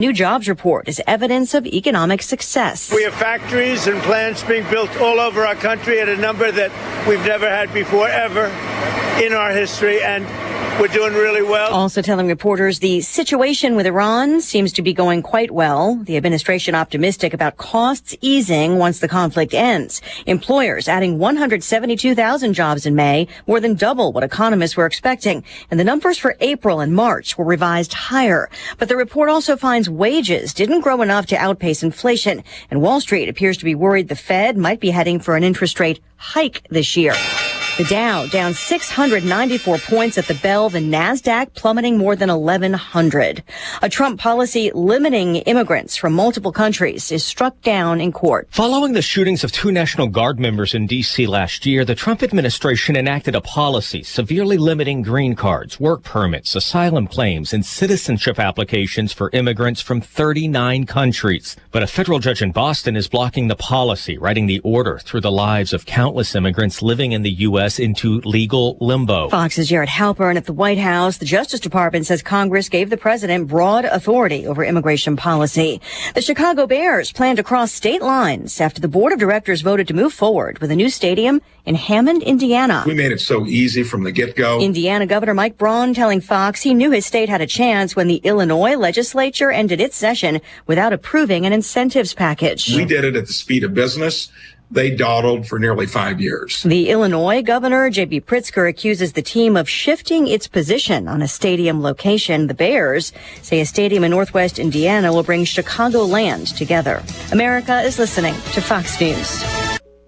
New jobs report is evidence of economic success. We have factories and plants being built all over our country at a number that we've never had before, ever in our history, and we're doing really well. Also telling reporters the situation with Iran seems to be going quite well. The administration optimistic about costs easing once the conflict ends. Employers adding 172,000 jobs in May, more than double what economists were expecting. And the numbers for April and March were revised higher. But the report also finds wages didn't grow enough to outpace inflation. And Wall Street appears to be worried the Fed might be heading for an interest rate hike this year. The Dow down 694 points at the bell, the NASDAQ plummeting more than 1,100. A Trump policy limiting immigrants from multiple countries is struck down in court. Following the shootings of 2 National Guard members in D.C. last year, the Trump administration enacted a policy severely limiting green cards, work permits, asylum claims, and citizenship applications for immigrants from 39 countries. But a federal judge in Boston is blocking the policy, writing the order through the lives of countless immigrants living in the U.S. into legal limbo. Fox's Jared Halpern at the White House. The Justice Department says Congress gave the president broad authority over immigration policy. The Chicago Bears plan to cross state lines after the board of directors voted to move forward with a new stadium in Hammond, Indiana. We made it so easy from the get-go. Indiana Governor Mike Braun telling Fox he knew his state had a chance when the Illinois legislature ended its session without approving an incentives package. We did it at the speed of business. They dawdled for nearly 5 years. The Illinois governor, J.B. Pritzker, accuses the team of shifting its position on a stadium location. The Bears say a stadium in northwest Indiana will bring Chicagoland together. America is listening to Fox News.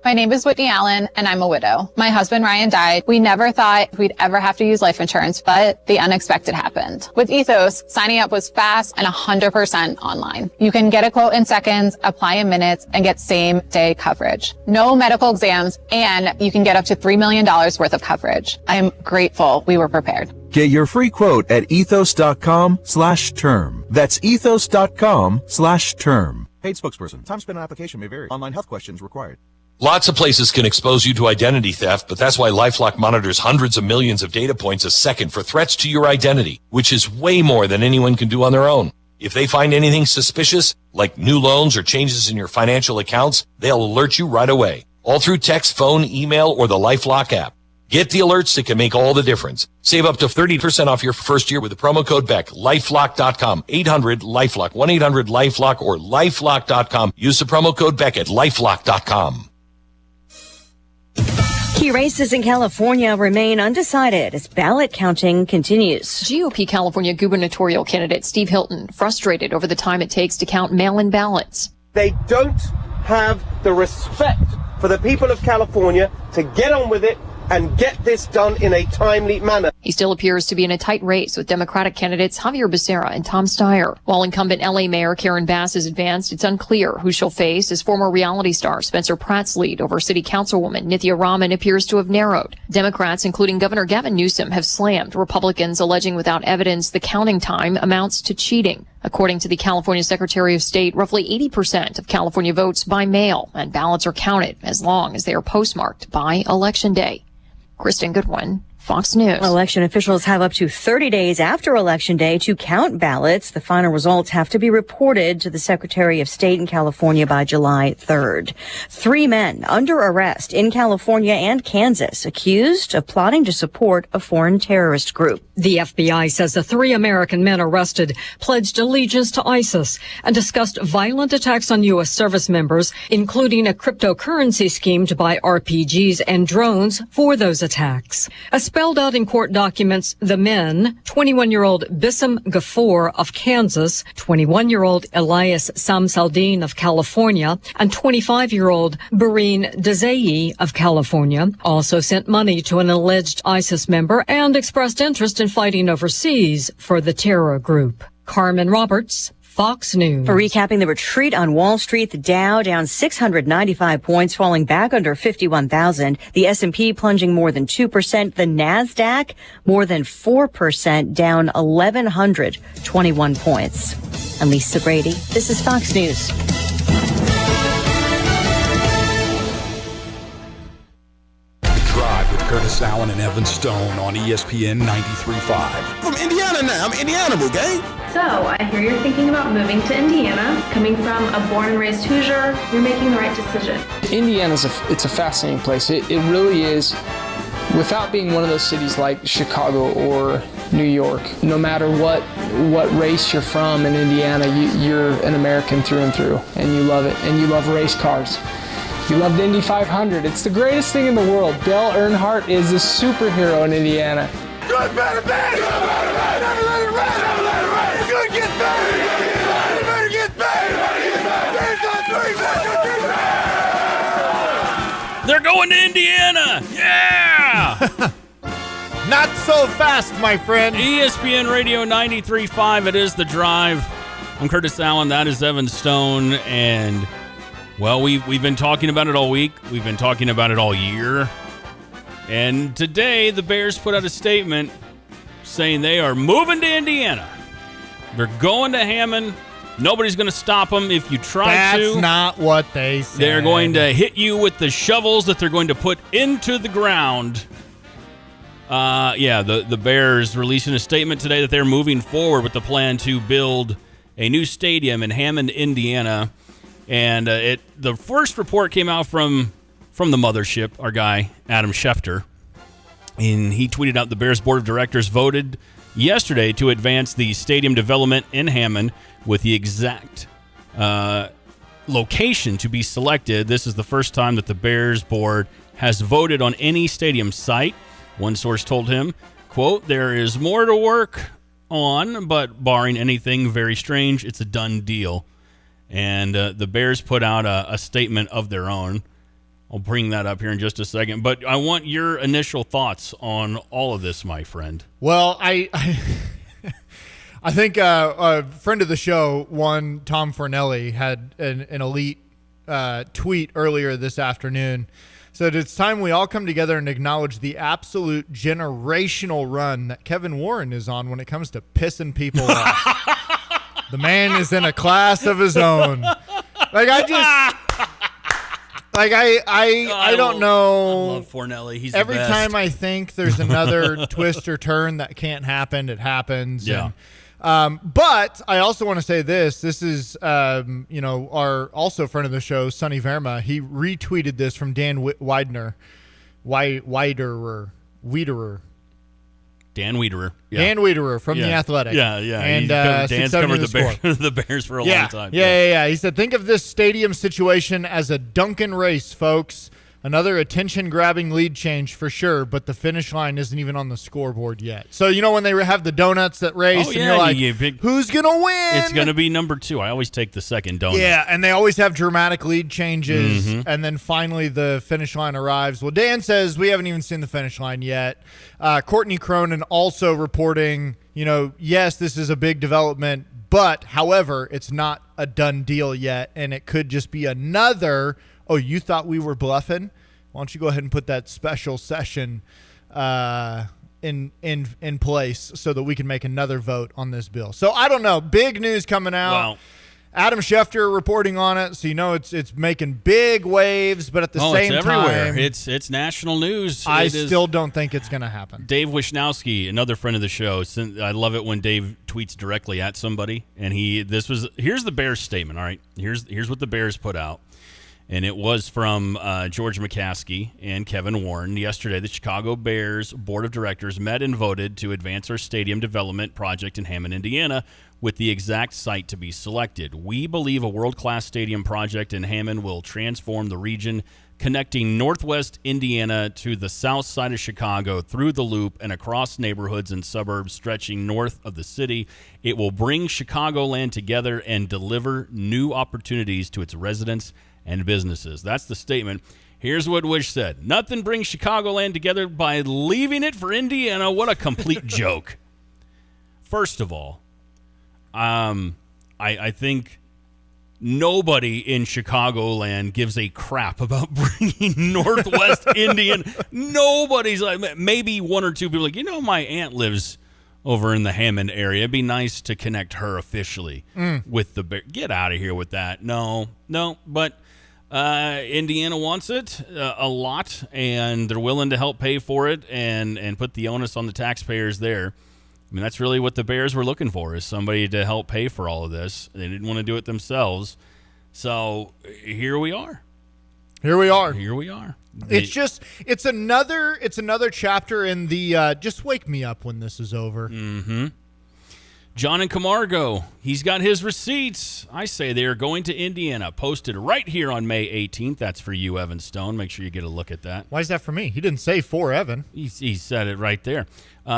My name is Whitney Allen, and I'm a widow. My husband, Ryan, died. We never thought we'd ever have to use life insurance, but the unexpected happened. With Ethos, signing up was fast and 100% online. You can get a quote in seconds, apply in minutes, and get same-day coverage. No medical exams, and you can get up to $3 million worth of coverage. I am grateful we were prepared. Get your free quote at ethos.com/term. That's ethos.com/term. Paid spokesperson. Time spent on application may vary. Online health questions required. Lots of places can expose you to identity theft, but that's why LifeLock monitors hundreds of millions of data points a second for threats to your identity, which is way more than anyone can do on their own. If they find anything suspicious, like new loans or changes in your financial accounts, they'll alert you right away, all through text, phone, email, or the LifeLock app. Get the alerts that can make all the difference. Save up to 30% off your first year with the promo code BECK. LifeLock.com, 800-LifeLock, 1-800-LifeLock, or LifeLock.com. Use the promo code BECK at LifeLock.com. Key races in California remain undecided as ballot counting continues. GOP California gubernatorial candidate Steve Hilton frustrated over the time it takes to count mail-in ballots. They don't have the respect for the people of California to get on with it and get this done in a timely manner. He still appears to be in a tight race with Democratic candidates Javier Becerra and Tom Steyer. While incumbent LA Mayor Karen Bass is advanced, it's unclear who she'll face as former reality star Spencer Pratt's lead over City Councilwoman Nithya Raman appears to have narrowed. Democrats, including Governor Gavin Newsom, have slammed Republicans, alleging without evidence the counting time amounts to cheating. According to the California Secretary of State, roughly 80% of California votes by mail, and ballots are counted as long as they are postmarked by Election Day. Kristen Goodwin, Fox News. Election officials have up to 30 days after Election Day to count ballots. The final results have to be reported to the Secretary of State in California by July 3rd. 3 men under arrest in California and Kansas accused of plotting to support a foreign terrorist group. The FBI says the 3 American men arrested pledged allegiance to ISIS and discussed violent attacks on U.S. service members, including a cryptocurrency scheme to buy RPGs and drones for those attacks. As spelled out in court documents, the men, 21-year-old Bissam Ghafoor of Kansas, 21-year-old Elias Samsaldin of California, and 25-year-old Bareen Dezei of California, also sent money to an alleged ISIS member and expressed interest in fighting overseas for the terror group. Carmen Roberts, Fox News. For recapping the retreat on Wall Street, the Dow down 695 points, falling back under 51,000. The S&P plunging more than 2%. The NASDAQ more than 4%, down 1,121 points. I'm Lisa Brady. This is Fox News. Drive with Curtis Allen and Evan Stone on ESPN 93.5. From Indiana now. I'm Indiana, gang. So, I hear you're thinking about moving to Indiana. Coming from a born and raised Hoosier, you're making the right decision. Indiana's it's a fascinating place. It really is. Without being one of those cities like Chicago or New York, no matter what race you're from in Indiana, you're an American through and through, and you love it, and you love race cars. You love the Indy 500. It's the greatest thing in the world. Dale Earnhardt is a superhero in Indiana. Good, better, bad! Good, better, bad! Never let it rest! Never let it rest! Good gets better! Good better gets better! They're going to Indiana! Yeah! Not so fast, my friend. ESPN Radio 93.5. It is The Drive. I'm Curtis Allen. That is Evan Stone. And, well, we've been talking about it all week. We've been talking about it all year. And today, the Bears put out a statement saying they are moving to Indiana. They're going to Hammond. Nobody's going to stop them if you try to. That's not what they said. They're going to hit you with the shovels that they're going to put into the ground. The Bears releasing a statement today that they're moving forward with the plan to build a new stadium in Hammond, Indiana. And the first report came out from the mothership, our guy, Adam Schefter. And he tweeted out the Bears Board of Directors voted yesterday to advance the stadium development in Hammond with the exact location to be selected. This is the first time that the Bears Board has voted on any stadium site. One source told him, quote, "There is more to work on, but barring anything very strange, it's a done deal." And the Bears put out a statement of their own. I'll bring that up here in just a second. But I want your initial thoughts on all of this, my friend. Well, I think a friend of the show, one Tom Fornelli, had an elite tweet earlier this afternoon. Said it's time we all come together and acknowledge the absolute generational run that Kevin Warren is on when it comes to pissing people off. The man is in a class of his own. I don't know. I love Fornelli. He's every the best. time I think there's another twist or turn that can't happen, it happens. Yeah. But I also want to say this. This is, our also friend of the show, Sonny Verma. He retweeted this from Dan Wiederer. Dan Wiederer. Yeah. Dan Wiederer from The Athletic. Yeah. And Dan's covered the Bears for a long time. Yeah. He said, think of this stadium situation as a Duncan race, folks. Another attention-grabbing lead change for sure, but the finish line isn't even on the scoreboard yet. So, when they have the donuts that race, and you're like, who's going to win? It's going to be number 2. I always take the second donut. Yeah, and they always have dramatic lead changes, and then finally the finish line arrives. Well, Dan says we haven't even seen the finish line yet. Courtney Cronin also reporting, yes, this is a big development, but, however, it's not a done deal yet, and it could just be another – oh, you thought we were bluffing? Why don't you go ahead and put that special session in place so that we can make another vote on this bill? So I don't know. Big news coming out. Wow. Adam Schefter reporting on it, so it's making big waves, but at the same it's everywhere. time, It's national news. I still don't think it's going to happen. Dave Wisnowski, another friend of the show, I love it when Dave tweets directly at somebody, and here's the Bears statement. All right, here's what the Bears put out. And it was from George McCaskey and Kevin Warren. Yesterday, the Chicago Bears Board of Directors met and voted to advance our stadium development project in Hammond, Indiana, with the exact site to be selected. We believe a world-class stadium project in Hammond will transform the region, connecting northwest Indiana to the south side of Chicago through the Loop and across neighborhoods and suburbs stretching north of the city. It will bring Chicagoland together and deliver new opportunities to its residents and businesses. That's the statement. Here's what Wish said. Nothing brings Chicagoland together by leaving it for Indiana. What a complete joke. First of all, I think nobody in Chicagoland gives a crap about bringing Northwest Indian. Nobody's like, maybe one or two people like, my aunt lives over in the Hammond area. It'd be nice to connect her officially with the Bears. Get out of here with that. No, but Indiana wants it a lot, and they're willing to help pay for it and put the onus on the taxpayers there. I mean, that's really what the Bears were looking for, is somebody to help pay for all of this. They didn't want to do it themselves. So here we are. Here we are. It's another chapter in the just wake me up when this is over. Mm-hmm. John in Camargo, he's got his receipts. I say they are going to Indiana, posted right here on May 18th. That's for you, Evan Stone. Make sure you get a look at that. Why is that for me? He didn't say for Evan. He said it right there.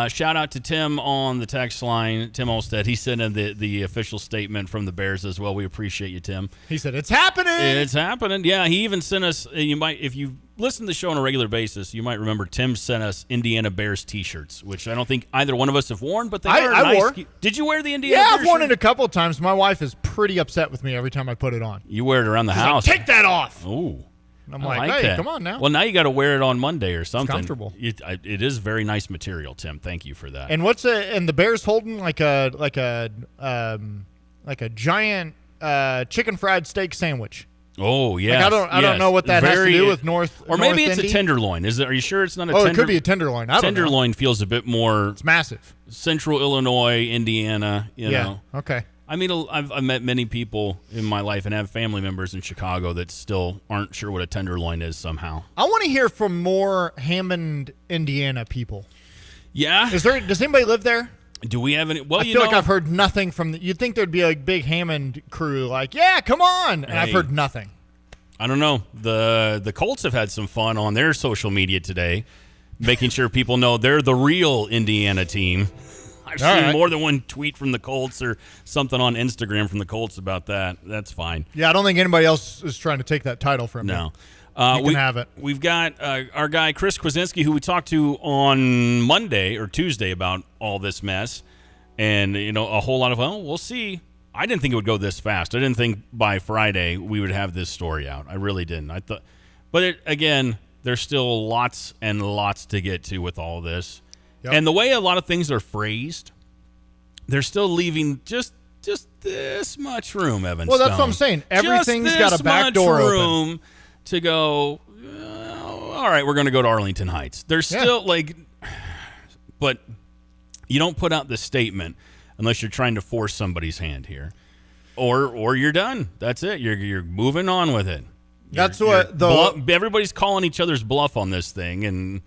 Shout out to Tim on the text line, Tim Olstead. He sent in the official statement from the Bears as well. We appreciate you, Tim. He said, it's happening. It's happening. Yeah, he even sent us, if you listen to the show on a regular basis, you might remember Tim sent us Indiana Bears t-shirts, which I don't think either one of us have worn, but I wore. Did you wear the Indiana Bears? Bears I've worn shirt? it a couple of times. My wife is pretty upset with me every time I put it on. You wear it around the house. Like, take that off. Ooh. I'm like, hey, that. come on now. Well, now you got to wear it on Monday or something. It's comfortable. It is very nice material, Tim. Thank you for that. And and the Bears holding like a giant chicken fried steak sandwich. Oh yeah. I don't know what that has to do with North. Or maybe North it's Indy. a tenderloin. Are you sure it's not a? Oh, it could be a tenderloin. I don't know. Tenderloin feels a bit more. It's massive. Central Illinois, Indiana. You know. Okay. I mean, I've met many people in my life and have family members in Chicago that still aren't sure what a tenderloin is somehow. I want to hear from more Hammond, Indiana people. Yeah. Does anybody live there? Do we have any? Well, I feel like I've heard nothing from. You'd think there'd be a big Hammond crew, like, yeah, come on, and I've heard nothing. I don't know. The Colts have had some fun on their social media today, making sure people know they're the real Indiana team. I've seen more than one tweet from the Colts or something on Instagram from the Colts about that. That's fine. Yeah, I don't think anybody else is trying to take that title from No. You can have it. We've got our guy Chris Kwasinski, who we talked to on Monday or Tuesday about all this mess, and a whole lot of we'll see. I didn't think it would go this fast. I didn't think by Friday we would have this story out. I really didn't. I thought, but again, there's still lots and lots to get to with all this, and the way a lot of things are phrased, they're still leaving just this much room, Evan. Well, that's Stone. what I'm saying. Everything's got a back door open to go. All right, we're going to go to Arlington Heights. There's still but you don't put out the statement unless you're trying to force somebody's hand here, or you're done. That's it. You're moving on with it. Everybody's calling each other's bluff on this thing, and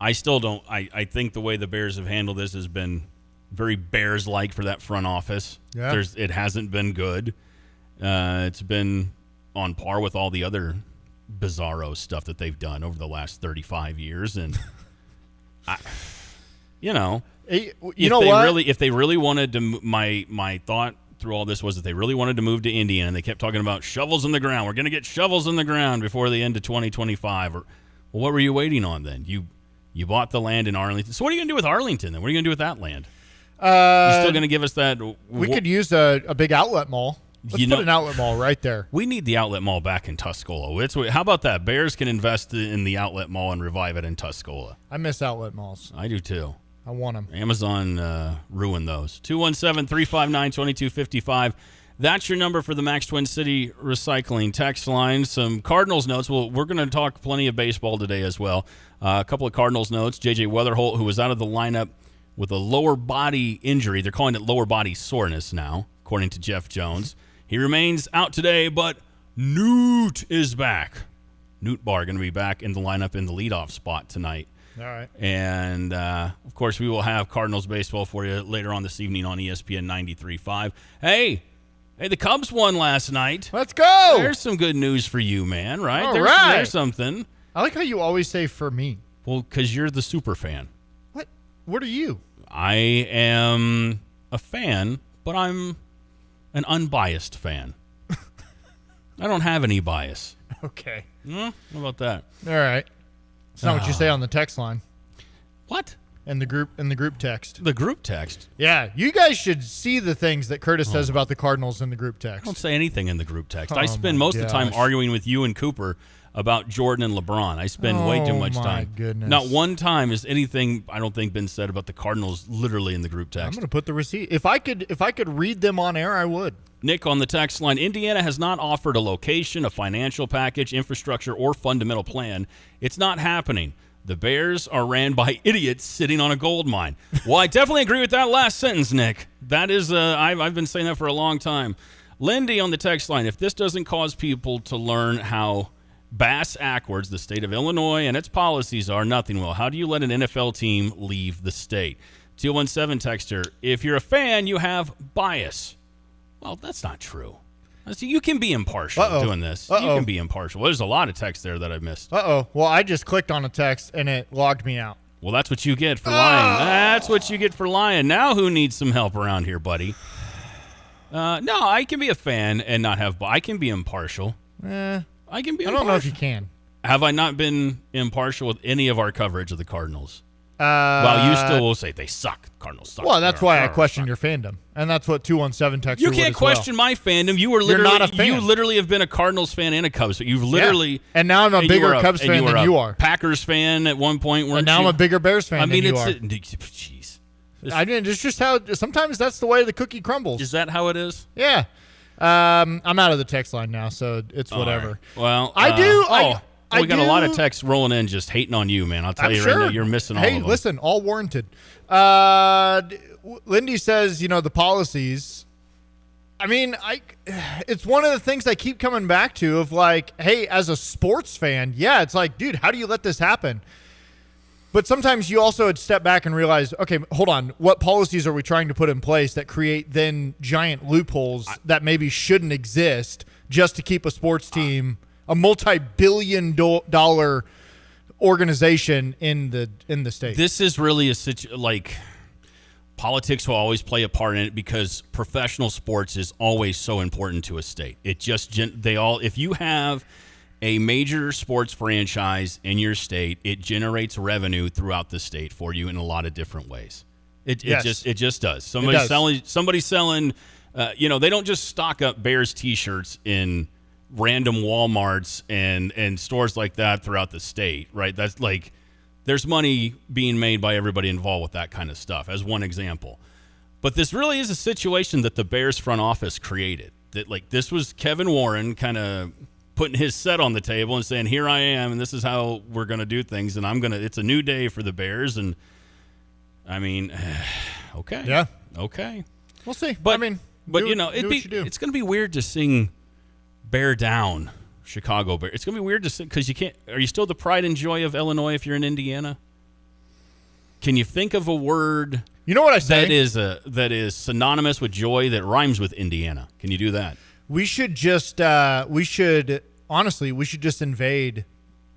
I still don't. I think the way the Bears have handled this has been very Bears-like for that front office. Yeah. It hasn't been good. It's been on par with all the other bizarro stuff that they've done over the last 35 years, and if they really wanted to, my thought through all this was that they really wanted to move to Indiana, and they kept talking about shovels in the ground. We're going to get shovels in the ground before the end of 2025. What were you waiting on then? You bought the land in Arlington. So what are you going to do with Arlington then? What are you going to do with that land? You still going to give us that? We could use a big outlet mall. Let's put an outlet mall right there. We need the outlet mall back in Tuscola. How about that? Bears can invest in the outlet mall and revive it in Tuscola. I miss outlet malls. I do too. I want them. Amazon ruined those. 217-359-2255. That's your number for the Max Twin City Recycling text line. Some Cardinals notes. Well, we're going to talk plenty of baseball today as well. A couple of Cardinals notes. J.J. Weatherholt, who was out of the lineup with a lower body injury. They're calling it lower body soreness now, according to Jeff Jones. He remains out today, but Newt is back. Newt Barr going to be back in the lineup in the leadoff spot tonight. All right. And, of course, we will have Cardinals baseball for you later on this evening on ESPN 93.5. Hey, the Cubs won last night. Let's go. There's some good news for you, man, right? All There's something. I like how you always say for me. Well, because you're the super fan. What are you? I am a fan, but I'm an unbiased fan. I don't have any bias. Okay. How about that? All right. It's not what you say on the text line. What? In the group text. The group text? Yeah. You guys should see the things that Curtis says about the Cardinals in the group text. I don't say anything in the group text. I spend most of the time arguing with you and Cooper about Jordan and LeBron. I spend way too much time. Oh, my goodness. Not one time has anything, I don't think, been said about the Cardinals literally in the group text. I'm going to put the receipt. If I could read them on air, I would. Nick on the text line, Indiana has not offered a location, a financial package, infrastructure, or fundamental plan. It's not happening. The Bears are ran by idiots sitting on a gold mine. Well, I definitely agree with that last sentence, Nick. That is, I've been saying that for a long time. Lindy on the text line, if this doesn't cause people to learn how bass-ackwards the state of Illinois and its policies are, nothing will. How do you let an NFL team leave the state? 217 texter, if you're a fan, you have bias. Well, that's not true. You can be impartial doing this. You can be impartial. There's a lot of text there that I missed. Well, I just clicked on a text and it logged me out. Well, that's what you get for lying. That's what you get for lying. Now who needs some help around here, buddy? No, I can be a fan and not have... I can be impartial. I can be impartial. I don't know if you can. Have I not been impartial with any of our coverage of the Cardinals? Well, you still will say they suck. Cardinals suck. Well, that's why I question your fandom, and that's what 217 texter. You can't question my fandom. You were literally You're not a fan. You literally have been a Cardinals fan and a Cubs. You've literally and now I'm a bigger Cubs fan than you are. Packers fan at one point. And now I'm a bigger Bears fan than you are. Jeez. I mean, it's just how sometimes that's the way the cookie crumbles. Is that how it is? Yeah. I'm out of the text line now, so it's whatever. Right. Well, I do. We got a lot of texts rolling in just hating on you, man. I'll tell you right now, you're missing all of them. Hey, listen, all warranted. Lindy says, the policies. I mean, it's one of the things I keep coming back to of like, hey, as a sports fan, yeah, it's like, dude, how do you let this happen? But sometimes you also step back and realize, okay, hold on, what policies are we trying to put in place that create then giant loopholes that maybe shouldn't exist just to keep a sports team a multi-billion-dollar organization in the state. This is really politics will always play a part in it because professional sports is always so important to a state. It just if you have a major sports franchise in your state, it generates revenue throughout the state for you in a lot of different ways. It just does. Somebody's selling. They don't just stock up Bears T-shirts in random Walmarts and stores like that throughout the state, right? That's like there's money being made by everybody involved with that kind of stuff, as one example. But this really is a situation that the Bears front office created. That this was Kevin Warren kind of putting his set on the table and saying, "Here I am, and this is how we're going to do things, and it's a new day for the Bears." And I mean, okay, yeah, okay, we'll see. But it's going to be weird to sing "Bear Down," Chicago Bear. It's going to be weird to sing because you can't. Are you still the pride and joy of Illinois if you're in Indiana? Can you think of a word? You know what I say? That is synonymous with joy that rhymes with Indiana. Can you do that? We should just honestly just invade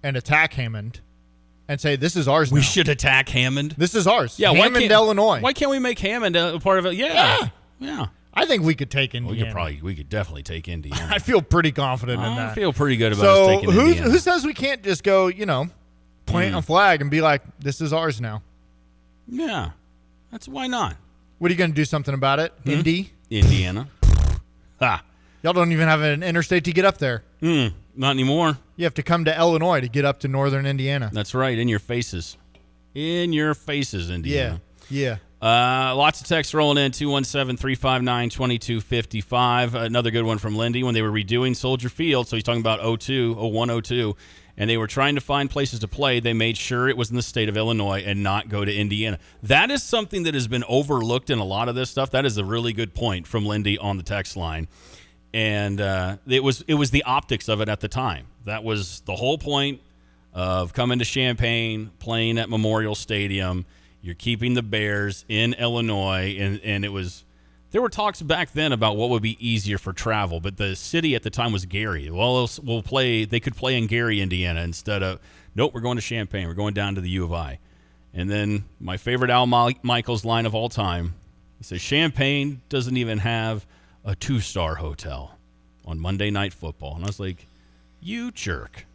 and attack Hammond and say this is ours now. We should attack Hammond. This is ours. Yeah, Hammond, Illinois. Why can't we make Hammond a part of it? Yeah. I think we could take Indiana. We could definitely take Indiana. I feel pretty confident in that. I feel pretty good about us taking Indiana. Who says we can't just go, plant a flag and be like, this is ours now? Yeah. Why not? What are you going to do something about it? Indiana. Y'all don't even have an interstate to get up there. Not anymore. You have to come to Illinois to get up to northern Indiana. That's right. In your faces. In your faces, Indiana. Yeah. Lots of texts rolling in, 217-359-2255. Another good one from Lindy when they were redoing Soldier Field. So he's talking about 01-02. And they were trying to find places to play. They made sure it was in the state of Illinois and not go to Indiana. That is something that has been overlooked in a lot of this stuff. That is a really good point from Lindy on the text line. And it was the optics of it at the time. That was the whole point of coming to Champaign, playing at Memorial Stadium. You're keeping the Bears in Illinois, and it was. There were talks back then about what would be easier for travel, but the city at the time was Gary. Well, we'll play. They could play in Gary, Indiana, instead of nope. We're going to Champaign. We're going down to the U of I. And then my favorite Al Michaels line of all time. He says Champaign doesn't even have a 2-star hotel on Monday Night Football, and I was like, "You jerk,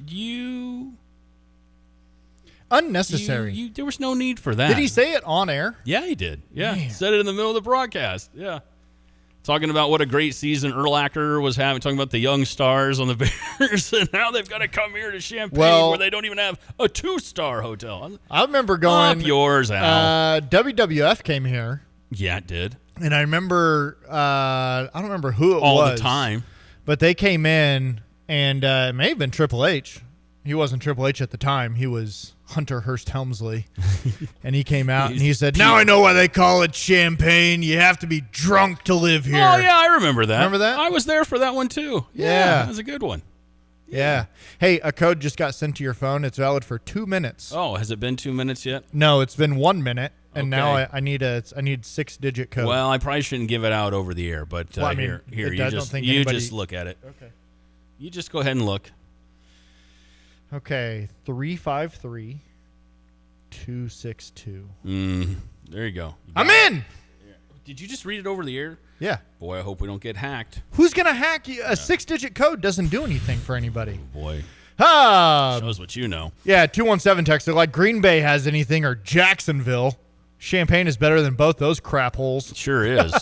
you." Unnecessary. There was no need for that. Did he say it on air? Yeah, he did. Yeah, he said it in the middle of the broadcast. Yeah. Talking about what a great season Urlacher was having, talking about the young stars on the Bears, and now they've got to come here to Champaign where they don't even have a 2-star hotel. I remember going. Up yours, Al. WWF came here. Yeah, it did. And I remember, I don't remember who it was. All the time. But they came in, and it may have been Triple H. he wasn't Triple H at the time. He was Hunter Hearst Helmsley. And he came out and he said, now I know why they call it champagne. You have to be drunk to live here. Oh, yeah, I remember that. Remember that? I was there for that one, too. Yeah. That was a good one. Yeah. Hey, a code just got sent to your phone. It's valid for 2 minutes. Oh, has it been 2 minutes yet? No, it's been 1 minute. And now Okay. I need 6-digit code. Well, I probably shouldn't give it out over the air, but Well, I mean, here, I don't think anybody- just look at it. Okay. You just go ahead and look. Okay, 353-262. There you go. I'm in! Did you just read it over the air? Yeah. Boy, I hope we don't get hacked. Who's going to hack you? A 6-digit code doesn't do anything for anybody. Boy. Shows what you know. Yeah, 217 texter. Like Green Bay has anything or Jacksonville. Champagne is better than both those crap holes. It sure is.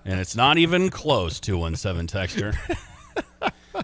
And it's not even close, 217 texter.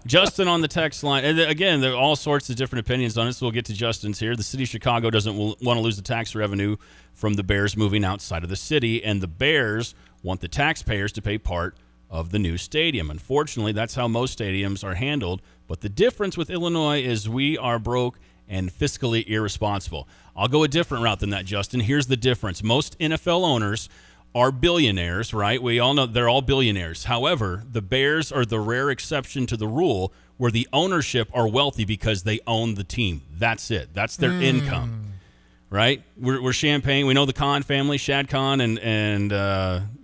Justin on the text line. And again, there are all sorts of different opinions on it, so we'll get to Justin's here. The city of Chicago doesn't want to lose the tax revenue from the Bears moving outside of the city, and the Bears want the taxpayers to pay part of the new stadium. Unfortunately, that's how most stadiums are handled, but the difference with Illinois is we are broke and fiscally irresponsible. I'll go a different route than that, Justin. Here's the difference. Most NFL owners are billionaires, right? We all know they're all billionaires. However, the Bears are the rare exception to the rule where the ownership are wealthy because they own the team. That's it. That's their income, right? We're Champagne. We know the Khan family, Shad Khan, and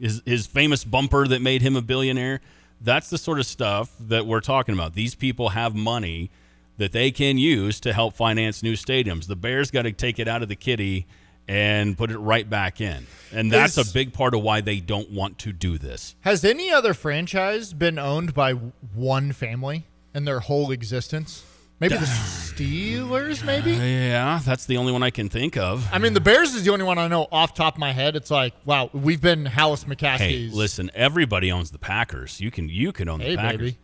his famous bumper that made him a billionaire. That's the sort of stuff that we're talking about. These people have money that they can use to help finance new stadiums. The Bears got to take it out of the kitty and put it right back in. And that's a big part of why they don't want to do this. Has any other franchise been owned by one family in their whole existence? Maybe the Steelers, maybe? Yeah, that's the only one I can think of. I mean, the Bears is the only one I know off top of my head. It's like, wow, we've been Hallis McCaskey's. Hey, listen, everybody owns the Packers. You can own the Packers. Baby.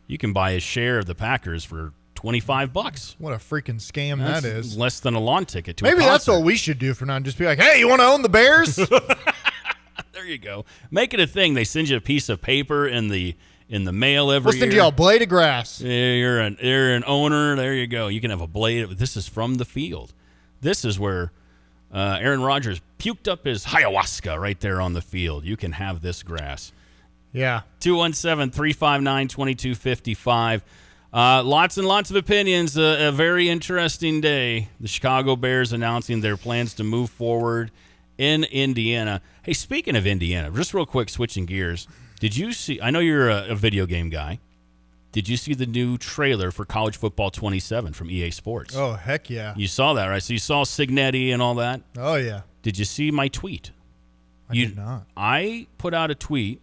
You can buy a share of the Packers for $25. What a freaking scam That's that is. Less than a lawn ticket to a Maybe that's concert. what we should do for now. Just be like, hey, you want to own the Bears? There you go. Make it a thing. They send you a piece of paper in the mail every We'll year. send you a blade of grass. You're an owner. There you go. You can have a blade. This is from the field. This is where Aaron Rodgers puked up his ayahuasca right there on the field. You can have this grass. Yeah. 217-359-2255. Lots and lots of opinions. A very interesting day. The Chicago Bears announcing their plans to move forward in Indiana. Hey, speaking of Indiana, just real quick, switching gears. Did you see? I know you're a video game guy. Did you see the new trailer for College Football 27 from EA Sports? Oh, heck yeah. You saw that, right? So you saw Signetti and all that? Oh, yeah. Did you see my tweet? I did not. I put out a tweet,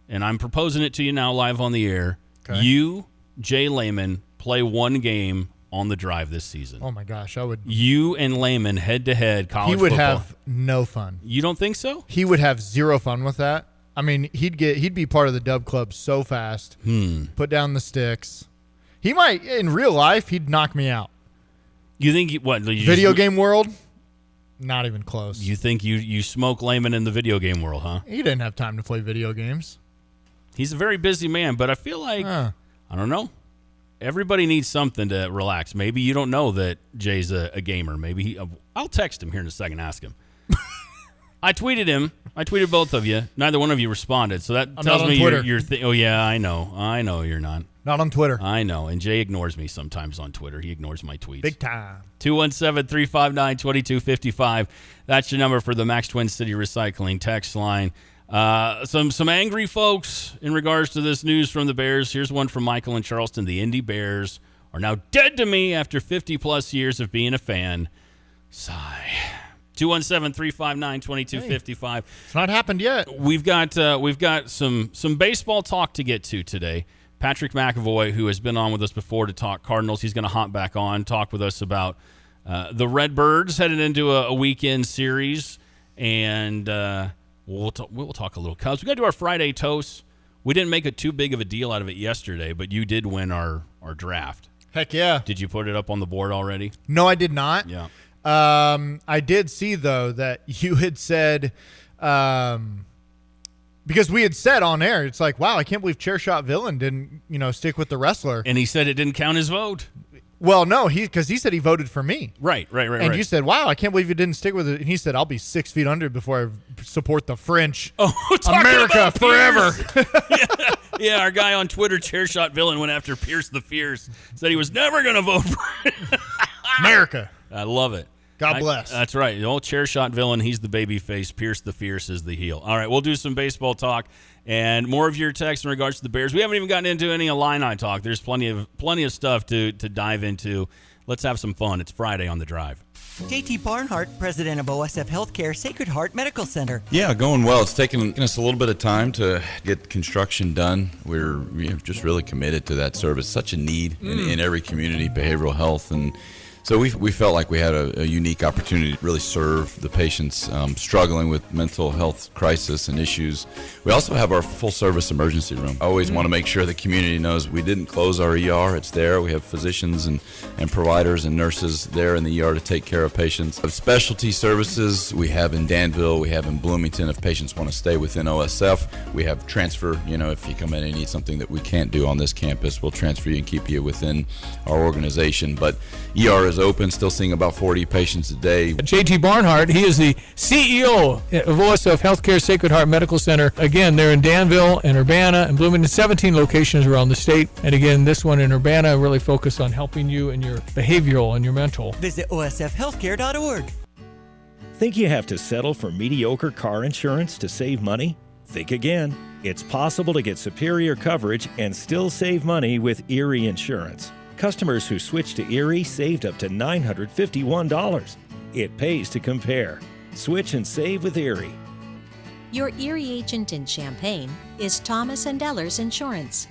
and I'm proposing it to you now live on the air. Okay. You, Jay Lehman, play one game on the drive this season. Oh, my gosh. I would. You and Lehman head-to-head college He would football. have no fun. You don't think so? He would have zero fun with that. I mean, he'd be part of the Dub Club so fast. Put down the sticks. He might, in real life, he'd knock me out. You think what? Video game world? Not even close. You think you smoke Lehman in the video game world, huh? He didn't have time to play video games. He's a very busy man, but I feel like, I don't know. Everybody needs something to relax. Maybe you don't know that Jay's a gamer. Maybe I'll text him here in a second, ask him. I tweeted him. I tweeted both of you. Neither one of you responded, so that tells me you're oh yeah, I know you're not. Not on Twitter. I know, and Jay ignores me sometimes on Twitter. He ignores my tweets. Big time. 217-359-2255. That's your number for the Max Twin City Recycling text line. Some angry folks in regards to this news from the Bears. Here's one from Michael in Charleston. The Indy Bears are now dead to me after 50-plus years of being a fan. Sigh. 217-359-2255. It's not happened yet. We've got some baseball talk to get to today. Patrick McAvoy, who has been on with us before to talk Cardinals, he's going to hop back on, talk with us about the Redbirds headed into a weekend series, and we'll talk a little Cubs. We got to do our Friday toast. We didn't make too big of a deal out of it yesterday, but you did win our draft. Heck yeah. Did you put it up on the board already? No, I did not. Yeah. I did see, though, that you had said, because we had said on air, it's like, wow, I can't believe Chairshot Villain didn't, stick with the wrestler. And he said it didn't count his vote. Well, no, because he said he voted for me. Right. And you said, wow, I can't believe you didn't stick with it. And he said, I'll be 6 feet under before I support the French. Oh, America forever. Yeah, our guy on Twitter, Chairshot Villain, went after Pierce the Fierce. Said he was never going to vote for it. America. I love it. God bless. That's right. The old Chairshot Villain, he's the baby face. Pierce the Fierce is the heel. All right, we'll do some baseball talk and more of your texts in regards to the Bears. We haven't even gotten into any Illini talk. There's plenty of stuff to dive into. Let's have some fun. It's Friday on The Drive. JT Barnhart, president of OSF Healthcare Sacred Heart Medical Center. Yeah, going well. It's taken us a little bit of time to get construction done. We're just really committed to that service. Such a need in every community, behavioral health, and so we felt like we had a unique opportunity to really serve the patients struggling with mental health crisis and issues. We also have our full-service emergency room. I always want to make sure the community knows we didn't close our ER. It's there. We have physicians and providers and nurses there in the ER to take care of patients. Specialty services we have in Danville. We have in Bloomington if patients want to stay within OSF. We have transfer. If you come in and need something that we can't do on this campus, we'll transfer you and keep you within our organization. But ER is open, still seeing about 40 patients a day. JT Barnhart, he is the CEO of OSF Healthcare Sacred Heart Medical Center. Again, they're in Danville and Urbana and Bloomington, 17 locations around the state. And again, this one in Urbana really focused on helping you in your behavioral and your mental. Visit osfhealthcare.org. Think you have to settle for mediocre car insurance to save money? Think again. It's possible to get superior coverage and still save money with Erie Insurance. Customers who switched to Erie saved up to $951. It pays to compare. Switch and save with Erie. Your Erie agent in Champaign is Thomas & Ellers Insurance.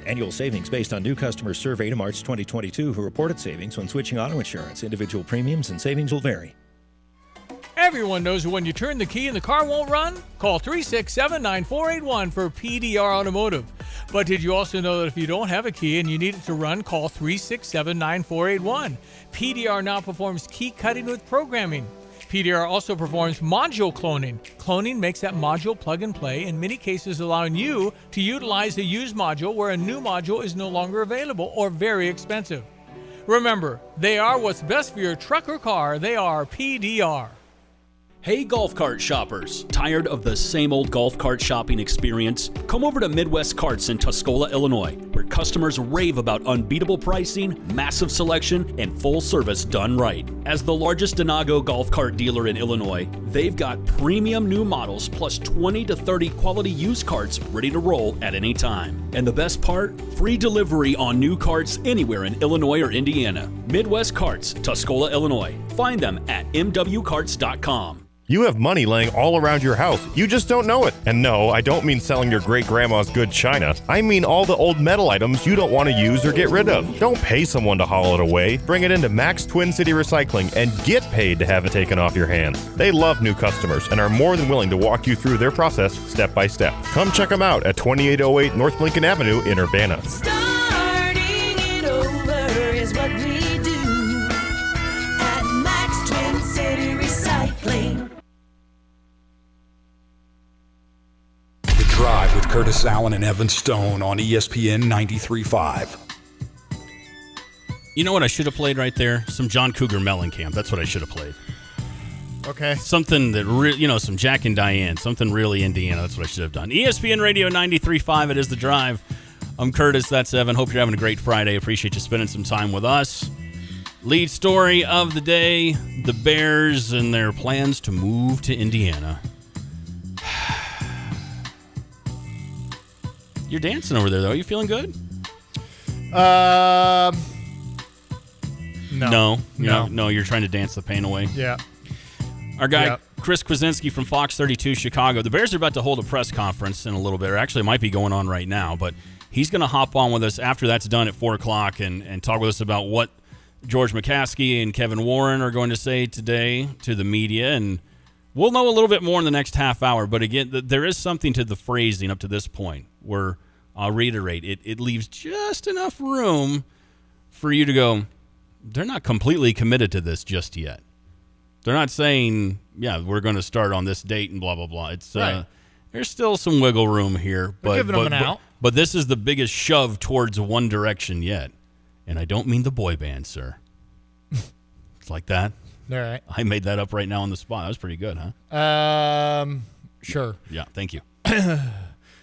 Annual savings based on new customers surveyed in March 2022 who reported savings when switching auto insurance. Individual premiums and savings will vary. Everyone knows that when you turn the key and the car won't run, call 367-9481 for PDR Automotive. But did you also know that if you don't have a key and you need it to run, call 367-9481. PDR now performs key cutting with programming. PDR also performs module cloning. Cloning makes that module plug and play, in many cases allowing you to utilize a used module where a new module is no longer available or very expensive. Remember, they are what's best for your truck or car. They are PDR. Hey golf cart shoppers, tired of the same old golf cart shopping experience? Come over to Midwest Carts in Tuscola, Illinois, where customers rave about unbeatable pricing, massive selection, and full service done right. As the largest Denago golf cart dealer in Illinois, they've got premium new models plus 20 to 30 quality used carts ready to roll at any time. And the best part? Free delivery on new carts anywhere in Illinois or Indiana. Midwest Carts, Tuscola, Illinois. Find them at mwcarts.com. You have money laying all around your house. You just don't know it. And no, I don't mean selling your great-grandma's good china. I mean all the old metal items you don't want to use or get rid of. Don't pay someone to haul it away. Bring it into Max Twin City Recycling and get paid to have it taken off your hands. They love new customers and are more than willing to walk you through their process step by step. Come check them out at 2808 North Lincoln Avenue in Urbana. Starting it over is what we do at Max Twin City Recycling. Drive with Curtis Allen and Evan Stone on ESPN 93.5. You know what I should have played right there? Some John Cougar Mellencamp. That's what I should have played. Okay. Something that, some Jack and Diane. Something really Indiana. That's what I should have done. ESPN Radio 93.5. It is The Drive. I'm Curtis. That's Evan. Hope you're having a great Friday. Appreciate you spending some time with us. Lead story of the day, the Bears and their plans to move to Indiana. You're dancing over there, though. Are you feeling good? No. No, you're trying to dance the pain away. Yeah. Our guy, Chris Kwasinski from Fox 32 Chicago. The Bears are about to hold a press conference in a little bit, or actually it might be going on right now, but he's going to hop on with us after that's done at 4 o'clock and talk with us about what George McCaskey and Kevin Warren are going to say today to the media, and we'll know a little bit more in the next half hour. But again, there is something to the phrasing up to this point where, I'll reiterate, it leaves just enough room for you to go, they're not completely committed to this just yet. They're not saying, yeah, we're going to start on this date and blah, blah, blah. It's right. There's still some wiggle room here. We're giving them an out. But this is the biggest shove towards one direction yet. And I don't mean the boy band, sir. It's like that. All right. I made that up right now on the spot. That was pretty good, huh? Sure. Yeah, thank you.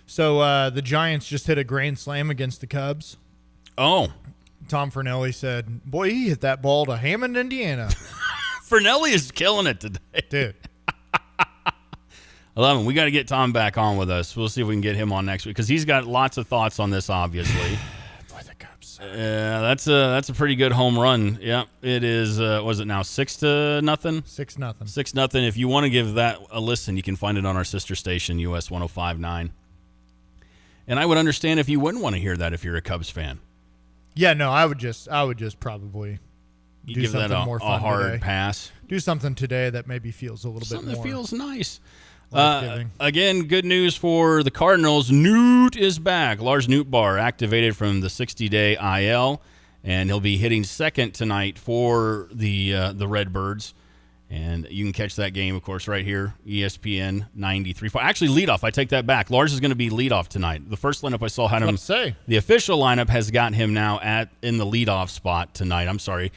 So the Giants just hit a grand slam against the Cubs. Oh. Tom Fernelli said, boy, he hit that ball to Hammond, Indiana. Fernelli is killing it today. Dude. I love him. We got to get Tom back on with us. We'll see if we can get him on next week because he's got lots of thoughts on this, obviously. Boy, the Cubs. That's a pretty good home run. Yeah, it is. Was it now 6-0? 6-0. 6-0. If you want to give that a listen, you can find it on our sister station, US 105.9. And I would understand if you wouldn't want to hear that if you're a Cubs fan. Yeah, no, I would just probably You do give that something more a fun hard today. pass. Do something today that maybe feels a little Something bit more. that feels nice. Life-giving. Again, good news for the Cardinals. Newt is back. Lars Nootbaar activated from the 60-day IL, and he'll be hitting second tonight for the Redbirds. And you can catch that game, of course, right here, ESPN 93.5. Actually, leadoff. I take that back. Lars is going to be leadoff tonight. The first lineup I saw had him. The official lineup has got him now in the leadoff spot tonight. I'm sorry.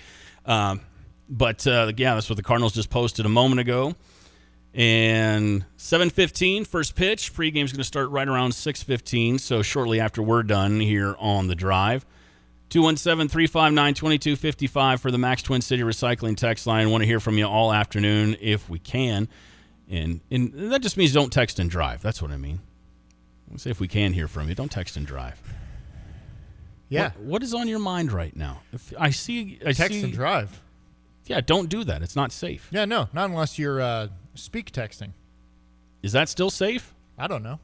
Yeah, that's what the Cardinals just posted a moment ago. And 7:15, first pitch. Pregame's going to start right around 6:15, so shortly after we're done here on the drive. 217-359-2255 for the Max Twin City Recycling text line. I want to hear from you all afternoon if we can. And that just means don't text and drive. That's what I mean. Let's say if we can hear from you, don't text and drive. Yeah. What is on your mind right now? I see Text and drive. Yeah, don't do that. It's not safe. Yeah, no, not unless you're speak texting. Is that still safe? I don't know.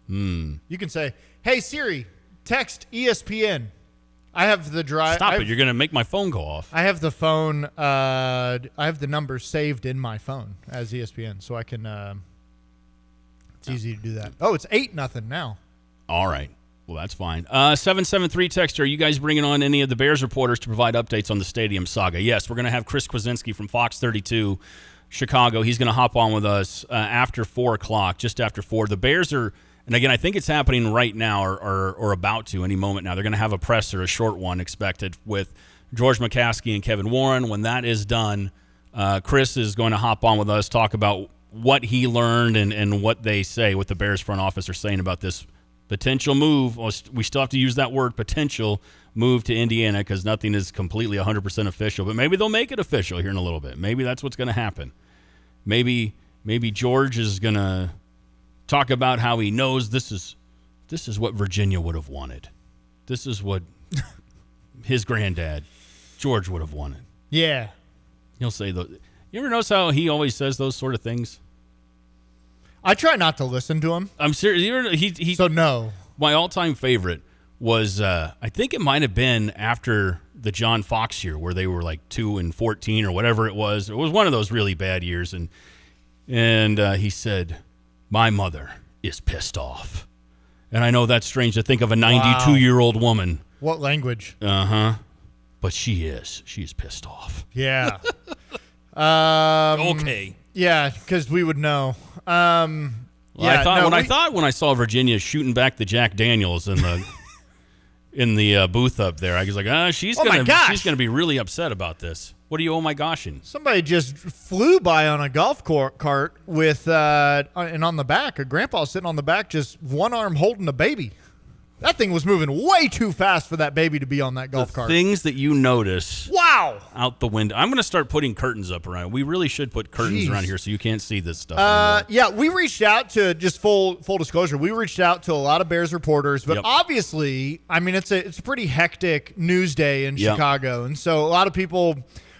You can say, hey, Siri, text ESPN. I have the drive. Stop it. You're going to make my phone go off. I have the phone. I have the number saved in my phone as ESPN, so I can. It's easy to do that. Oh, it's 8-0 now. All right. Well, that's fine. 773 texter, are you guys bringing on any of the Bears reporters to provide updates on the stadium saga? Yes, we're going to have Chris Kwasinski from Fox 32 Chicago. He's going to hop on with us after 4 o'clock, just after 4. The Bears are, and again, I think it's happening right now or about to any moment now. They're going to have a presser, a short one expected with George McCaskey and Kevin Warren. When that is done, Chris is going to hop on with us, talk about what he learned and what they say, what the Bears front office are saying about this potential move. We still have to use that word, potential move to Indiana, because nothing is completely 100% official. But maybe they'll make it official here in a little bit. Maybe that's what's going to happen. Maybe George is going to talk about how he knows this is what Virginia would have wanted. This is what his granddad, George, would have wanted. Yeah. He'll say those. You ever notice how he always says those sort of things? I try not to listen to him. I'm serious. So no. My all-time favorite was I think it might have been after the John Fox year where they were like 2-14 or whatever it was. It was one of those really bad years, and he said, "My mother is pissed off," and I know that's strange to think of a 92-year-old woman. What language? But she is. She's pissed off. Yeah. Okay. Yeah, because we would know. I thought when I saw Virginia shooting back the Jack Daniels in the booth up there, I was like, she's gonna be really upset about this. What are you oh my goshing? Somebody just flew by on a golf cart with and on the back, a grandpa sitting on the back, just one arm holding a baby. That thing was moving way too fast for that baby to be on that golf cart. Things that you notice. Wow. Out the window. I'm going to start putting curtains up around. We really should put curtains around here so you can't see this stuff anymore. Yeah, we reached out to, just full disclosure, we reached out to a lot of Bears reporters, but obviously, I mean, it's a pretty hectic news day in Chicago, and so a lot of people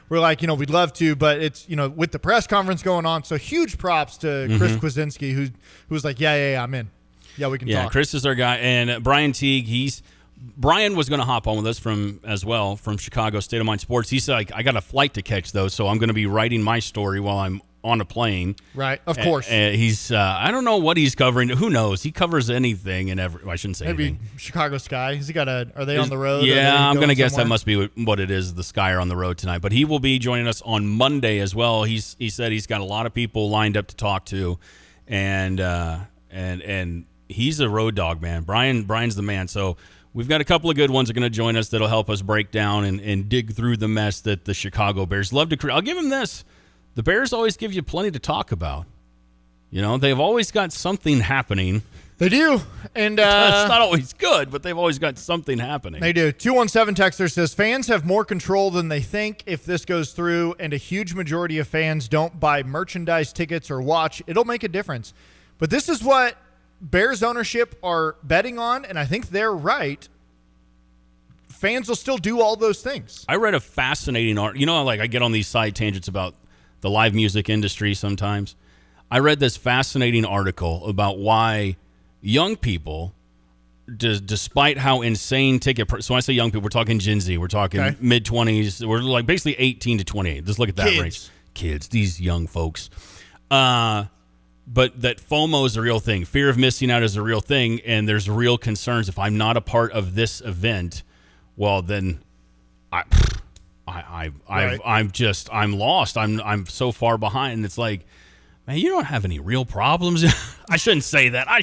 were like, we'd love to, but it's, with the press conference going on, so huge props to Chris Kwasinski, who was like, yeah, I'm in. Yeah, we can talk. Yeah, Chris is our guy. And Brian Teague, Brian was going to hop on with us from Chicago State of Mind Sports. He said, I got a flight to catch, though, so I'm going to be writing my story while I'm on a plane. Right, of course. He's, I don't know what he's covering. Who knows? He covers anything and I shouldn't say maybe anything. Chicago Sky. Has he got are they on the road? Yeah, I'm going to guess that must be what it is. The Sky are on the road tonight. But he will be joining us on Monday as well. He said he's got a lot of people lined up to talk to, and he's a road dog, man. Brian's the man. So we've got a couple of good ones that are going to join us that'll help us break down and dig through the mess that the Chicago Bears love to create. I'll give them this. The Bears always give you plenty to talk about. You know, they've always got something happening. They do. And it's not always good, but they've always got something happening. They do. 217 texter says, fans have more control than they think if this goes through, and a huge majority of fans don't buy merchandise, tickets, or watch. It'll make a difference. But this is what Bears ownership are betting on, and I think they're right. Fans will still do all those things. I read a fascinating article. You know, like I get on these side tangents about the live music industry sometimes. I read this fascinating article about why young people, despite how insane so when I say young people, we're talking Gen Z, we're talking mid-20s, we're like basically 18 to 28. Just look at that range. Kids, these young folks. But that FOMO is a real thing. Fear of missing out is a real thing, and there's real concerns. If I'm not a part of this event, well, then I'm lost. I'm so far behind. It's like, man, you don't have any real problems. I shouldn't say that. I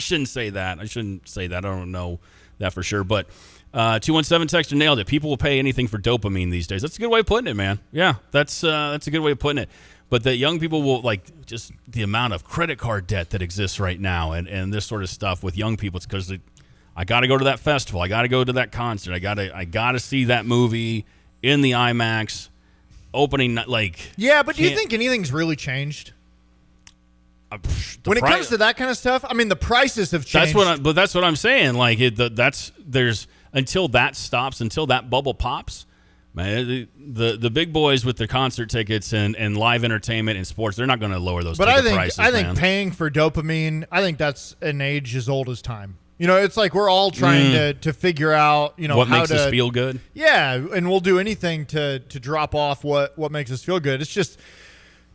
don't know that for sure. But 217 texter nailed it. People will pay anything for dopamine these days. That's a good way of putting it, man. Yeah, that's a good way of putting it. But that young people will, like, just the amount of credit card debt that exists right now and this sort of stuff with young people. It's because I got to go to that festival. I got to go to that concert. I got to see that movie in the IMAX opening. Like, yeah, but do you think anything's really changed? When it comes to that kind of stuff, I mean, the prices have changed. That's what I'm saying. Like, until that stops, until that bubble pops, man, the big boys with their concert tickets and live entertainment and sports, they're not going to lower those prices. I think paying for dopamine, I think that's an age as old as time. You know, it's like we're all trying to figure out, you know, what how makes us feel good. Yeah, and we'll do anything to drop off what makes us feel good. It's just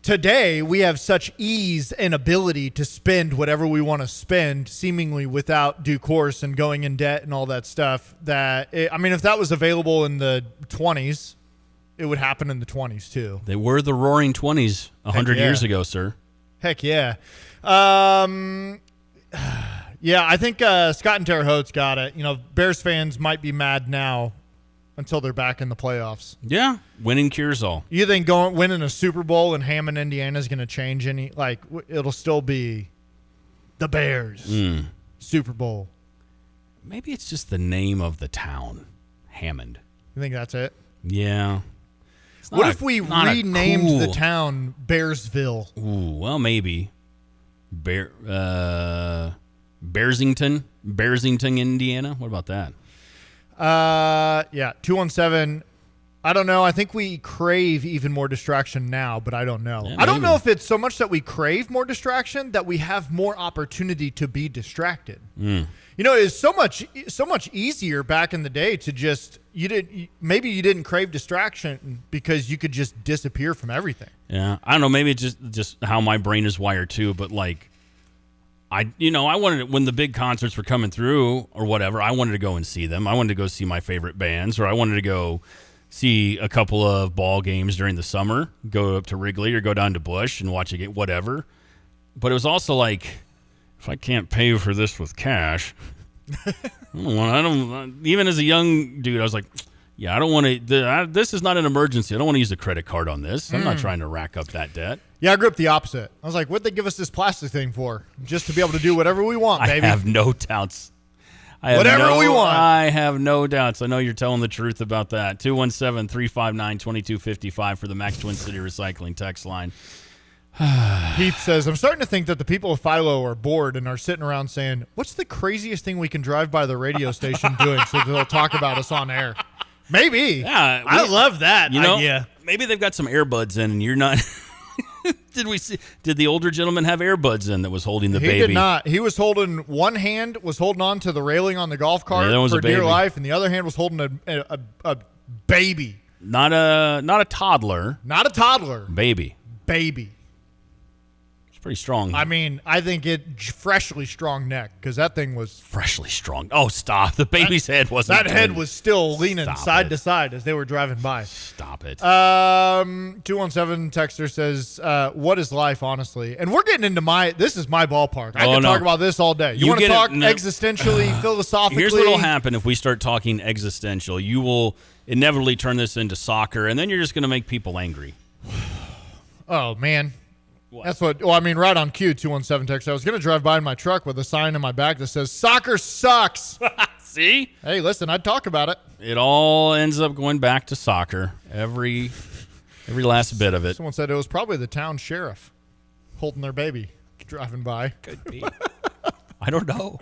today we have such ease and ability to spend whatever we want to spend, seemingly without due course and going in debt and all that stuff. If that was available in the 20s, it would happen in the 20s too. They were the roaring 20s 100 years ago, sir. Heck yeah. Yeah, I think Scott and Terre Haute got it. You know, Bears fans might be mad now until they're back in the playoffs. Yeah, winning cures all. You think winning a Super Bowl in Hammond, Indiana is going to change any? Like, it'll still be the Bears Super Bowl. Maybe it's just the name of the town, Hammond. You think that's it? Yeah. What if we renamed the town Bearsville? Ooh, well, maybe. Bearsington, Indiana. What about that? Yeah, 217. I don't know. I think we crave even more distraction now, but I don't know. Yeah, I don't know if it's so much that we crave more distraction that we have more opportunity to be distracted. You know, it's so much easier back in the day to just maybe you didn't crave distraction because you could just disappear from everything. Yeah, I don't know. Maybe it's just how my brain is wired too. But like, I wanted, when the big concerts were coming through or whatever, I wanted to go and see them. I wanted to go see my favorite bands, or I wanted to go see a couple of ball games during the summer, go up to Wrigley or go down to Busch and watch a game, whatever. But it was also like, if I can't pay for this with cash, even as a young dude, I was like, yeah, I don't want to, this is not an emergency. I don't want to use a credit card on this. I'm not trying to rack up that debt. Yeah, I grew up the opposite. I was like, what'd they give us this plastic thing for? Just to be able to do whatever we want, baby. I have no doubts. Whatever we want. I have no doubts. I know you're telling the truth about that. 217-359-2255 for the Max Twin City Recycling text line. Heath says, I'm starting to think that the people of Philo are bored and are sitting around saying, what's the craziest thing we can drive by the radio station doing so they'll talk about us on air? Maybe. Yeah, I love that idea. Maybe they've got some earbuds in and you're not... Did the older gentleman have earbuds in that was holding the baby? He did not. He was holding, one hand was holding on to the railing on the golf cart for dear life, and the other hand was holding a baby. Not a toddler. Not a toddler. Baby. Baby. pretty strong. I mean, I think freshly strong neck because that thing was freshly strong. Oh, stop! The baby's head wasn't. That head was still leaning side to side as they were driving by. Stop it. 217 texter says, "What is life, honestly?" And we're getting into this is my ballpark. I can talk about this all day. You want to talk existentially, philosophically? Here's what'll happen if we start talking existential. You will inevitably turn this into soccer, and then you're just going to make people angry. Oh man. That's what. Well, I mean, right on cue. 217 text. I was going to drive by in my truck with a sign in my back that says "Soccer sucks." See? Hey, listen, I'd talk about it. It all ends up going back to soccer. Every last bit of it. Someone said it was probably the town sheriff holding their baby driving by. Could be. I don't know.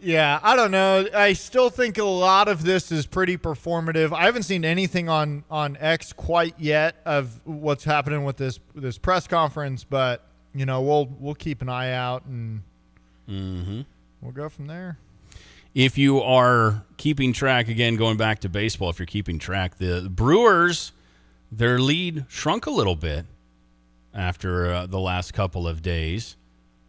Yeah, I don't know. I still think a lot of this is pretty performative. I haven't seen anything on X quite yet of what's happening with this press conference, but you know, we'll keep an eye out and we'll go from there. If you are keeping track, again, going back to baseball, if you're keeping track, the Brewers, their lead shrunk a little bit after the last couple of days.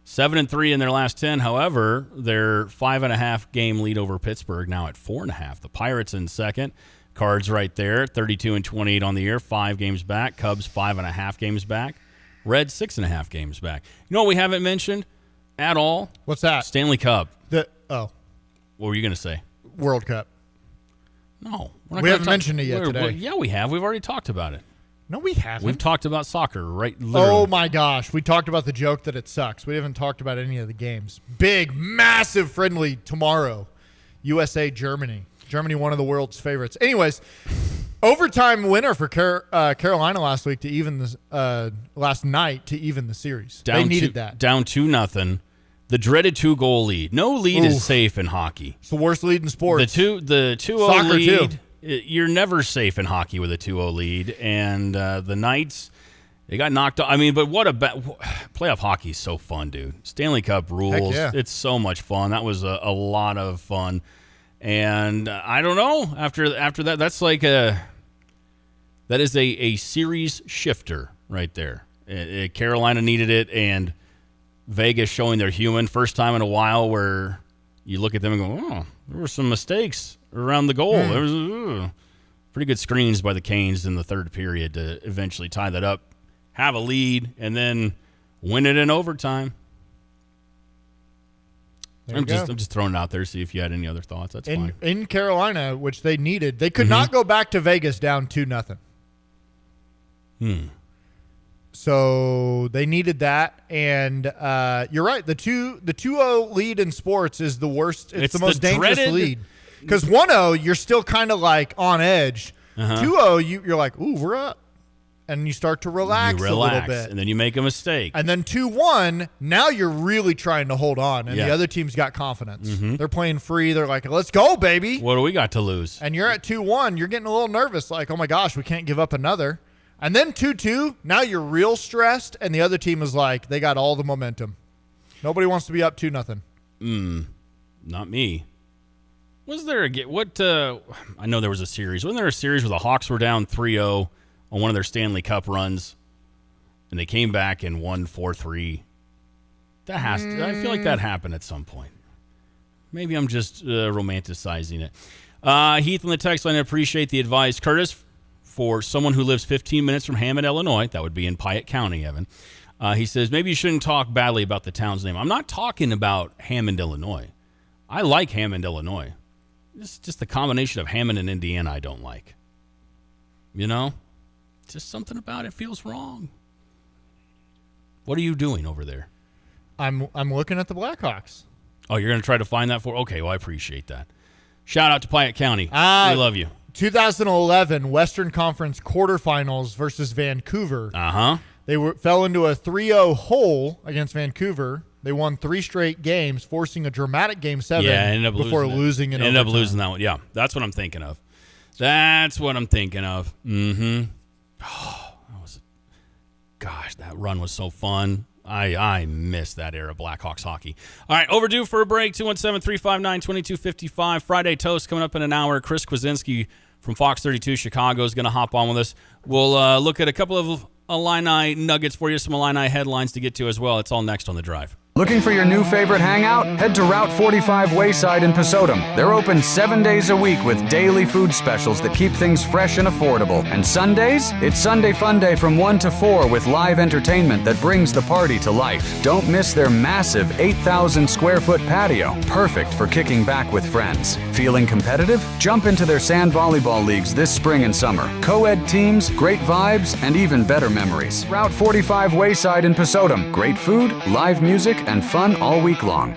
7-3 in their last 10. However, their 5.5 game lead over Pittsburgh now at 4.5. The Pirates in second. Cards right there, 32-28 on the year, 5 games back. Cubs 5.5 games back. Reds 6.5 games back. You know what we haven't mentioned at all? What's that? Stanley Cup. What were you going to say? World Cup. No, we haven't mentioned it yet today. Yeah, we have. We've already talked about it. No, we haven't. We've talked about soccer, right? Literally. Oh, my gosh. We talked about the joke that it sucks. We haven't talked about any of the games. Big, massive friendly tomorrow. USA, Germany. Germany, one of the world's favorites. Anyways, overtime winner for Carolina last night to even the series. They needed that. Down 2-0. The dreaded 2-goal lead. No lead is safe in hockey. It's the worst lead in sports. The 2-0 Soccer lead. Too. You're never safe in hockey with a 2-0 lead. And the Knights, they got knocked off. I mean, but what a playoff hockey is so fun, dude. Stanley Cup rules. Heck yeah. It's so much fun. That was a lot of fun. And I don't know. After that, that's like that is a series shifter right there. Carolina needed it, and Vegas showing they're human. First time in a while where you look at them and go, oh, there were some mistakes around the goal. There was pretty good screens by the Canes in the third period to eventually tie that up, have a lead, and then win it in overtime. I'm just throwing it out there, see if you had any other thoughts. That's fine. In Carolina, which they needed, they could not go back to Vegas down 2-0. So they needed that, and you're right. The 2-0 lead in sports is the worst. It's the most dangerous lead. Because 1-0, you're still kind of like on edge. 2-0, you're like, ooh, we're up. And you start to relax a little bit. And then you make a mistake. And then 2-1, now you're really trying to hold on, and the other team's got confidence. They're playing free. They're like, let's go, baby. What do we got to lose? And you're at 2-1. You're getting a little nervous, like, oh, my gosh, we can't give up another. And then 2-2, now you're real stressed, and the other team is like, they got all the momentum. Nobody wants to be up 2-0. Not me. Was there I know there was a series. Wasn't there a series where the Hawks were down 3-0 on one of their Stanley Cup runs, and they came back and won 4-3? That has to. I feel like that happened at some point. Maybe I'm just romanticizing it. Heath on the text line, I appreciate the advice. Curtis, for someone who lives 15 minutes from Hammond, Illinois, that would be in Piatt County, Evan, he says, maybe you shouldn't talk badly about the town's name. I'm not talking about Hammond, Illinois. I like Hammond, Illinois. It's just the combination of Hammond and Indiana I don't like. You know? Just something about it feels wrong. What are you doing over there? I'm looking at the Blackhawks. Oh, you're going to try to find that for? Okay, well, I appreciate that. Shout out to Piatt County. We love you. 2011 Western Conference quarterfinals versus Vancouver. They fell into a 3-0 hole against Vancouver. They won 3 straight games, forcing a dramatic Game 7 before losing in overtime. Ended up losing that one. Yeah, that's what I'm thinking of. Oh, gosh, that run was so fun. I miss that era of Blackhawks hockey. All right, overdue for a break. 217-359-2255. Friday Toast coming up in an hour. Chris Kwasinski from Fox 32 Chicago is going to hop on with us. We'll look at a couple of Illini nuggets for you, some Illini headlines to get to as well. It's all next on The Drive. Looking for your new favorite hangout? Head to Route 45 Wayside in Pasodum. They're open 7 days a week with daily food specials that keep things fresh and affordable. And Sundays? It's Sunday Fun Day from 1 to 4 with live entertainment that brings the party to life. Don't miss their massive 8,000 square foot patio, perfect for kicking back with friends. Feeling competitive? Jump into their sand volleyball leagues this spring and summer. Co-ed teams, great vibes, and even better memories. Route 45 Wayside in Pasodum. Great food, live music, and fun all week long.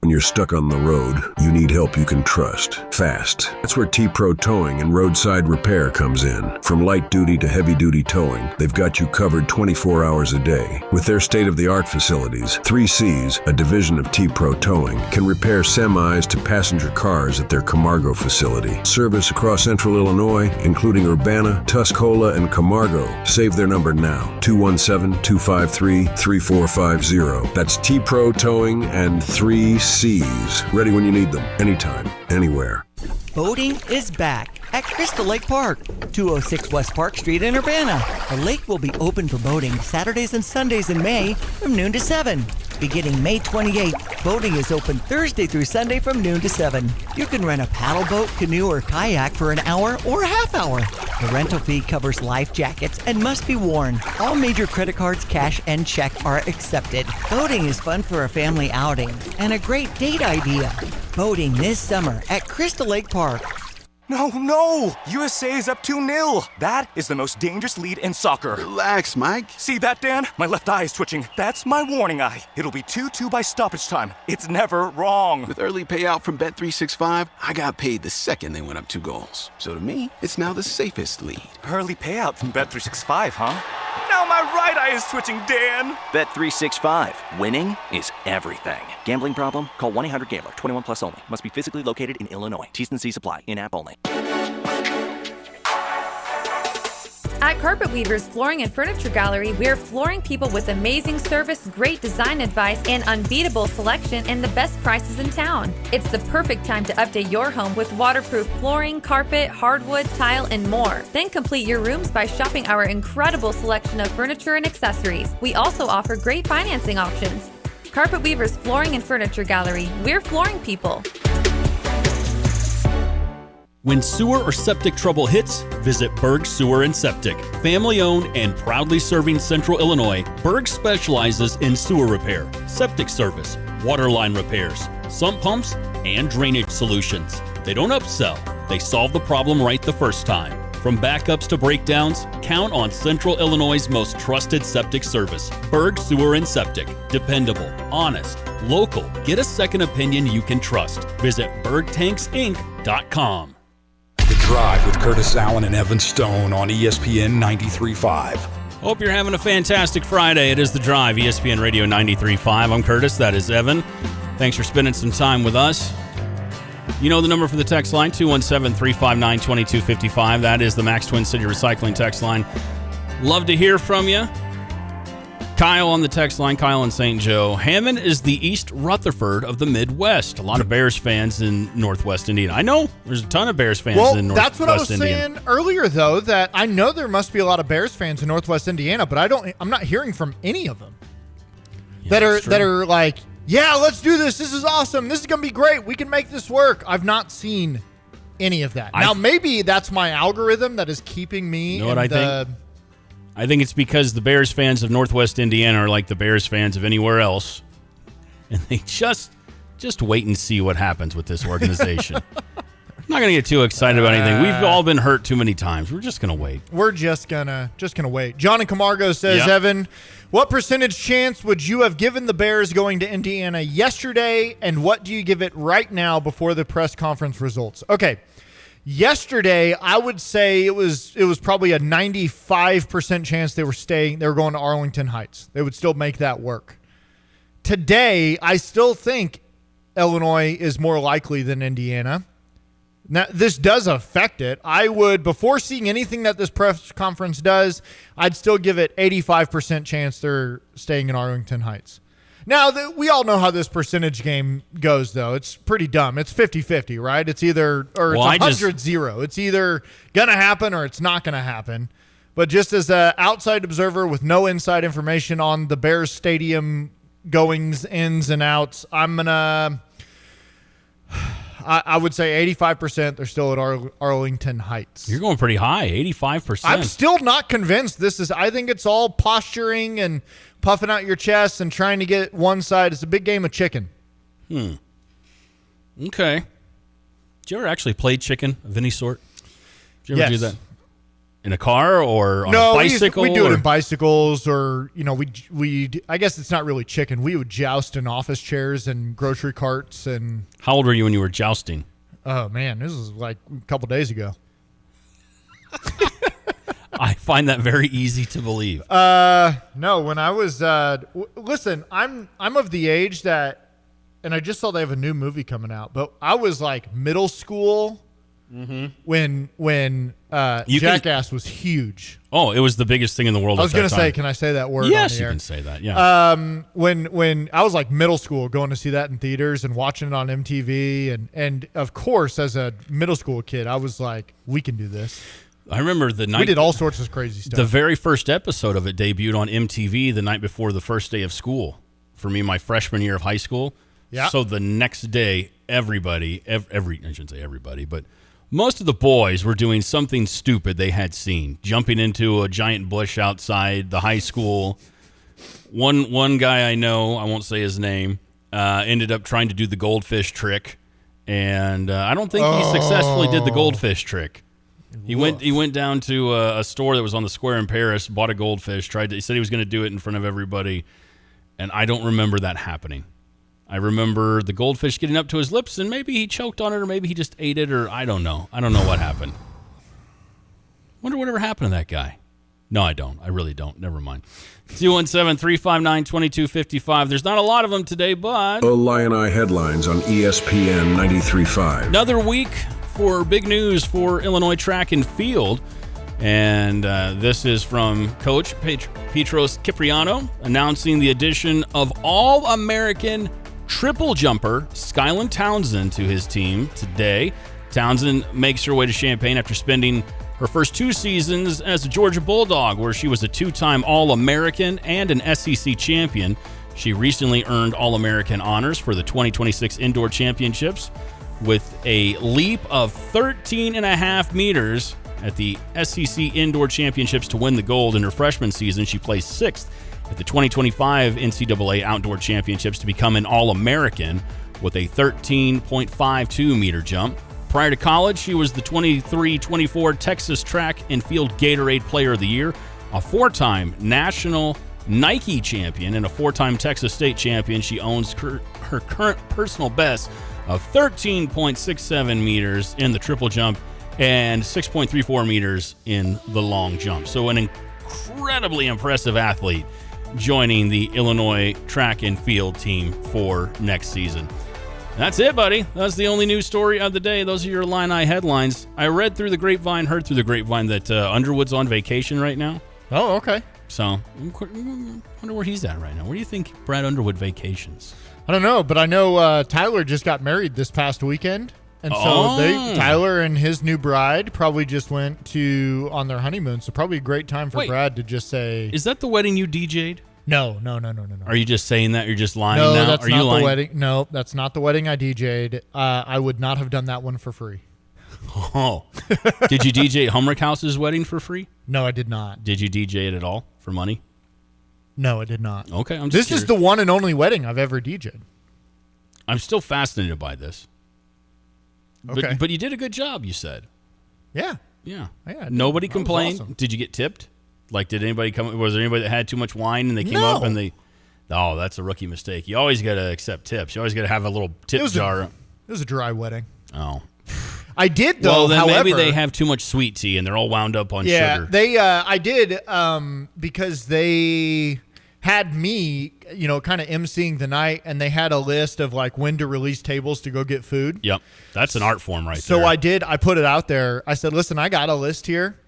When you're stuck on the road, you need help you can trust. Fast. That's where T-Pro Towing and Roadside Repair comes in. From light duty to heavy duty towing, they've got you covered 24 hours a day. With their state-of-the-art facilities, 3Cs, a division of T-Pro Towing, can repair semis to passenger cars at their Camargo facility. Service across central Illinois, including Urbana, Tuscola, and Camargo. Save their number now, 217-253-3450. That's T-Pro Towing and 3Cs. Ready when you need them, anytime, anywhere. Boating is back at Crystal Lake Park, 206 West Park Street in Urbana. The lake will be open for boating Saturdays and Sundays in May from noon to 7. Beginning May 28th, boating is open Thursday through Sunday from noon to 7. You can rent a paddle boat, canoe, or kayak for an hour or a half hour. The rental fee covers life jackets and must be worn. All major credit cards, cash, and check are accepted. Boating is fun for a family outing and a great date idea. Boating this summer at Crystal Lake Park. No! USA is up 2-0. That is the most dangerous lead in soccer. Relax, Mike. See that, Dan? My left eye is twitching. That's my warning eye. It'll be 2-2 by stoppage time. It's never wrong. With early payout from Bet365, I got paid the second they went up 2 goals. So to me, it's now the safest lead. Early payout from Bet365, huh? Now my right eye is twitching, Dan. Bet365. Winning is everything. Gambling problem? Call 1-800-GAMBLER. 21 plus only. Must be physically located in Illinois. T's and C's apply. In-app only. At Carpet Weavers Flooring and Furniture Gallery, we're flooring people with amazing service, great design advice, and unbeatable selection and the best prices in town. It's the perfect time to update your home with waterproof flooring, carpet, hardwood, tile, and more. Then complete your rooms by shopping our incredible selection of furniture and accessories. We also offer great financing options. Carpet Weavers Flooring and Furniture Gallery, we're flooring people. When sewer or septic trouble hits, visit Berg Sewer and Septic. Family owned and proudly serving Central Illinois, Berg specializes in sewer repair, septic service, water line repairs, sump pumps, and drainage solutions. They don't upsell, they solve the problem right the first time. From backups to breakdowns, count on Central Illinois' most trusted septic service. Berg Sewer and Septic. Dependable, honest, local. Get a second opinion you can trust. Visit bergtanksinc.com. The Drive with Curtis Allen and Evan Stone on ESPN 93.5. Hope you're having a fantastic Friday. It is The Drive, ESPN Radio 93.5. I'm Curtis. That is Evan. Thanks for spending some time with us. You know the number for the text line, 217-359-2255. That is the Max Twin City Recycling text line. Love to hear from you. Kyle on the text line, Kyle in St. Joe. Hammond is the East Rutherford of the Midwest. A lot of Bears fans in Northwest Indiana. I know there's a ton of Bears fans in Northwest Indiana. That's what I was saying earlier, though, that I know there must be a lot of Bears fans in Northwest Indiana, but I'm not hearing from any of them that are like, yeah, let's do this. This is awesome. This is going to be great. We can make this work. I've not seen any of that. Now, maybe that's my algorithm that is keeping me I think it's because the Bears fans of Northwest Indiana are like the Bears fans of anywhere else, and they just wait and see what happens with this organization. I'm not going to get too excited about anything. We've all been hurt too many times. We're just going to wait. We're just gonna wait. John in Camargo says, yep. Evan, what percentage chance would you have given the Bears going to Indiana yesterday, and what do you give it right now before the press conference results? Okay. Yesterday, I would say it was probably a 95% chance they were going to Arlington Heights. They would still make that work. Today, I still think Illinois is more likely than Indiana. Now, this does affect it. I would, before seeing anything that this press conference does, I'd still give it 85% chance they're staying in Arlington Heights. Now, we all know how this percentage game goes, though. It's pretty dumb. It's 50-50, right? It's either, or it's 100-0. It's either going to happen or it's not going to happen. But just as an outside observer with no inside information on the Bears stadium goings, ins and outs, I'm going to I would say 85% they're still at Arlington Heights. You're going pretty high, 85%. I'm still not convinced I think it's all posturing and puffing out your chest and trying to get one side. It's a big game of chicken. Okay. Did you ever actually play chicken of any sort? Did you ever do that? In a car or on a bicycle? We do it in bicycles or, we I guess it's not really chicken. We would joust in office chairs and grocery carts. And how old were you when you were jousting? Oh, man, this was like a couple days ago. I find that very easy to believe. No, when I was listen, I'm of the age that, and I just saw they have a new movie coming out, but I was like middle school when Jackass was huge. Oh, it was the biggest thing in the world. I was going to say, can I say that word? Yes, on the you air? can say that. Yeah. When I was like middle school, going to see that in theaters and watching it on MTV, and of course, as a middle school kid, I was like, we can do this. I remember the night we did all sorts of crazy stuff. The very first episode of it debuted on MTV the night before the first day of school for me, my freshman year of high school. Yeah. So the next day, everybody, I shouldn't say everybody, but most of the boys were doing something stupid they had seen, jumping into a giant bush outside the high school. One guy I know, I won't say his name, ended up trying to do the goldfish trick, and I don't think he successfully did the goldfish trick. He went down to a store that was on the square in Paris, bought a goldfish, he said he was going to do it in front of everybody, and I don't remember that happening. I remember the goldfish getting up to his lips, and maybe he choked on it, or maybe he just ate it, or I don't know. I don't know what happened. Wonder whatever happened to that guy. No, I don't. I really don't. Never mind. 217-359-2255. There's not a lot of them today, but Illini headlines on ESPN 93.5. Another week for big news for Illinois track and field. And this is from Coach Petros Kipriano announcing the addition of All-American triple jumper Skyland Townsend to his team today. Townsend makes her way to Champaign after spending her first 2 seasons as a Georgia Bulldog, where she was a 2-time All-American and an SEC champion. She recently earned All-American honors for the 2026 Indoor Championships with a leap of 13.5 meters at the SEC Indoor Championships to win the gold. In her freshman season, she placed 6th at the 2025 NCAA Outdoor Championships to become an All-American with a 13.52 meter jump. Prior to college, she was the 23-24 Texas Track and Field Gatorade Player of the Year, a 4-time national Nike champion, and a 4-time Texas State champion. She owns her current personal best of 13.67 meters in the triple jump and 6.34 meters in the long jump. So an incredibly impressive athlete joining the Illinois track and field team for next season. That's it, buddy. That's the only news story of the day. Those are your Illini headlines. I read through the grapevine, heard through the grapevine that Underwood's on vacation right now. Oh, okay. So I wonder where he's at right now. Where do you think Brad Underwood vacations? I don't know, but I know Tyler just got married this past weekend. And so Tyler and his new bride probably just went on their honeymoon. So probably a great time for Brad to just say. Is that the wedding you DJ'd? No. Are you just saying that? You're just lying no, now? That's Are not you the lying? wedding. No, that's not the wedding I DJ'd. I would not have done that one for free. Oh. Did you DJ Humrick House's wedding for free? No, I did not. Did you DJ it at all for money? No, I did not. Okay, I'm just This curious. is the one and only wedding I've ever DJ'd. I'm still fascinated by this. Okay. But you did a good job, you said. Yeah. Yeah. Yeah. Nobody That was complained. awesome. Did you get tipped? Like, did anybody come? Was there anybody that had too much wine and they came No. up and they? Oh, that's a rookie mistake. You always got to accept tips. You always got to have a little tip jar. It was a dry wedding. Oh. I did though. Well, then however, maybe they have too much sweet tea and they're all wound up on sugar. They. I did because they had me, kind of emceeing the night, and they had a list of like when to release tables to go get food. Yep, that's an art form right there. So I did. I put it out there. I said, "Listen, I got a list here.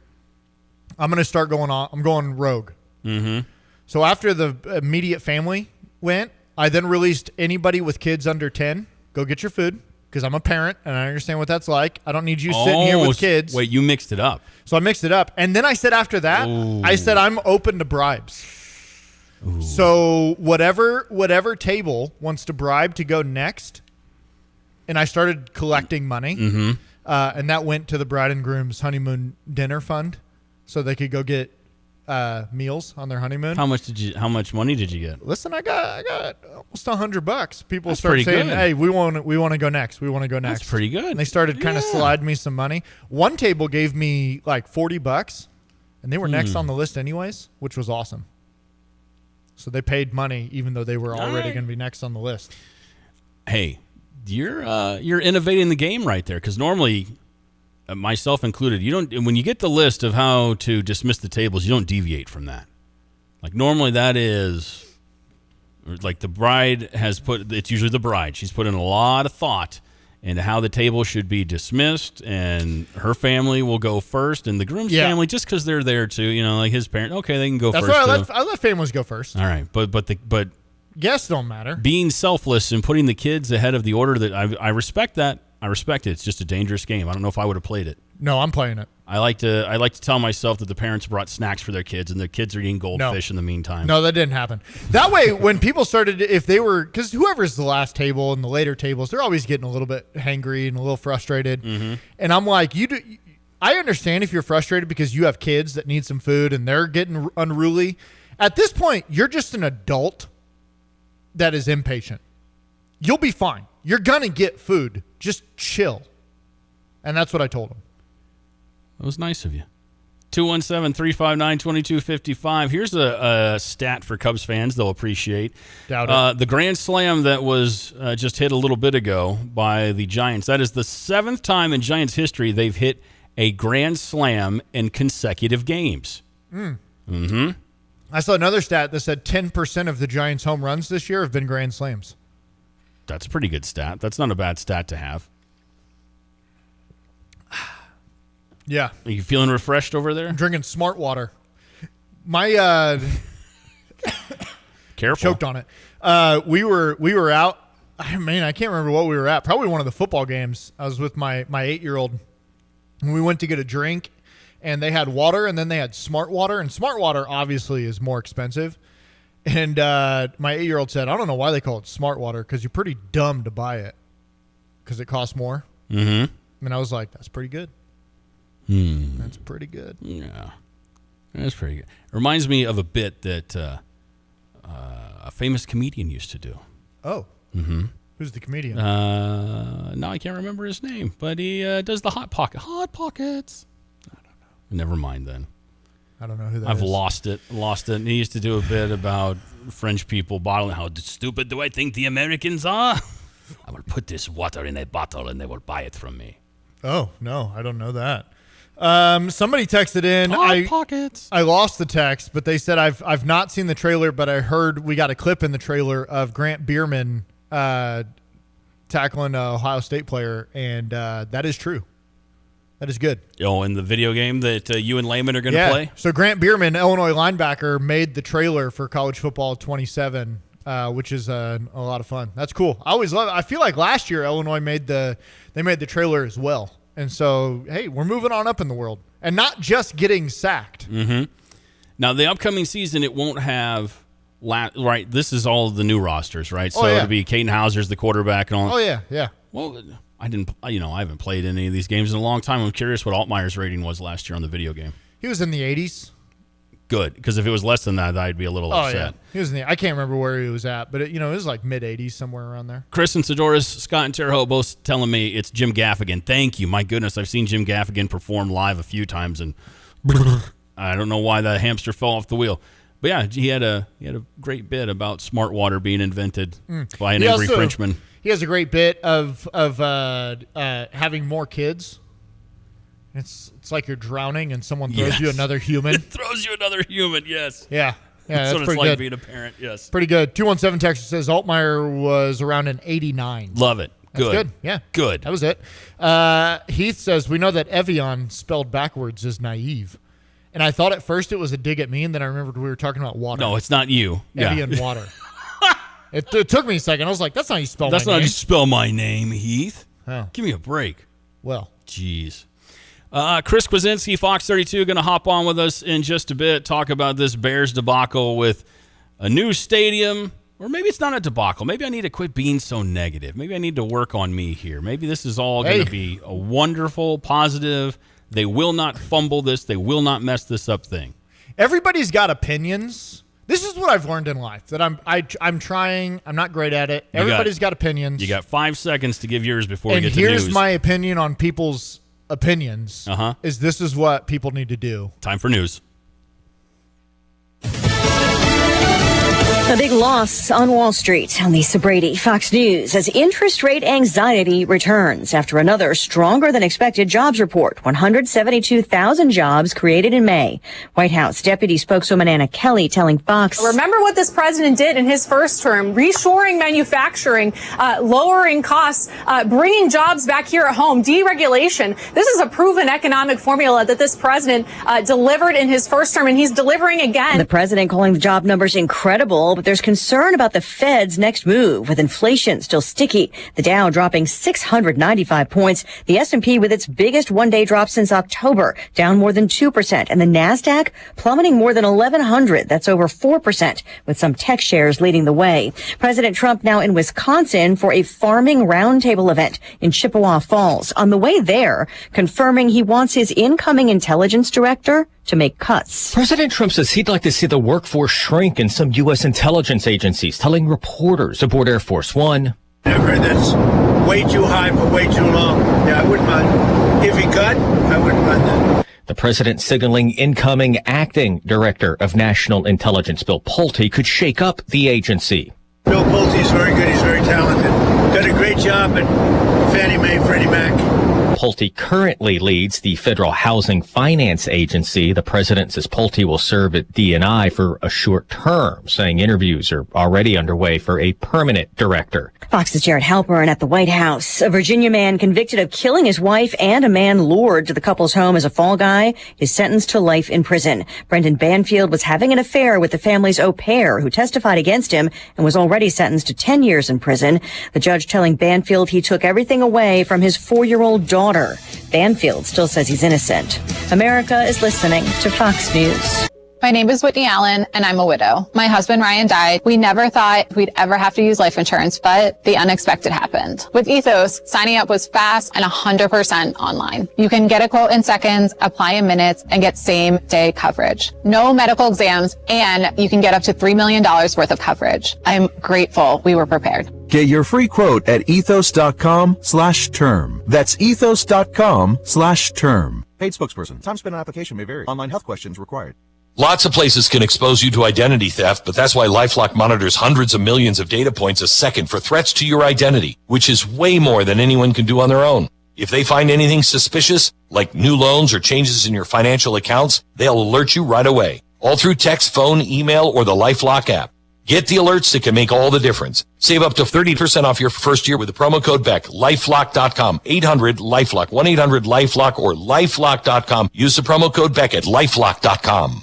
I'm going to start going on. I'm going rogue." Mm-hmm. So after the immediate family went, I then released anybody with kids under 10. Go get your food because I'm a parent and I understand what that's like. I don't need you sitting here with kids. Wait, you mixed it up. So I mixed it up. And then I said after that, I said I'm open to bribes. Ooh. So whatever table wants to bribe to go next, and I started collecting money, and that went to the bride and groom's honeymoon dinner fund so they could go get meals on their honeymoon. How much money did you get? Listen, I got almost $100. People That's started saying, good. "Hey, we want to go next. We want to go next." That's pretty good. And they started kind of sliding me some money. One table gave me like $40, and they were next on the list anyways, which was awesome. So they paid money even though they were already going to be next on the list. Hey, you're innovating the game right there, because normally, myself included, you don't. When you get the list of how to dismiss the tables, you don't deviate from that. Like normally, that is like the bride has put. It's usually the bride. She's put in a lot of thought into how the table should be dismissed, and her family will go first, and the groom's family, just because they're there too, like his parents, okay, they can go first. That's why I let families go first. All right, but guests don't matter. Being selfless and putting the kids ahead of the order, that I respect that. I respect it. It's just a dangerous game. I don't know if I would have played it. No, I'm playing it. I like to tell myself that the parents brought snacks for their kids, and their kids are eating goldfish in the meantime. No, that didn't happen. That way, when people started, because whoever's the last table and the later tables, they're always getting a little bit hangry and a little frustrated. And I'm like, I understand if you're frustrated because you have kids that need some food and they're getting unruly. At this point, you're just an adult that is impatient. You'll be fine. You're going to get food. Just chill. And that's what I told him. That was nice of you. 217-359-2255. Here's a stat for Cubs fans they'll appreciate. Doubt it. The grand slam that was just hit a little bit ago by the Giants. That is the 7th time in Giants history they've hit a grand slam in consecutive games. I saw another stat that said 10% of the Giants' home runs this year have been grand slams. That's a pretty good stat. That's not a bad stat to have. Yeah. Are you feeling refreshed over there? I'm drinking smart water. My careful. Choked on it. We were out. I can't remember what we were at. Probably one of the football games. I was with my 8-year-old, and we went to get a drink, and they had water, and then they had smart water, and smart water obviously is more expensive. And my 8-year-old said, "I don't know why they call it smart water, because you're pretty dumb to buy it because it costs more." And I was like, "That's pretty good." That's pretty good. Yeah, that's pretty good. Reminds me of a bit that a famous comedian used to do. Oh. Who's the comedian? No, I can't remember his name, but he does the Hot Pockets. I don't know. Never mind then. I don't know who that is. I've lost it. And he used to do a bit about French people bottling. How stupid do I think the Americans are? I will put this water in a bottle and they will buy it from me. Oh, no, I don't know that. Somebody texted in. Hot Pockets. I lost the text, but they said I've not seen the trailer, but I heard we got a clip in the trailer of Grant Bierman tackling an Ohio State player, and that is true. That is good. Oh, in the video game that you and Layman are going to play? So Grant Bierman, Illinois linebacker, made the trailer for College Football 27, which is a lot of fun. That's cool. I always love it. I feel like last year Illinois made the trailer as well. And so, hey, we're moving on up in the world. And not just getting sacked. Now, the upcoming season, it won't have right. This is all the new rosters, right? So it'll be Caden Hauser's the quarterback and all. Oh, yeah. Well, I haven't played any of these games in a long time. I'm curious what Altmaier's rating was last year on the video game. He was in the 80s. Good, because if it was less than that, I'd be a little upset. Yeah. He was I can't remember where he was at, but it was like mid-80s, somewhere around there. Chris and Sidoris, Scott and Terre Haute both telling me it's Jim Gaffigan. Thank you. My goodness, I've seen Jim Gaffigan perform live a few times, and I don't know why that hamster fell off the wheel. But yeah, he had a great bit about smart water being invented by an angry Frenchman. He has a great bit of having more kids. It's like you're drowning and someone throws you another human. It throws you another human, yes. Yeah, that's what pretty it's like good. being a parent, yes. Pretty good. 217 Texas says Altmaier was around an 89. Love it. That's Good. Yeah. Good. That was it. Heath says, we know that Evian spelled backwards is naive. And I thought at first it was a dig at me, and then I remembered we were talking about water. No, it's not you. Evian water. It took me a second. I was like, that's not how you spell my name. That's not how you spell my name, Heath. Oh. Give me a break. Well. Jeez. Chris Kwasinski, Fox 32, going to hop on with us in just a bit, talk about this Bears debacle with a new stadium. Or maybe it's not a debacle. Maybe I need to quit being so negative. Maybe I need to work on me here. Maybe this is all going to be a wonderful, positive, they will not fumble this, they will not mess this up thing. Everybody's got opinions. This is what I've learned in life, that I'm trying. I'm not great at it. Everybody's got opinions. You got 5 seconds to give yours before we get to news. And here's my opinion on people's opinions. Is this is what people need to do. Time for news. A big loss on Wall Street. On Lisa Brady, Fox News, as interest rate anxiety returns after another stronger than expected jobs report. 172,000 jobs created in May. White House Deputy Spokeswoman Anna Kelly telling Fox. Remember what this president did in his first term, reshoring manufacturing, lowering costs, bringing jobs back here at home, deregulation. This is a proven economic formula that this president delivered in his first term, and he's delivering again. The president calling the job numbers incredible, but there's concern about the Fed's next move, with inflation still sticky. The Dow dropping 695 points. The S&P with its biggest one-day drop since October, down more than 2%. And the NASDAQ plummeting more than 1,100. That's over 4%, with some tech shares leading the way. President Trump now in Wisconsin for a farming roundtable event in Chippewa Falls. On the way there, confirming he wants his incoming intelligence director to make cuts. President Trump says he'd like to see the workforce shrink in some U.S. intelligence agencies, telling reporters aboard Air Force One. I've heard that's way too high for way too long. Yeah, I wouldn't mind. If he could, I wouldn't mind that. The president signaling incoming acting director of national intelligence, Bill Pulte, could shake up the agency. Bill Pulte is very good. He's very talented. Done a great job at Fannie Mae, Freddie Mac. Pulte currently leads the Federal Housing Finance Agency. The president says Pulte will serve at D&I for a short term, saying interviews are already underway for a permanent director. Fox's Jared Halpern at the White House. A Virginia man convicted of killing his wife and a man lured to the couple's home as a fall guy is sentenced to life in prison. Brendan Banfield was having an affair with the family's au pair, who testified against him and was already sentenced to 10 years in prison. The judge telling Banfield he took everything away from his 4-year-old daughter. Banfield still says he's innocent. America is listening to Fox News. My name is Whitney Allen, and I'm a widow. My husband, Ryan, died. We never thought we'd ever have to use life insurance, but the unexpected happened. With Ethos, signing up was fast and 100% online. You can get a quote in seconds, apply in minutes, and get same-day coverage. No medical exams, and you can get up to $3 million worth of coverage. I'm grateful we were prepared. Get your free quote at ethos.com/term. That's ethos.com/term. Paid spokesperson. Time spent on application may vary. Online health questions required. Lots of places can expose you to identity theft, but that's why LifeLock monitors hundreds of millions of data points a second for threats to your identity, which is way more than anyone can do on their own. If they find anything suspicious, like new loans or changes in your financial accounts, they'll alert you right away, all through text, phone, email, or the LifeLock app. Get the alerts that can make all the difference. Save up to 30% off your first year with the promo code BECK. LifeLock.com. 800-LifeLock. 1-800-LifeLock or LifeLock.com. Use the promo code BECK at LifeLock.com.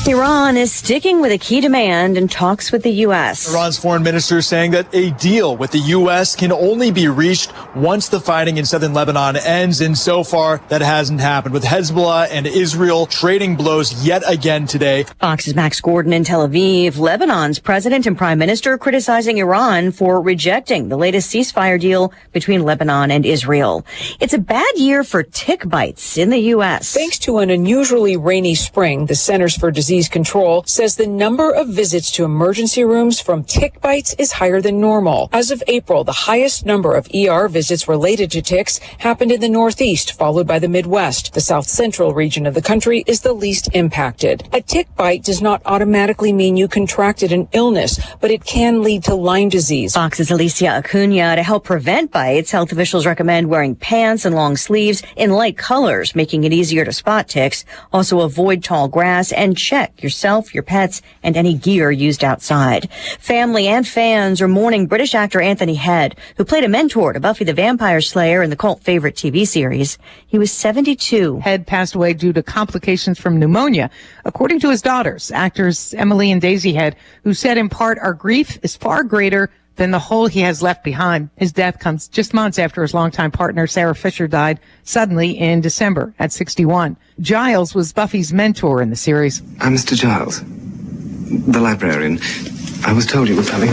Iran is sticking with a key demand in talks with the U.S. Iran's foreign minister saying that a deal with the U.S. can only be reached once the fighting in southern Lebanon ends, and so far that hasn't happened, with Hezbollah and Israel trading blows yet again today. Fox's Max Gordon in Tel Aviv. Lebanon's president and prime minister criticizing Iran for rejecting the latest ceasefire deal between Lebanon and Israel. It's a bad year for tick bites in the U.S. Thanks to an unusually rainy spring, the Centers for Disease Control says the number of visits to emergency rooms from tick bites is higher than normal. As of April, the highest number of ER visits related to ticks happened in the Northeast, followed by the Midwest. The South Central region of the country is the least impacted. A tick bite does not automatically mean you contracted an illness, but it can lead to Lyme disease. Fox's Alicia Acuna. To help prevent bites, health officials recommend wearing pants and long sleeves in light colors, making it easier to spot ticks. Also avoid tall grass and check yourself, your pets, and any gear used outside. Family and fans are mourning British actor Anthony Head, who played a mentor to Buffy the Vampire Slayer in the cult favorite TV series. He was 72. Head passed away due to complications from pneumonia, according to his daughters, actors Emily and Daisy Head, who said in part, "Our grief is far greater than the hole he has left behind. His death comes just months after his longtime partner, Sarah Fisher, died suddenly in December at 61. Giles was Buffy's mentor in the series. I'm Mr. Giles, the librarian. I was told you were coming.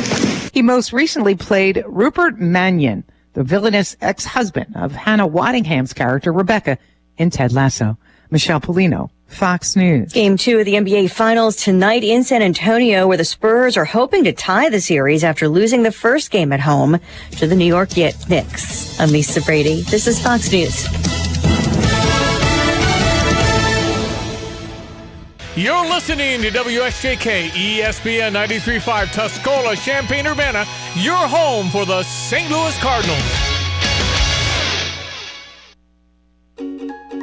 He most recently played Rupert Mannion, the villainous ex-husband of Hannah Waddingham's character, Rebecca, in Ted Lasso. Michelle Polino, Fox News. Game 2 of the NBA Finals tonight in San Antonio, where the Spurs are hoping to tie the series after losing the first game at home to the New York Knicks. I'm Lisa Brady. This is Fox News. You're listening to WSJK ESPN 93.5 Tuscola, Champaign-Urbana, your home for the St. Louis Cardinals.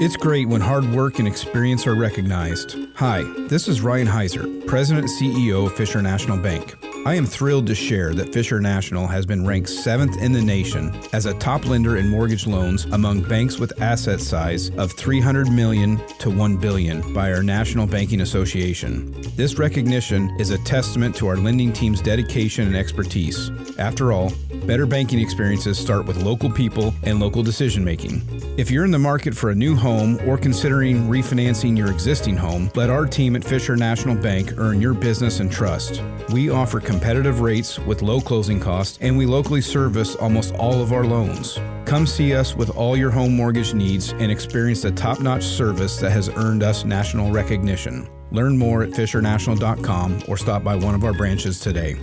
It's great when hard work and experience are recognized. Hi, this is Ryan Heiser, President and CEO of Fisher National Bank. I am thrilled to share that Fisher National has been ranked 7th in the nation as a top lender in mortgage loans among banks with asset size of $300 million to $1 billion by our National Banking Association. This recognition is a testament to our lending team's dedication and expertise. After all, better banking experiences start with local people and local decision making. If you're in the market for a new home or considering refinancing your existing home, let our team at Fisher National Bank earn your business and trust. We offer competitive rates with low closing costs, and we locally service almost all of our loans. Come see us with all your home mortgage needs and experience the top-notch service that has earned us national recognition. Learn more at fishernational.com or stop by one of our branches today.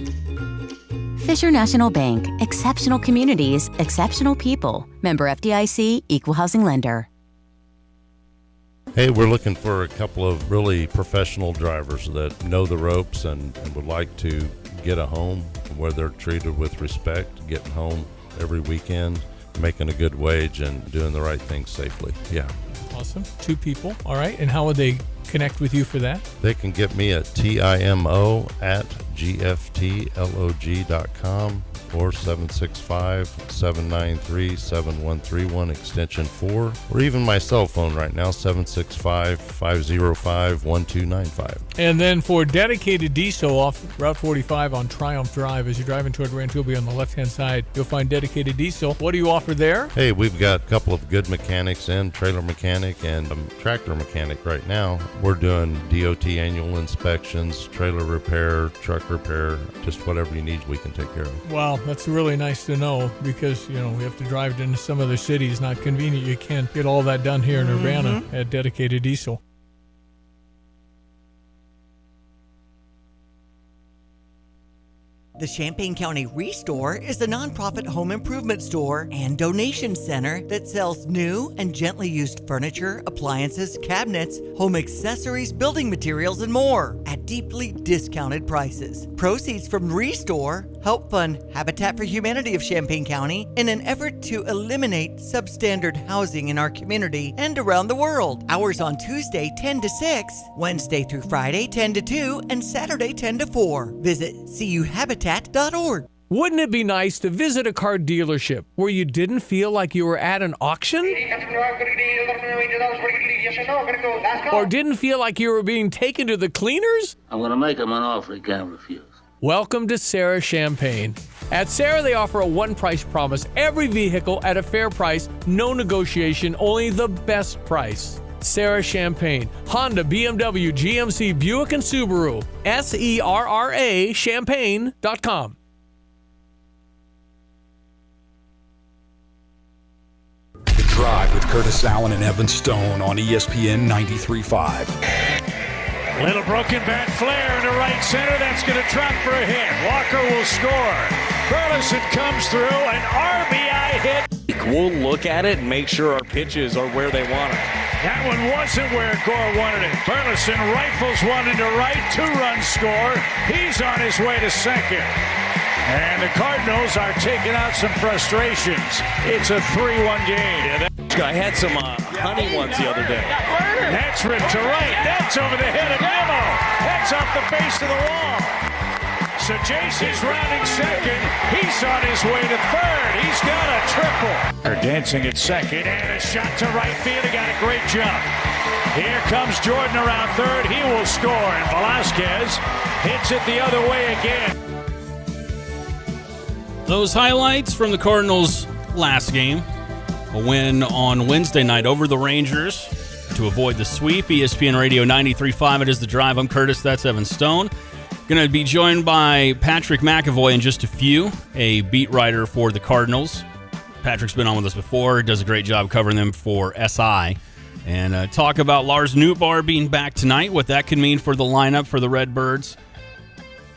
Fisher National Bank. Exceptional communities, exceptional people. Member FDIC, Equal Housing Lender. Hey, we're looking for a couple of really professional drivers that know the ropes and would like to get a home where they're treated with respect, getting home every weekend, making a good wage, and doing the right thing safely. Yeah. Awesome. 2 people. All right. And how would they connect with you for that? They can get me at TIMO@GFTLOG.com or 765-793-7131 extension 4, or even my cell phone right now, 765-505-1295. And then for dedicated diesel off Route 45 on Triumph Drive, as you're driving toward Rantoul on the left-hand side, you'll find dedicated diesel. What do you offer there? Hey, we've got a couple of good mechanics in, trailer mechanic and a tractor mechanic right now. We're doing DOT annual inspections, trailer repair, truck repair, just whatever you need, we can take care of. Wow, that's really nice to know, because, we have to drive into some other cities. Not convenient. You can't get all that done here in Urbana at dedicated diesel. The Champaign County Restore is a nonprofit home improvement store and donation center that sells new and gently used furniture, appliances, cabinets, home accessories, building materials, and more at deeply discounted prices. Proceeds from Restore help fund Habitat for Humanity of Champaign County in an effort to eliminate substandard housing in our community and around the world. Hours on Tuesday 10 to 6, Wednesday through Friday 10 to 2, and Saturday 10 to 4. Visit cuhabitat.org. Wouldn't it be nice to visit a car dealership where you didn't feel like you were at an auction? Or didn't feel like you were being taken to the cleaners? I'm going to make him an offer he can't refuse. Welcome to Sarah Champagne. At Sarah, they offer a one-price promise. Every vehicle at a fair price, no negotiation, only the best price. Sarah Champagne, Honda, BMW, GMC, Buick, and Subaru. SERRA Champagne.com. The Drive with Curtis Allen and Evan Stone on ESPN 93.5. Little broken bat flare into right center. That's going to trap for a hit. Walker will score. Burleson comes through. An RBI hit. We'll look at it and make sure our pitches are where they want them. That one wasn't where Gore wanted it. Burleson rifles one into right. 2-run score. He's on his way to second. And the Cardinals are taking out some frustrations. It's a 3-1 game. Yeah, that guy had some honey ones the other day. That's ripped to right. That's over the head of Nimmo. That's off the base of the wall. So Jason's rounding second. He's on his way to third. He's got a triple. They're dancing at second, and a shot to right field. He got a great jump. Here comes Jordan around third. He will score, and Velasquez hits it the other way again. those highlights from the Cardinals' last game. A win on Wednesday night over the Rangers to avoid the sweep. ESPN Radio 93.5. It is The Drive. I'm Curtis. That's Evan Stone. Going to be joined by Patrick McAvoy in just a few, a beat writer for the Cardinals. Patrick's been on with us before. Does a great job covering them for SI. And talk about Lars Nootbaar being back tonight, what that could mean for the lineup for the Redbirds.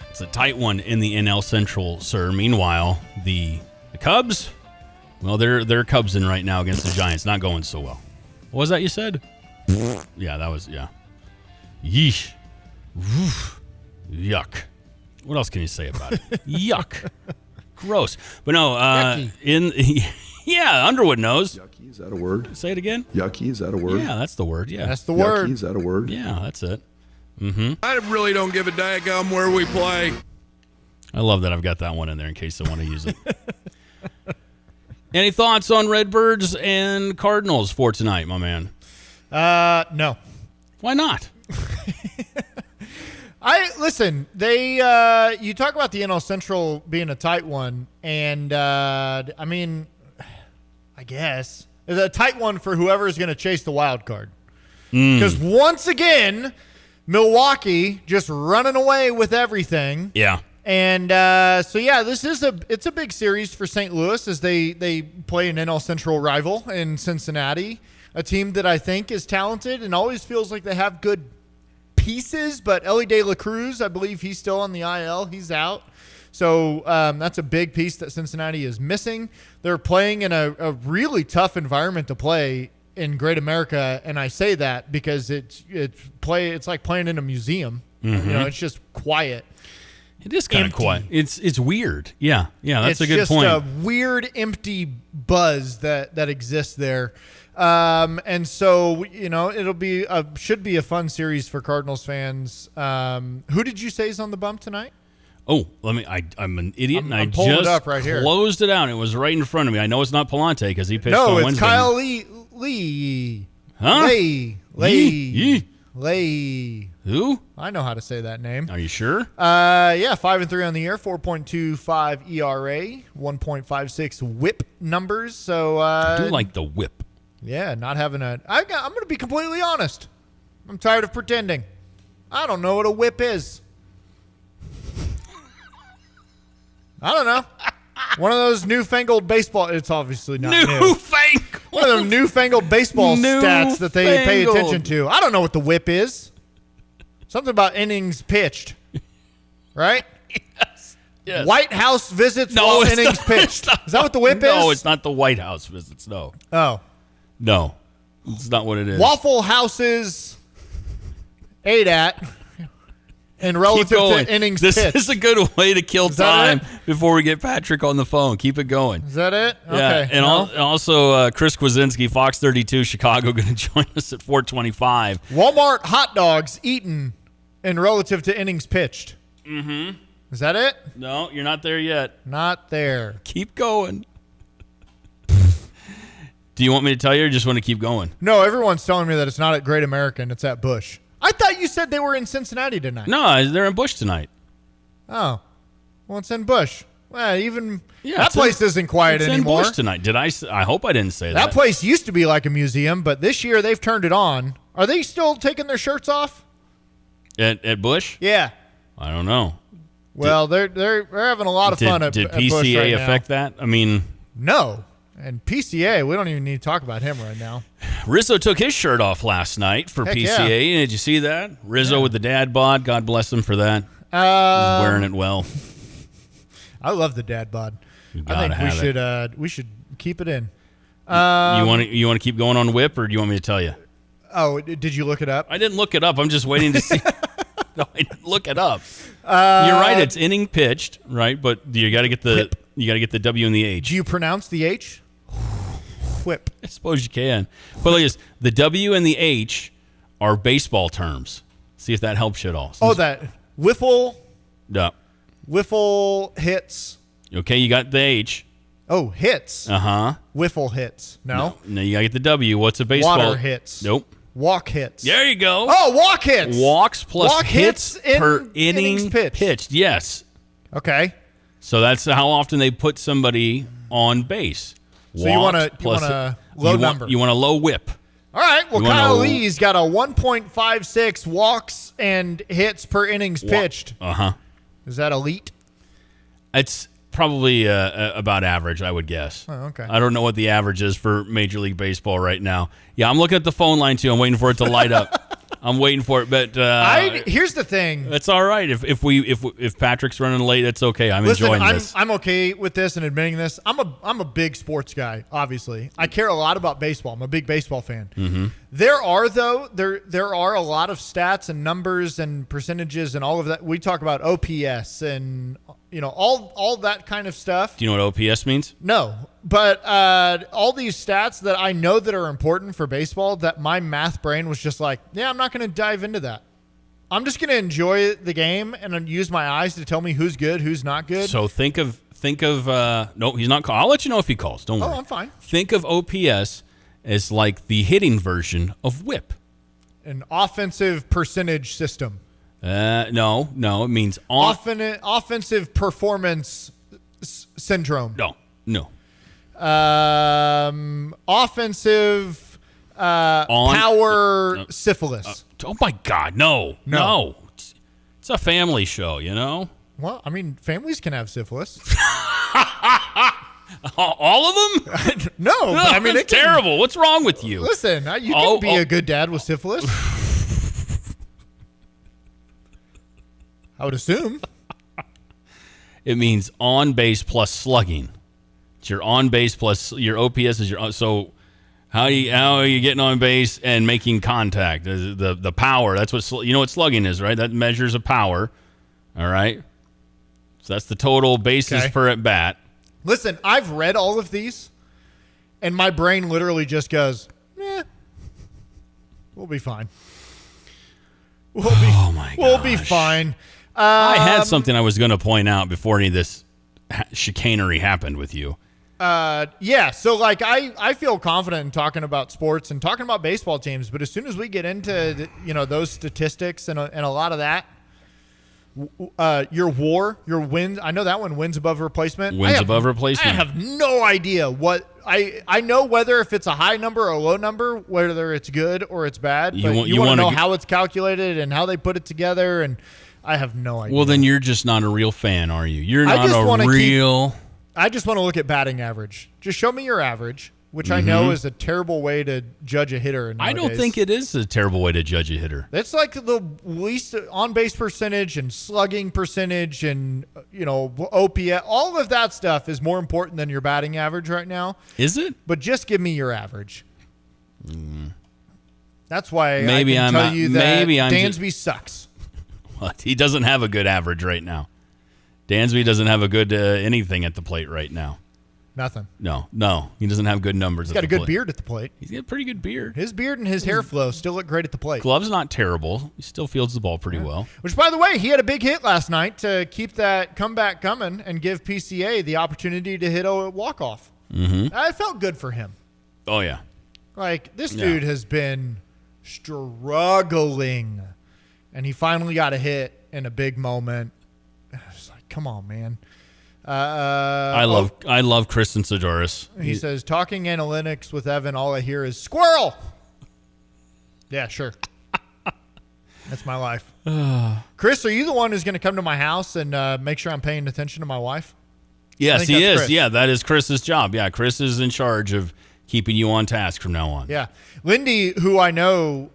It's a tight one in the NL Central, sir. Meanwhile, the Cubs, well, they're Cubsing right now against the Giants. Not going so well. What was that you said? Yeah, that was, yeah. Yeesh. Woof. Yuck. What else can you say about it? Yuck. Gross. But no, yeah, Underwood knows. Yucky, is that a word? Say it again. Yucky, is that a word? Yeah, that's the word, yeah. That's the word. Yucky, is that a word? Yeah, that's it. Mm-hmm. I really don't give a daggum where we play. I love that I've got that one in there in case I want to use it. Any thoughts on Redbirds and Cardinals for tonight, my man? No. Why not? Listen. They you talk about the NL Central being a tight one, and I mean, I guess it's a tight one for whoever is going to chase the wild card. Because once again, Milwaukee just running away with everything. Yeah. And so yeah, it's a big series for St. Louis as they play an NL Central rival in Cincinnati, a team that I think is talented and always feels like they have good pieces. But Ellie De La Cruz, I believe he's still on the IL. He's out. So that's a big piece that Cincinnati is missing. They're playing in a really tough environment to play in Great America, and I say that because it's like playing in a museum. Mm-hmm. You know, it's just quiet. It is kind of quiet. It's weird. Yeah, that's a good point. It's just a weird, empty buzz that exists there. And so, you know, should be a fun series for Cardinals fans. Who did you say is on the bump tonight? Oh, I'm an idiot, and I pulling it just up right here. Closed it out. It was right in front of me. I know it's not Palante because he pitched no, on Wednesday. No, it's Kyle Lee. Huh? Lay. Who? I know how to say that name. Are you sure? Yeah, 5-3 on the year, 4.25 ERA, 1.56 WHIP numbers. So I do like the WHIP. Yeah, not having I'm going to be completely honest. I'm tired of pretending. I don't know what a WHIP is. I don't know. One of those newfangled baseball. It's obviously not new. One of them newfangled baseball stats that they pay attention to. I don't know what the WHIP is. Something about innings pitched, right? Yes. White House visits while innings pitched. Is that what the WHIP is? No, it's not the White House visits. No. Oh. No, it's not what it is. Waffle Houses ate at. And relative to innings pitched. This is a good way to kill time before we get Patrick on the phone. Keep it going. Is that it? Yeah. Okay. And also Chris Kwasinski, Fox 32, Chicago, going to join us at 4:25. Walmart hot dogs eaten in relative to innings pitched. Mm-hmm. Is that it? No, you're not there yet. Not there. Keep going. Do you want me to tell you or just want to keep going? No, everyone's telling me that it's not at Great American. It's at Busch. I thought you said they were in Cincinnati tonight. No, they're in Busch tonight. Oh. Well, it's in Busch. Well, that place isn't quiet anymore. It's in Busch tonight. I hope I didn't say that. That place used to be like a museum, but this year they've turned it on. Are they still taking their shirts off? At Busch? Yeah. I don't know. Well, they're having a lot of fun at Busch right now. Did PCA affect that? I mean, no. And PCA, we don't even need to talk about him right now. Rizzo took his shirt off last night for PCA. Yeah. Did you see that? Rizzo with the dad bod. God bless him for that. He's wearing it well. I love the dad bod. I think we should keep it in. You want to keep going on WHIP, or do you want me to tell you? Oh, did you look it up? I didn't look it up. I'm just waiting to see. No, I didn't look it up. You're right. It's inning pitched, right? But you got to get the W and the H. Do you pronounce the H? Whip. I suppose you can. But look, the W and the H are baseball terms. See if that helps you at all. That wiffle. Yeah. Wiffle hits. Okay, you got the H. Oh, hits. Uh-huh. Wiffle hits. No, you got to get the W. What's a baseball? Water hits. Nope. Walk hits. There you go. Oh, walk hits. Walks plus walk hits per innings pitched. Yes. Okay. So that's how often they put somebody on base. So you want a low number. You want a low whip. All right. Well, Kyle Lee's got a 1.56 walks and hits per innings pitched. Uh-huh. Is that elite? It's probably about average, I would guess. Oh, okay. I don't know what the average is for Major League Baseball right now. Yeah, I'm looking at the phone line, too. I'm waiting for it to light up. I'm waiting for it, but here's the thing. It's all right if Patrick's running late. It's okay. I'm Listen, enjoying this. I'm okay with this and admitting this. I'm a big sports guy. Obviously, I care a lot about baseball. I'm a big baseball fan. Mm-hmm. There are a lot of stats and numbers and percentages and all of that. We talk about OPS and all that kind of stuff. Do you know what OPS means? No, but all these stats that I know that are important for baseball that my math brain was just like, yeah, I'm not going to dive into that. I'm just going to enjoy the game and use my eyes to tell me who's good, who's not good. So think of no, he's not calling. I'll let you know if he calls. Don't worry. Oh, I'm fine. Think of OPS as like the hitting version of whip. An offensive percentage system. No, it means offensive performance syndrome. No. Offensive power syphilis. Oh my God, no. It's a family show, you know. Well, I mean, families can have syphilis. All of them? No, but I mean, it's terrible. What's wrong with you? Listen, you can be a good dad with syphilis. I would assume. It means on base plus slugging. It's your on base plus your OPS is your. So how are you getting on base and making contact? The power. That's what what slugging is, right? That measures a power. All right. So that's the total bases per at bat. Listen, I've read all of these, and my brain literally just goes, we'll be fine. We'll be fine. I had something I was going to point out before any of this chicanery happened with you. Yeah. So, like, I feel confident in talking about sports and talking about baseball teams, but as soon as we get into those statistics and a lot of that, your wins. I know that one wins above replacement. Above replacement. I have no idea what I know whether if it's a high number or a low number, whether it's good or it's bad. But you want to know how it's calculated and how they put it together, and I have no idea. Well, then you're just not a real fan, are you? You're not a real. I just want to look at batting average. Just show me your average, which I know is a terrible way to judge a hitter nowadays. I don't think it is a terrible way to judge a hitter. That's like the least on-base percentage and slugging percentage and, OPS. All of that stuff is more important than your batting average right now. Is it? But just give me your average. That's why I can I'm tell not, you that maybe Dansby sucks. What? He doesn't have a good average right now. Dansby doesn't have a good anything at the plate right now. Nothing. No. He doesn't have good numbers He's at got the a plate. good beard at the plate. He's got a pretty good beard. His beard and his hair flow still look great at the plate. Glove's not terrible. He still fields the ball pretty well. Which, by the way, he had a big hit last night to keep that comeback coming and give PCA the opportunity to hit a walk-off. Mm-hmm. I felt good for him. Oh, yeah. Like, this dude has been struggling, and he finally got a hit in a big moment. It's like, come on, man. I love Kristen Sidoris. He says, talking analytics with Evan, all I hear is squirrel. Yeah, sure. That's my life. Chris, are you the one who's going to come to my house and make sure I'm paying attention to my wife? Yes, he is. Chris. Yeah, that is Chris's job. Yeah, Chris is in charge of keeping you on task from now on. Yeah. Lindy, who I know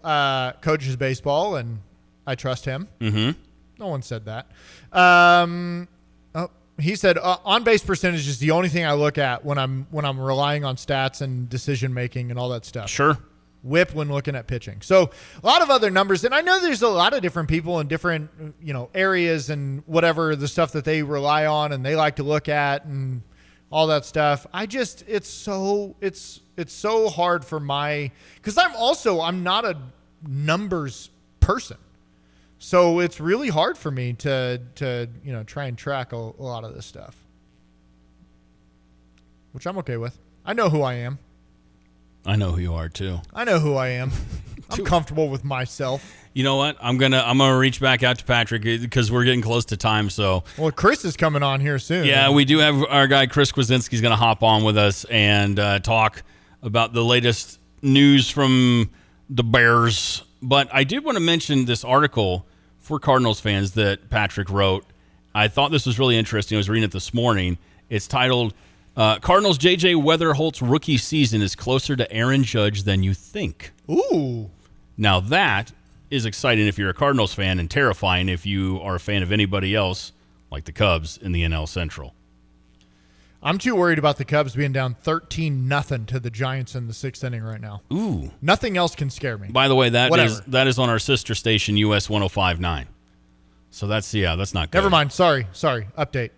coaches baseball, and I trust him. Mm-hmm. No one said that. He said on-base percentage is the only thing I look at when I'm relying on stats and decision-making and all that stuff. Sure. Whip when looking at pitching. So a lot of other numbers, and I know there's a lot of different people in different areas and whatever the stuff that they rely on and they like to look at and all that stuff. It's so hard for because I'm not a numbers person. So it's really hard for me to try and track a lot of this stuff, which I'm okay with. I know who I am. I know who you are, too. I know who I am. I'm comfortable with myself. You know what? I'm gonna reach back out to Patrick because we're getting close to time. So, well, Chris is coming on here soon. Yeah, we do have our guy Chris Kwasinski's going to hop on with us and talk about the latest news from the Bears. But I did want to mention this article for Cardinals fans that Patrick wrote. I thought this was really interesting. I was reading it this morning. It's titled, Cardinals J.J. Weatherholt's rookie season is closer to Aaron Judge than you think. Ooh. Now that is exciting if you're a Cardinals fan and terrifying if you are a fan of anybody else, like the Cubs in the NL Central. I'm too worried about the Cubs being down 13-0 to the Giants in the 6th inning right now. Ooh. Nothing else can scare me. By the way, that is on our sister station, US 105.9. So that's not good. Never mind. Sorry. Update.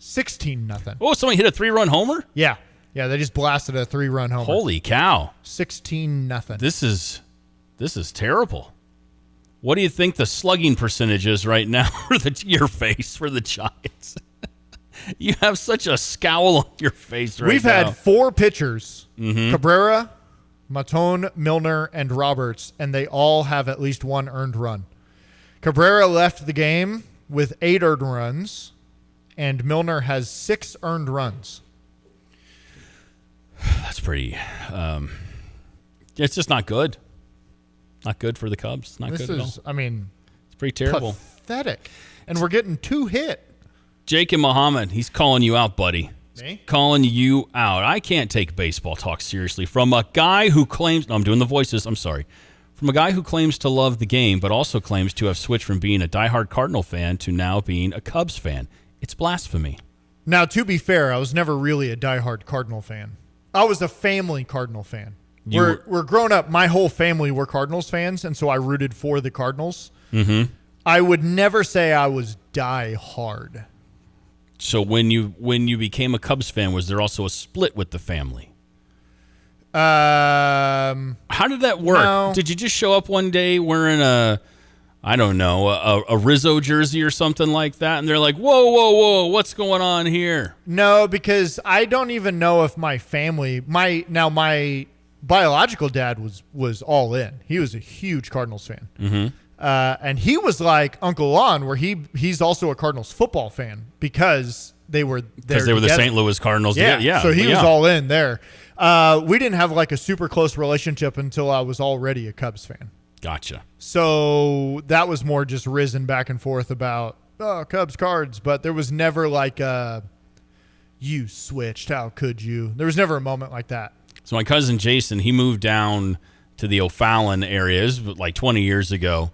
16-0. Oh, somebody hit a 3-run homer? Yeah, they just blasted a 3-run homer. Holy cow. 16-0. This is terrible. What do you think the slugging percentage is right now for your face for the Giants? You have such a scowl on your face right now. We've had 4 pitchers, Cabrera, Maton, Milner, and Roberts, and they all have at least 1 earned run. Cabrera left the game with 8 earned runs, and Milner has 6 earned runs. That's pretty... it's just not good. Not good for the Cubs. Not good at all. I mean... It's pretty terrible. Pathetic. And we're getting 2 hit. Jake and Muhammad, he's calling you out, buddy. Me? Calling you out. I can't take baseball talk seriously from a guy who claims... No, I'm doing the voices. I'm sorry. From a guy who claims to love the game, but also claims to have switched from being a diehard Cardinal fan to now being a Cubs fan. It's blasphemy. Now, to be fair, I was never really a diehard Cardinal fan. I was a family Cardinal fan. We're grown up. My whole family were Cardinals fans, and so I rooted for the Cardinals. Mm-hmm. I would never say I was diehard. So when you became a Cubs fan, was there also a split with the family? How did that work? No. Did you just show up one day wearing a Rizzo jersey or something like that, and they're like, whoa, what's going on here? No, because I don't even know if my family, my biological dad was all in. He was a huge Cardinals fan. Mm-hmm. And he was like Uncle Lon, where he's also a Cardinals football fan because they were there. Because they were the St. Louis Cardinals. Yeah. So he was all in there. We didn't have like a super close relationship until I was already a Cubs fan. Gotcha. So that was more just risen back and forth about Cubs cards, but there was never like you switched. How could you? There was never a moment like that. So my cousin Jason, he moved down to the O'Fallon areas like 20 years ago.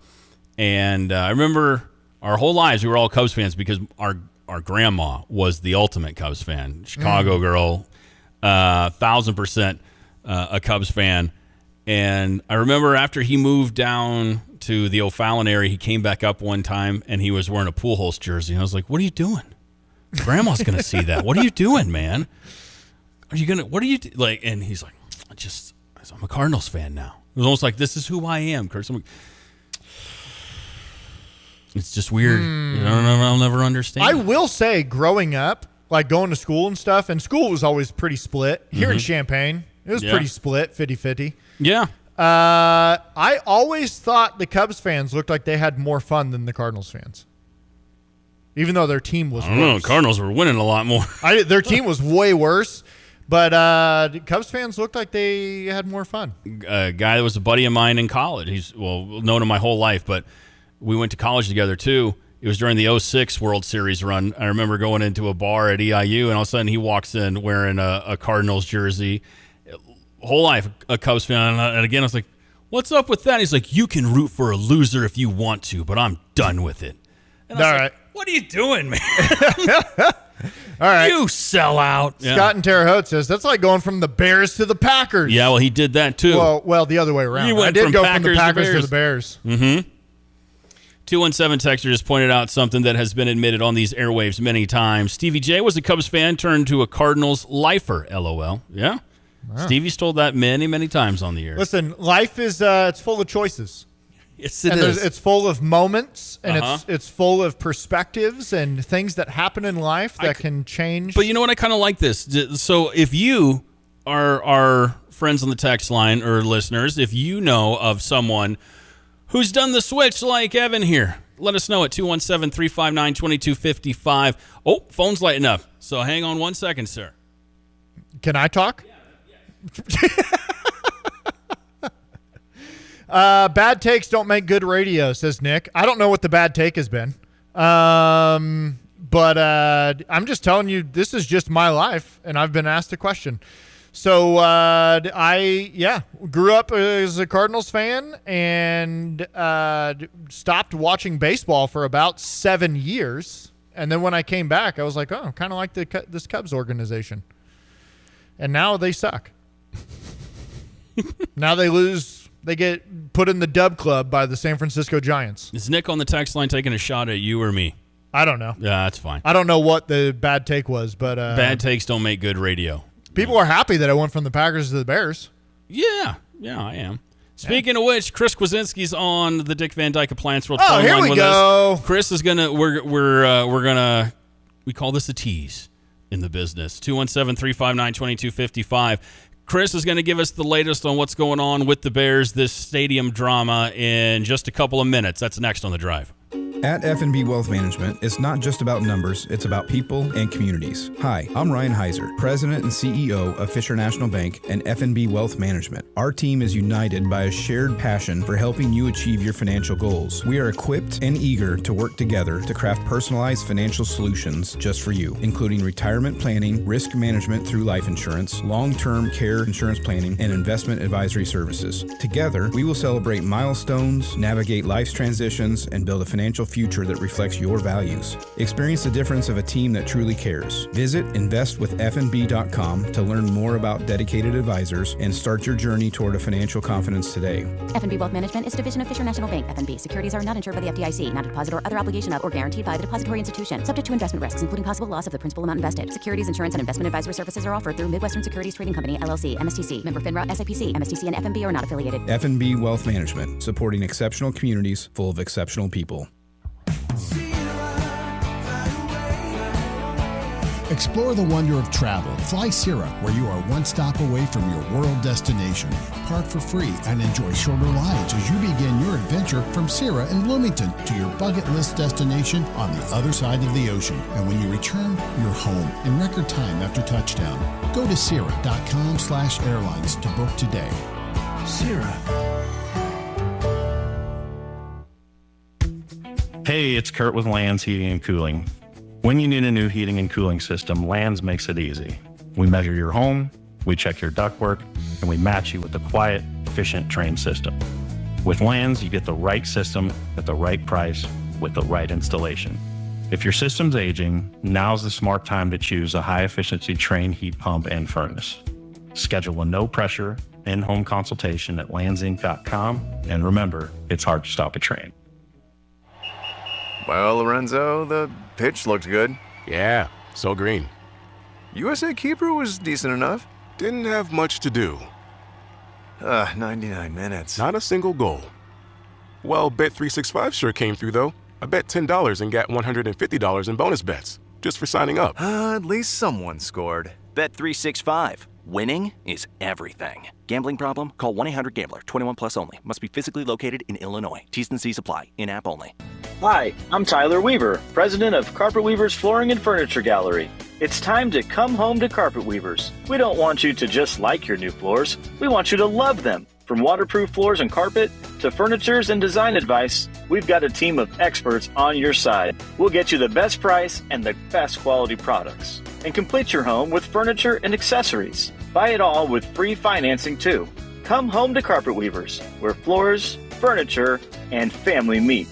And I remember our whole lives we were all Cubs fans because our grandma was the ultimate Cubs fan. Chicago girl, 1,000% a Cubs fan. And I remember after he moved down to the O'Fallon area, he came back up one time and he was wearing a Pujols jersey. And I was like, what are you doing? Grandma's going to see that. What are you doing, man? What are you like? And he's like, I'm a Cardinals fan now. It was almost like, this is who I am, Kurt. It's just weird. I'll never understand. I will say, growing up, like going to school and stuff, and school was always pretty split. Here in Champaign, it was pretty split, 50-50. Yeah. I always thought the Cubs fans looked like they had more fun than the Cardinals fans. Even though their team was worse. The Cardinals were winning a lot more. Their team was way worse. But Cubs fans looked like they had more fun. A guy that was a buddy of mine in college. He's known him my whole life, but we went to college together too. It was during the 2006 World Series run. I remember going into a bar at EIU, and all of a sudden he walks in wearing a Cardinals jersey. Whole life a Cubs fan, and again I was like, "What's up with that?" He's like, "You can root for a loser if you want to, but I'm done with it." And I was like, what are you doing, man? All right. You sell out. Scott and Terre Haute says, that's like going from the Bears to the Packers. Yeah, well, he did that too. Well, the other way around. I did go from the Packers to the Bears. Mm-hmm. 217 Texter just pointed out something that has been admitted on these airwaves many times. Stevie J was a Cubs fan turned to a Cardinals lifer, LOL. Yeah? Wow. Stevie's told that many, many times on the air. Listen, life is it's full of choices. Yes, it is. It's full of moments, and it's full of perspectives and things that happen in life that can change. But you know what? I kind of like this. So if you are friends on the text line or listeners, if you know of someone who's done the switch like Evan here. Let us know at 217-359-2255. Oh, phone's lighting up. So hang on 1 second, sir. Can I talk? Bad takes don't make good radio, says Nick. I don't know what the bad take has been. But I'm just telling you, this is just my life, and I've been asked a question. So I grew up as a Cardinals fan and stopped watching baseball for about 7 years. And then when I came back, I was like, oh, kind of like this Cubs organization. And now they suck. Now they lose. They get put in the dub club by the San Francisco Giants. Is Nick on the text line taking a shot at you or me? I don't know. Yeah, that's fine. I don't know what the bad take was, but bad takes don't make good radio. People are happy that I went from the Packers to the Bears. Yeah, I am. Speaking of which, Chris Kwasinski's on the Dick Van Dyke Appliance World phone line with us. Go. Chris is gonna. We call this a tease in the business. 217-359-2255. Chris is going to give us the latest on what's going on with the Bears, this stadium drama, in just a couple of minutes. That's next on The Drive. At F&B Wealth Management, it's not just about numbers, it's about people and communities. Hi, I'm Ryan Heiser, President and CEO of Fisher National Bank and F&B Wealth Management. Our team is united by a shared passion for helping you achieve your financial goals. We are equipped and eager to work together to craft personalized financial solutions just for you, including retirement planning, risk management through life insurance, long-term care insurance planning, and investment advisory services. Together, we will celebrate milestones, navigate life's transitions, and build a financial future that reflects your values. Experience the difference of a team that truly cares. Visit investwithfnb.com to learn more about dedicated advisors and start your journey toward a financial confidence today. F&B Wealth Management is a division of Fisher National Bank. F&B securities are not insured by the FDIC, not a deposit or other obligation of or guaranteed by the depository institution, subject to investment risks, including possible loss of the principal amount invested. Securities, insurance, and investment advisory services are offered through Midwestern Securities Trading Company, LLC, MSTC, member FINRA, SIPC, MSTC, and F&B are not affiliated. F&B Wealth Management, supporting exceptional communities full of exceptional people. Explore the wonder of travel. Fly Sierra, where you are one stop away from your world destination. Park for free and enjoy shorter rides as you begin your adventure from Sierra in Bloomington to your bucket list destination on the other side of the ocean. And when you return, you're home in record time after touchdown. Go to Sierra.com/airlines to book today. Sierra. Hey, it's Kurt with Lands Heating and Cooling. When you need a new heating and cooling system, Lands makes it easy. We measure your home, we check your ductwork, and we match you with a quiet, efficient, trained system. With Lands, you get the right system at the right price with the right installation. If your system's aging, now's the smart time to choose a high-efficiency trained heat pump and furnace. Schedule a no-pressure, in-home consultation at landsinc.com, and remember, it's hard to stop a train. Well, Lorenzo, the pitch looked good. Yeah, so green. USA keeper was decent enough. Didn't have much to do. 99 minutes. Not a single goal. Well, Bet365 sure came through, though. I bet $10 and got $150 in bonus bets, just for signing up. At least someone scored. Bet365. Winning is everything. Gambling problem? Call 1-800-GAMBLER. 21 plus only. Must be physically located in Illinois. T's and C's apply. In-app only. Hi, I'm Tyler Weaver, president of Carpet Weavers Flooring and Furniture Gallery. It's time to come home to Carpet Weavers. We don't want you to just like your new floors. We want you to love them. From waterproof floors and carpet to furnitures and design advice, we've got a team of experts on your side. We'll get you the best price and the best quality products. And complete your home with furniture and accessories. Buy it all with free financing too. Come home to Carpet Weavers, where floors, furniture, and family meet.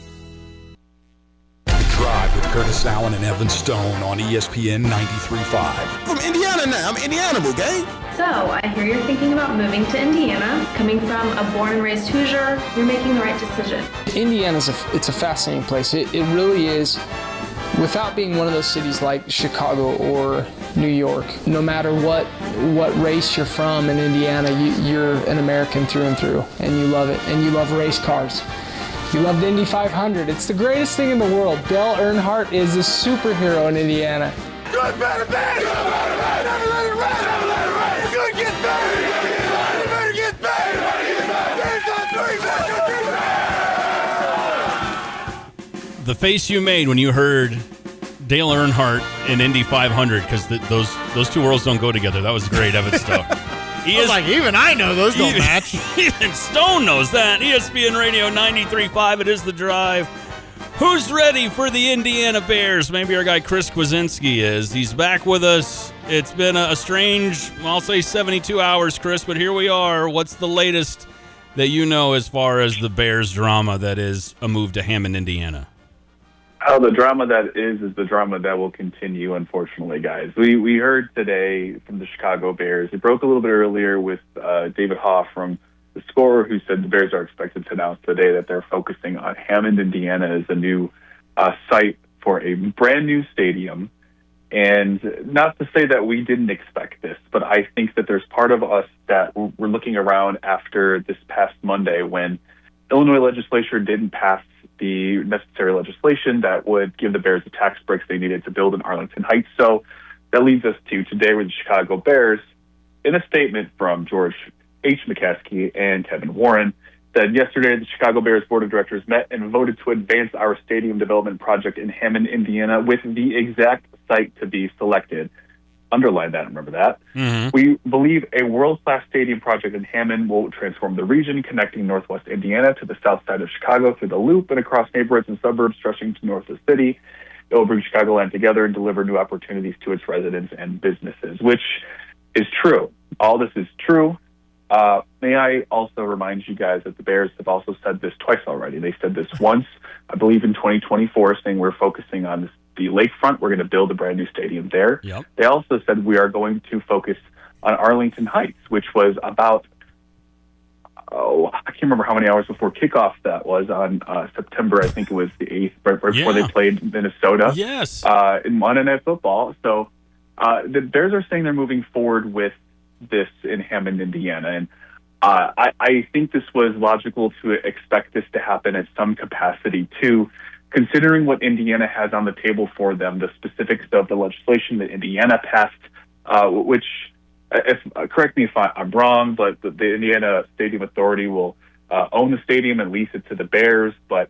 Drive with Curtis Allen and Evan Stone on ESPN 93.5. From Indiana now. I'm Indiana, okay? So, I hear you're thinking about moving to Indiana. Coming from a born and raised Hoosier, you're making the right decision. Indiana's it's a fascinating place. It really is. Without being one of those cities like Chicago or New York, no matter what race you're from in Indiana, you're an American through and through, and you love it, and you love race cars. You love the Indy 500. It's the greatest thing in the world. Dale Earnhardt is a superhero in Indiana. Good, better, bad. Good, better, bad. Never let it rest. Never let it rest. Good, get better. the face you made when you heard Dale Earnhardt in Indy 500, because those two worlds don't go together. That was great, Evan Stone. I was like, even I know those don't match. Even Stone knows that. ESPN Radio 93.5, it is The Drive. Who's ready for the Indiana Bears? Maybe our guy Chris Kwasinski is. He's back with us. It's been a strange, I'll say 72 hours, Chris, but here we are. What's the latest that you know as far as the Bears drama that is a move to Hammond, Indiana? Oh, the drama that is the drama that will continue, unfortunately, guys. We heard today from the Chicago Bears. It broke a little bit earlier with David Hoff from The Score, who said the Bears are expected to announce today that they're focusing on Hammond, Indiana as a new site for a brand new stadium. And not to say that we didn't expect this, but I think that there's part of us that we're looking around after this past Monday when Illinois legislature didn't pass the necessary legislation that would give the Bears the tax breaks they needed to build in Arlington Heights. So that leads us to today with the Chicago Bears. In a statement from George H. McCaskey and Kevin Warren, said yesterday the Chicago Bears Board of Directors met and voted to advance our stadium development project in Hammond, Indiana, with the exact site to be selected. Underline that, remember that. Mm-hmm. We believe a world-class stadium project in Hammond will transform the region, connecting northwest Indiana to the south side of Chicago through the Loop and across neighborhoods and suburbs stretching to north of the city. It will bring Chicagoland together and deliver new opportunities to its residents and businesses, which is true. All this is true. May I also remind you guys that the Bears have also said this twice already. They said this once, I believe in 2024, saying we're focusing on the lakefront. We're going to build a brand new stadium there. Yep. They also said we are going to focus on Arlington Heights, which was about, I can't remember how many hours before kickoff that was on September, I think it was the 8th, right before they played Minnesota. Yes. In Monday Night Football. So the Bears are saying they're moving forward with this in Hammond, Indiana. And I think this was logical to expect this to happen at some capacity too, considering what Indiana has on the table for them, the specifics of the legislation that Indiana passed, which, correct me if I'm wrong, but the Indiana Stadium Authority will own the stadium and lease it to the Bears, but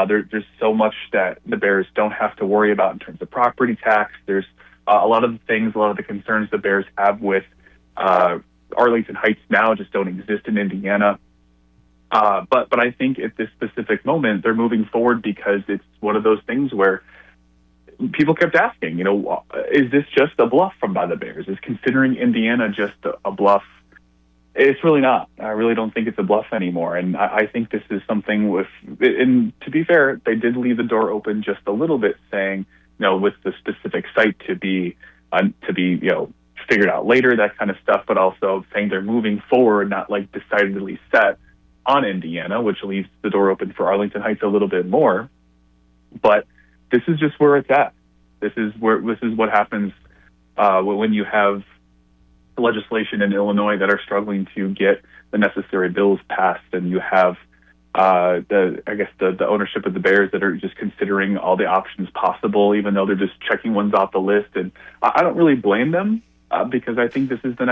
there's so much that the Bears don't have to worry about in terms of property tax. There's a lot of the concerns the Bears have with Arlington Heights now just don't exist in Indiana. But I think at this specific moment, they're moving forward because it's one of those things where people kept asking, is this just a bluff by the Bears? Is considering Indiana just a bluff? It's really not. I really don't think it's a bluff anymore. And I think this is something and to be fair, they did leave the door open just a little bit, saying, with the specific site to be figured out later, that kind of stuff, but also saying they're moving forward, not like decidedly set on Indiana, which leaves the door open for Arlington Heights a little bit more. But this is just where it's at. This is what happens when you have legislation in Illinois that are struggling to get the necessary bills passed, and you have the ownership of the Bears that are just considering all the options possible, even though they're just checking ones off the list. And I don't really blame them. Because I think this is the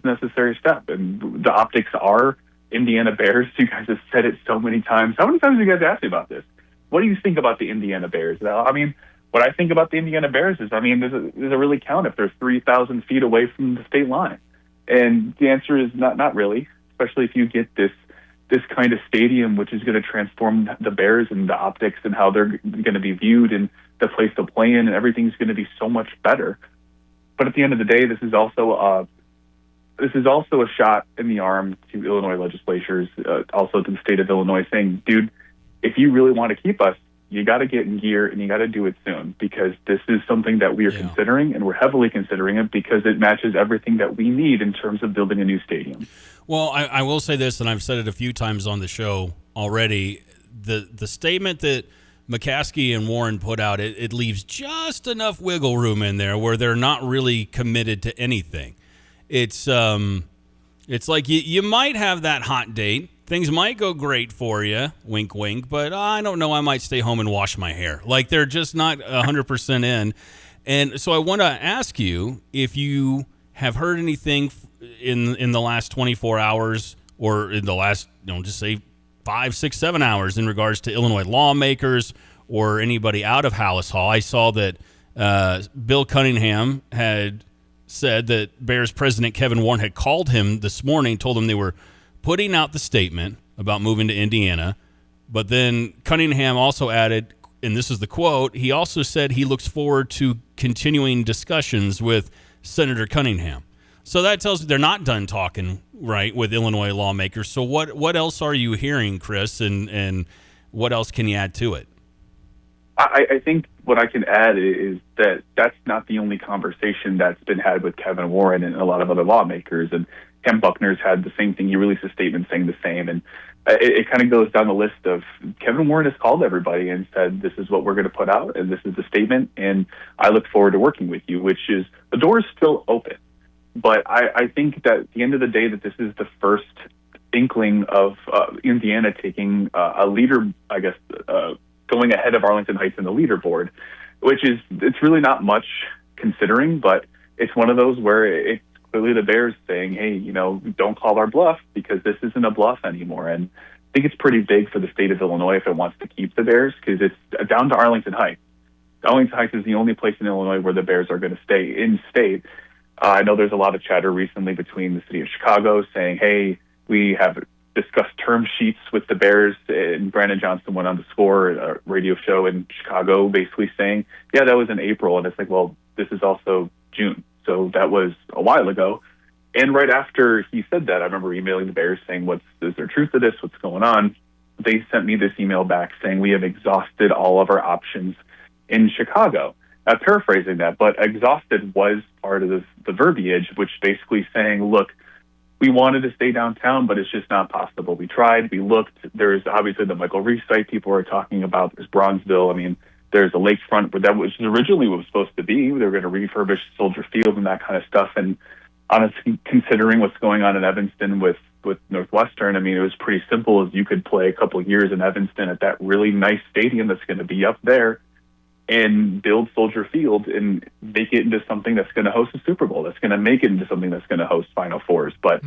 necessary step, and the optics are Indiana Bears. You guys have said it so many times. How many times have you guys asked me about this? What do you think about the Indiana Bears? I mean, what I think about the Indiana Bears is, does it really count if they're 3,000 feet away from the state line? And the answer is not really, especially if you get this kind of stadium, which is going to transform the Bears and the optics and how they're going to be viewed and the place to play in, and everything's going to be so much better. But at the end of the day, this is also a shot in the arm to Illinois legislatures, also to the state of Illinois, saying, dude, if you really want to keep us, you got to get in gear and you got to do it soon, because this is something that we are considering, and we're heavily considering it because it matches everything that we need in terms of building a new stadium. Well, I will say this, and I've said it a few times on the show already. The statement that McCaskey and Warren put out, it leaves just enough wiggle room in there where they're not really committed to anything. It's like you might have that hot date. Things might go great for you, wink, wink, but I don't know, I might stay home and wash my hair. Like, they're just not 100% in. And so I want to ask you if you have heard anything in the last 24 hours or in the last, just say 5, 6, 7 hours in regards to Illinois lawmakers or anybody out of Hallis Hall. I saw that Bill Cunningham had said that Bears president Kevin Warren had called him this morning, told him they were putting out the statement about moving to Indiana. But then Cunningham also added, and this is the quote, he also said he looks forward to continuing discussions with Senator Cunningham. So that tells me they're not done talking, right, with Illinois lawmakers. So what else are you hearing, Chris, and what else can you add to it? I think what I can add is that that's not the only conversation that's been had with Kevin Warren and a lot of other lawmakers. And Ken Buckner's had the same thing. He released a statement saying the same. And it kind of goes down the list of Kevin Warren has called everybody and said, this is what we're going to put out, and this is the statement, and I look forward to working with you, which is the door is still open. But I think that at the end of the day that this is the first inkling of Indiana taking a leader, I guess, going ahead of Arlington Heights in the leaderboard, which is, it's really not much considering, but it's one of those where it's clearly the Bears saying, hey, don't call our bluff because this isn't a bluff anymore. And I think it's pretty big for the state of Illinois if it wants to keep the Bears, because it's down to Arlington Heights. Arlington Heights is the only place in Illinois where the Bears are going to stay in state. I know there's a lot of chatter recently between the city of Chicago saying, hey, we have discussed term sheets with the Bears, and Brandon Johnson went on the Score, a radio show in Chicago, basically saying, yeah, that was in April. And it's like, well, this is also June. So that was a while ago. And right after he said that, I remember emailing the Bears saying, is there truth to this? What's going on? They sent me this email back saying, we have exhausted all of our options in Chicago. Paraphrasing that, but exhausted was part of the verbiage, which basically saying, look, we wanted to stay downtown, but it's just not possible. We tried, we looked. There's obviously the Michael Reese site people are talking about. There's Bronzeville. I mean, there's a lakefront where that was originally what was supposed to be. They were going to refurbish Soldier Field and that kind of stuff. And honestly, considering what's going on in Evanston with Northwestern, I mean, it was pretty simple. As you could play a couple of years in Evanston at that really nice stadium that's going to be up there, and build Soldier Field and make it into something that's going to host a Super Bowl, that's going to make it into something that's going to host Final Fours. But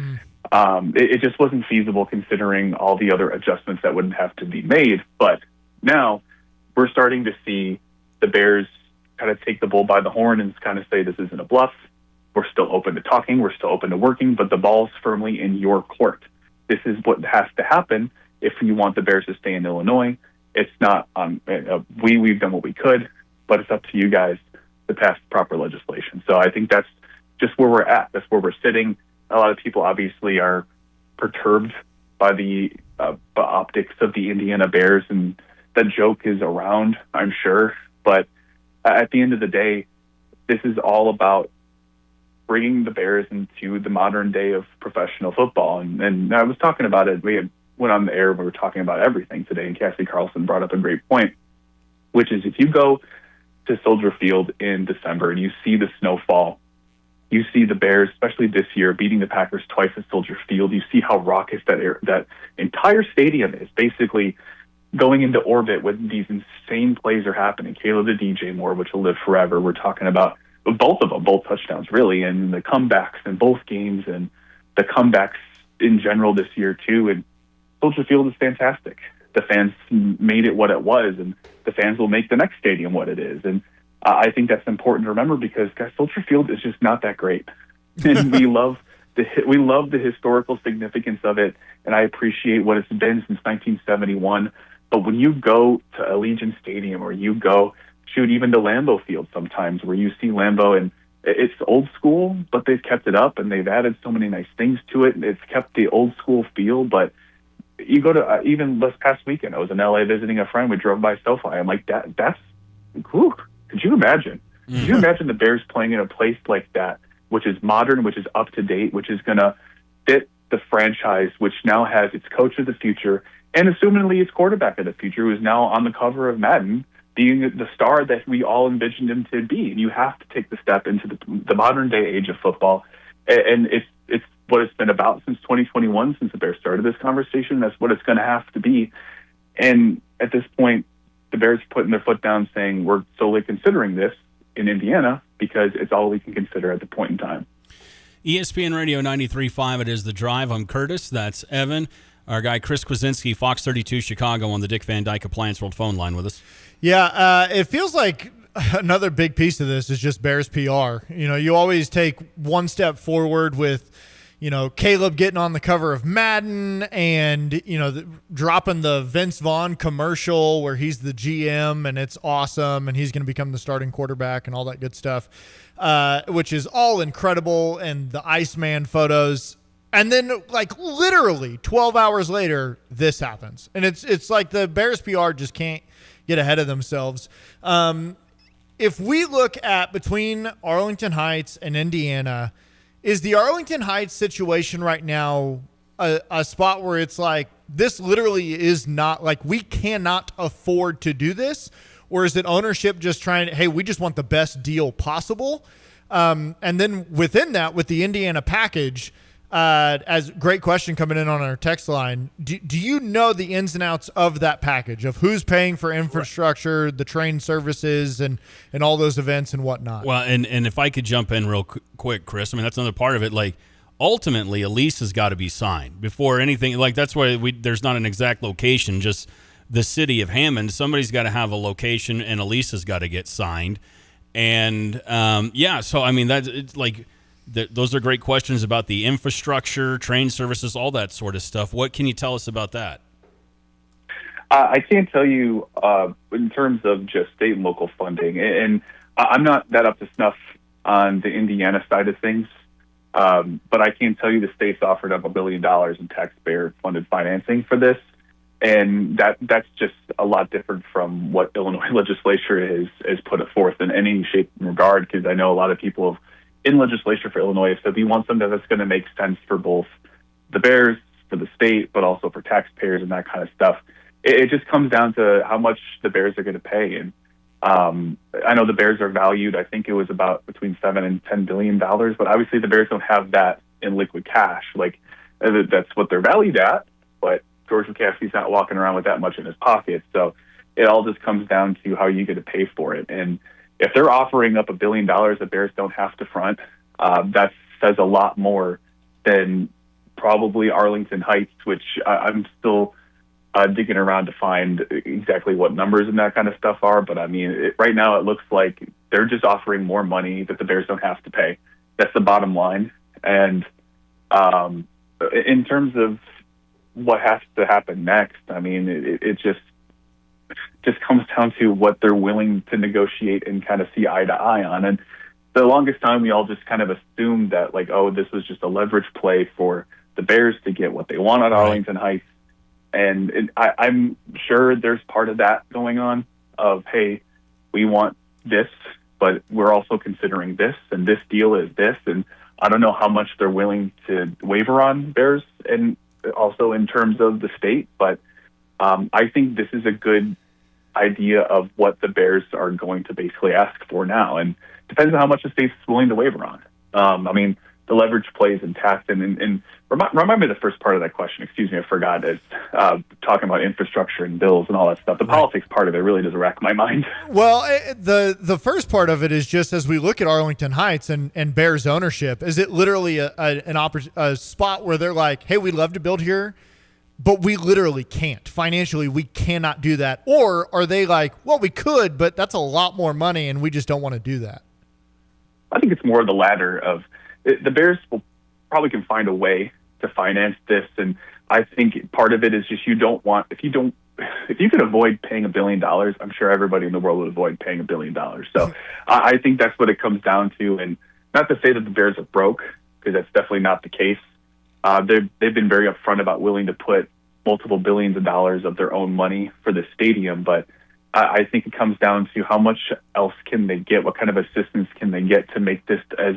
it just wasn't feasible considering all the other adjustments that wouldn't have to be made. But now we're starting to see the Bears kind of take the bull by the horn and kind of say this isn't a bluff. We're still open to talking. We're still open to working, but the ball's firmly in your court. This is what has to happen if you want the Bears to stay in Illinois. It's not we've done what we could, but it's up to you guys to pass proper legislation. So I think that's just where we're at. That's where we're sitting. A lot of people obviously are perturbed by the optics of the Indiana Bears, and that joke is around, I'm sure. But at the end of the day, this is all about bringing the Bears into the modern day of professional football. And I was talking about it. We went on the air, we were talking about everything today, and Cassie Carlson brought up a great point, which is if you go to Soldier Field in December and you see the snowfall, you see the Bears, especially this year, beating the Packers twice at Soldier Field, you see how raucous that entire stadium is, basically going into orbit when these insane plays are happening. Caleb the DJ Moore, which will live forever. We're talking about both of them, both touchdowns, really, and the comebacks in both games and the comebacks in general this year, too. And Soldier Field is fantastic. The fans made it what it was, and the fans will make the next stadium what it is. And I think that's important to remember because, guys, Soldier Field is just not that great. And we love the historical significance of it, and I appreciate what it's been since 1971. But when you go to Allegiant Stadium or you go, even to Lambeau Field sometimes, where you see Lambeau, and it's old school, but they've kept it up, and they've added so many nice things to it. It's kept the old school feel, but you go to even this past weekend, I was in LA visiting a friend. We drove by SoFi. I'm like, that's whew, could you imagine? Could you imagine the Bears playing in a place like that, which is modern, which is up to date, which is going to fit the franchise, which now has its coach of the future and assumingly its quarterback of the future, who is now on the cover of Madden, being the star that we all envisioned him to be. And you have to take the step into the modern day age of football. And it's what it's been about since 2021, since the Bears started this conversation. That's what it's going to have to be. And at this point, the Bears putting their foot down saying we're solely considering this in Indiana because it's all we can consider at the point in time. ESPN Radio 93.5, it is The Drive. I'm Curtis. That's Evan. Our guy Chris Kwasinski, Fox 32 Chicago, on the Dick Van Dyke Appliance World phone line with us. Yeah, it feels like another big piece of this is just Bears PR. You always take one step forward with, Caleb getting on the cover of Madden and, dropping the Vince Vaughn commercial where he's the GM and it's awesome and he's going to become the starting quarterback and all that good stuff, which is all incredible, and the Iceman photos. And then, literally 12 hours later, this happens. And it's like the Bears PR just can't get ahead of themselves. If we look at between Arlington Heights and Indiana, is the Arlington Heights situation right now a spot where it's like, this literally is not, we cannot afford to do this? Or is it ownership just trying to, hey, we just want the best deal possible? And then within that, with the Indiana package, as great question coming in on our text line, do you know the ins and outs of that package, of who's paying for infrastructure, the train services, and all those events and whatnot? Well, and if I could jump in real quick, Chris, I mean, that's another part of it. Ultimately, a lease has got to be signed before anything. That's why there's not an exact location, just the city of Hammond. Somebody's got to have a location, and a lease has got to get signed. And, so, I mean, that's it's those are great questions about the infrastructure, train services, all that sort of stuff. What can you tell us about that? I can't tell you in terms of just state and local funding, and I'm not that up to snuff on the Indiana side of things, but I can tell you the state's offered up $1 billion in taxpayer-funded financing for this, and that's just a lot different from what Illinois legislature has put it forth in any shape and regard, because I know a lot of people in legislature for Illinois said we want something that's going to make sense for both the Bears, for the state, but also for taxpayers and that kind of stuff. It just comes down to how much the Bears are going to pay. And I know the Bears are valued, I think it was about between $7 and $10 billion, but obviously the Bears don't have that in liquid cash. That's what they're valued at, but George McCaskey's not walking around with that much in his pocket. So it all just comes down to how you get to pay for it. And if they're offering up $1 billion, the Bears don't have to front. That says a lot more than probably Arlington Heights, which I'm still digging around to find exactly what numbers and that kind of stuff are. But I mean, right now it looks like they're just offering more money that the Bears don't have to pay. That's the bottom line. And in terms of what has to happen next, I mean, it just comes down to what they're willing to negotiate and kind of see eye to eye on. And the longest time we all just kind of assumed that this was just a leverage play for the Bears to get what they want at Arlington Heights. And I'm sure there's part of that going on of, hey, we want this, but we're also considering this, and this deal is this. And I don't know how much they're willing to waver on Bears and also in terms of the state, but I think this is a good idea of what the Bears are going to basically ask for now, and depends on how much the state's willing to waver on. I mean, the leverage play is intact, and remind me the first part of that question. Excuse me, I forgot. It's talking about infrastructure and bills and all that stuff. The politics part of it really does rack my mind. Well, the first part of it is just as we look at Arlington Heights and Bears ownership, is it literally a spot where they're like, hey, we'd love to build here, but we literally can't. Financially, we cannot do that. Or are they like, well, we could, but that's a lot more money, and we just don't want to do that? I think it's more of the latter of the Bears will probably can find a way to finance this. And I think part of it is just if you could avoid paying $1 billion, I'm sure everybody in the world would avoid paying $1 billion. So I think that's what it comes down to. And not to say that the Bears are broke, because that's definitely not the case. They've been very upfront about willing to put multiple billions of dollars of their own money for the stadium, but I think it comes down to how much else can they get, what kind of assistance can they get to make this as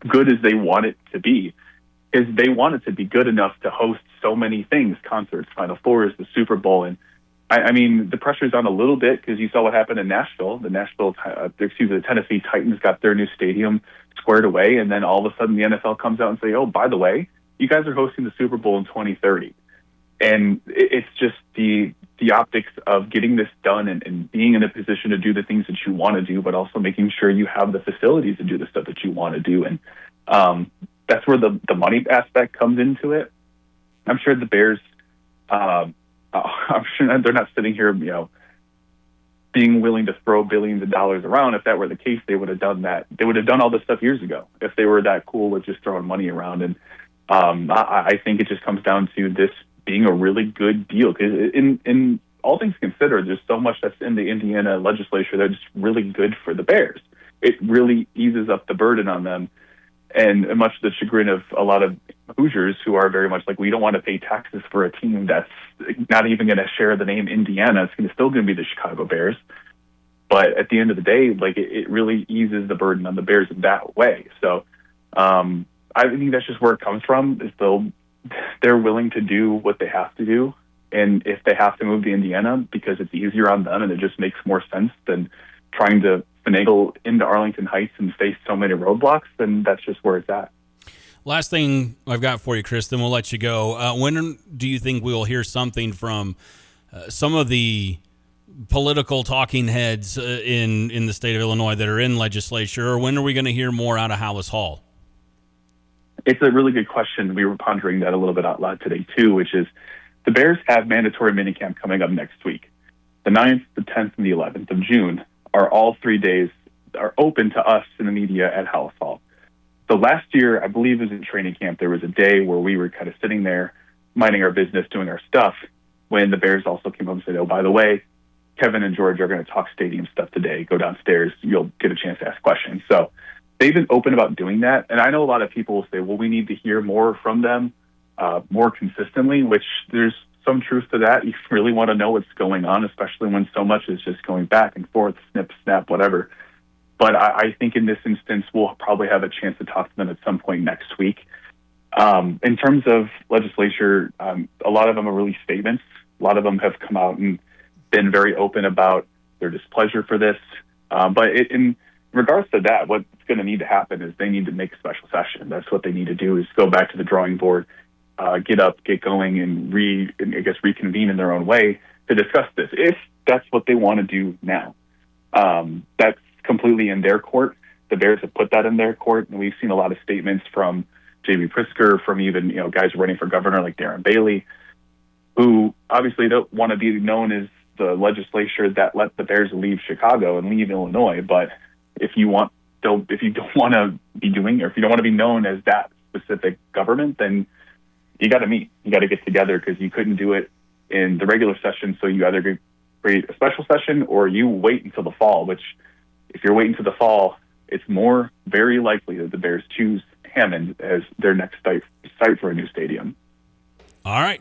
good as they want it to be. Because they want it to be good enough to host so many things, concerts, Final Fours, the Super Bowl. And I mean, the pressure's on a little bit because you saw what happened in Nashville. The Tennessee Titans got their new stadium squared away, and then all of a sudden the NFL comes out and say, oh, by the way, you guys are hosting the Super Bowl in 2030. And it's just the optics of getting this done and being in a position to do the things that you want to do, but also making sure you have the facilities to do the stuff that you want to do. And that's where the money aspect comes into it. I'm sure the Bears, I'm sure they're not sitting here, being willing to throw billions of dollars around. If that were the case, they would have done that. They would have done all this stuff years ago if they were that cool with just throwing money around. And I think it just comes down to this being a really good deal. Because in all things considered, there's so much that's in the Indiana legislature that's really good for the Bears. It really eases up the burden on them. And much to the chagrin of a lot of Hoosiers who are very much like, we don't want to pay taxes for a team that's not even going to share the name Indiana. It's still going to be the Chicago Bears. But at the end of the day, like it really eases the burden on the Bears in that way. So I think that's just where it comes from, is they're willing to do what they have to do. And if they have to move to Indiana because it's easier on them and it just makes more sense than trying to finagle into Arlington Heights and face so many roadblocks, then that's just where it's at. Last thing I've got for you, Chris, then we'll let you go. When do you think we'll hear something from some of the political talking heads in the state of Illinois that are in legislature, or when are we going to hear more out of Hallis Hall? It's a really good question. We were pondering that a little bit out loud today, too, which is the Bears have mandatory minicamp coming up next week. The 9th, the 10th, and the 11th of June are all 3 days are open to us in the media at Hallis Hall. So last year, I believe it was in training camp, there was a day where we were kind of sitting there minding our business, doing our stuff, when the Bears also came up and said, oh, by the way, Kevin and George are going to talk stadium stuff today. Go downstairs. You'll get a chance to ask questions. So they've been open about doing that. And I know a lot of people will say, well, we need to hear more from them more consistently, which there's some truth to that. You really want to know what's going on, especially when so much is just going back and forth, snip, snap, whatever. But I think in this instance, we'll probably have a chance to talk to them at some point next week. In terms of legislature, a lot of them are released statements. A lot of them have come out and been very open about their displeasure for this. But in regards to that, what's going to need to happen is they need to make a special session. That's what they need to do, is go back to the drawing board, get up, get going, and reconvene in their own way to discuss this, if that's what they want to do now. That's completely in their court. The Bears have put that in their court, and we've seen a lot of statements from J.B. Pritzker, from even guys running for governor like Darren Bailey, who obviously don't want to be known as the legislature that let the Bears leave Chicago and leave Illinois. But if you don't want to be doing, or if you don't want to be known as that specific government, then you got to meet. You got to get together, because you couldn't do it in the regular session. So you either create a special session or you wait until the fall, which if you're waiting until the fall, it's very likely that the Bears choose Hammond as their next site for a new stadium. All right.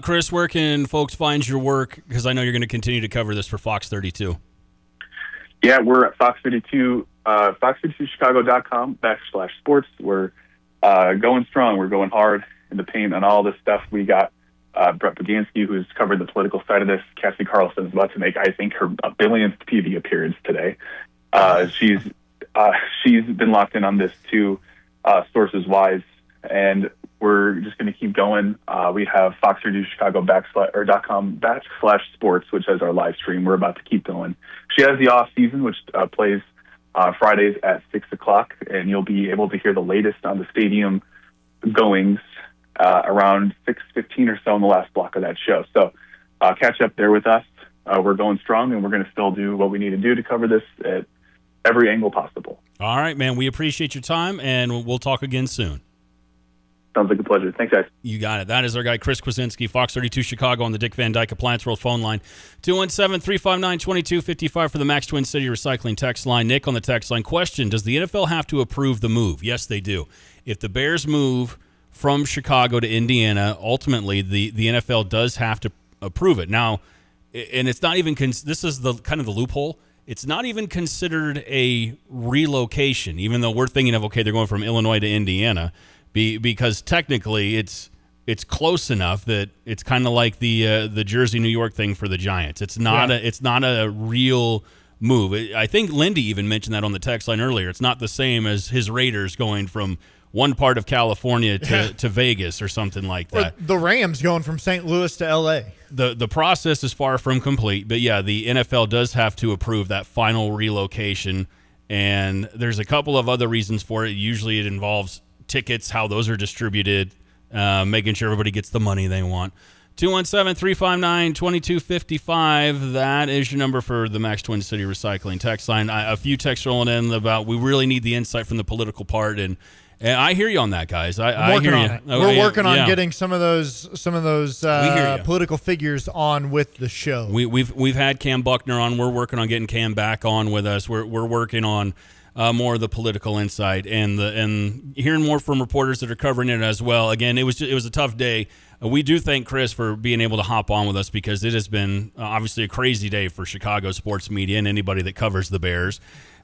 Chris, where can folks find your work? Because I know you're going to continue to cover this for Fox 32. Yeah, we're at Fox 32, fox32chicago.com/sports. We're going strong. We're going hard in the paint on all this stuff. We got Brett Bogansky, who's covered the political side of this. Cassie Carlson is about to make, I think, her 1,000,000th TV appearance today. She's been locked in on this too, sources-wise, and we're just going to keep going. We have fox32chicago.com/sports, which has our live stream. We're about to keep going. She has the off season, which plays Fridays at 6:00, and you'll be able to hear the latest on the stadium goings around 6:15 or so in the last block of that show. So catch up there with us. We're going strong, and we're going to still do what we need to do to cover this at every angle possible. All right, man. We appreciate your time, and we'll talk again soon. Sounds like a pleasure. Thanks, guys. You got it. That is our guy, Chris Kwasinski, Fox 32 Chicago, on the Dick Van Dyke Appliance World phone line. 217-359-2255 for the Max Twin City Recycling text line. Nick on the text line. Question, does the NFL have to approve the move? Yes, they do. If the Bears move from Chicago to Indiana, ultimately the NFL does have to approve it. Now, and it's not even, this is the kind of the loophole. It's not even considered a relocation, even though we're thinking of, okay, they're going from Illinois to Indiana, because technically it's close enough that it's kind of like the Jersey, New York thing for the Giants. It's not a real move. I think Lindy even mentioned that on the text line earlier. It's not the same as his Raiders going from one part of California to Vegas or something like that. Or the Rams going from St. Louis to L.A. The process is far from complete, but yeah, the NFL does have to approve that final relocation, and there's a couple of other reasons for it. Usually it involves tickets, how those are distributed, making sure everybody gets the money they want. 217-359-2255. That is your number for the Max Twin City Recycling text line. A few texts rolling in about we really need the insight from the political part, and I hear you on that, guys. I hear you. We're working on getting some of those political figures on with the show. We've had Cam Buckner on. We're working on getting Cam back on with us. We're working on more of the political insight and hearing more from reporters that are covering it as well. Again, it was a tough day. We do thank Chris for being able to hop on with us because it has been obviously a crazy day for Chicago sports media and anybody that covers the Bears.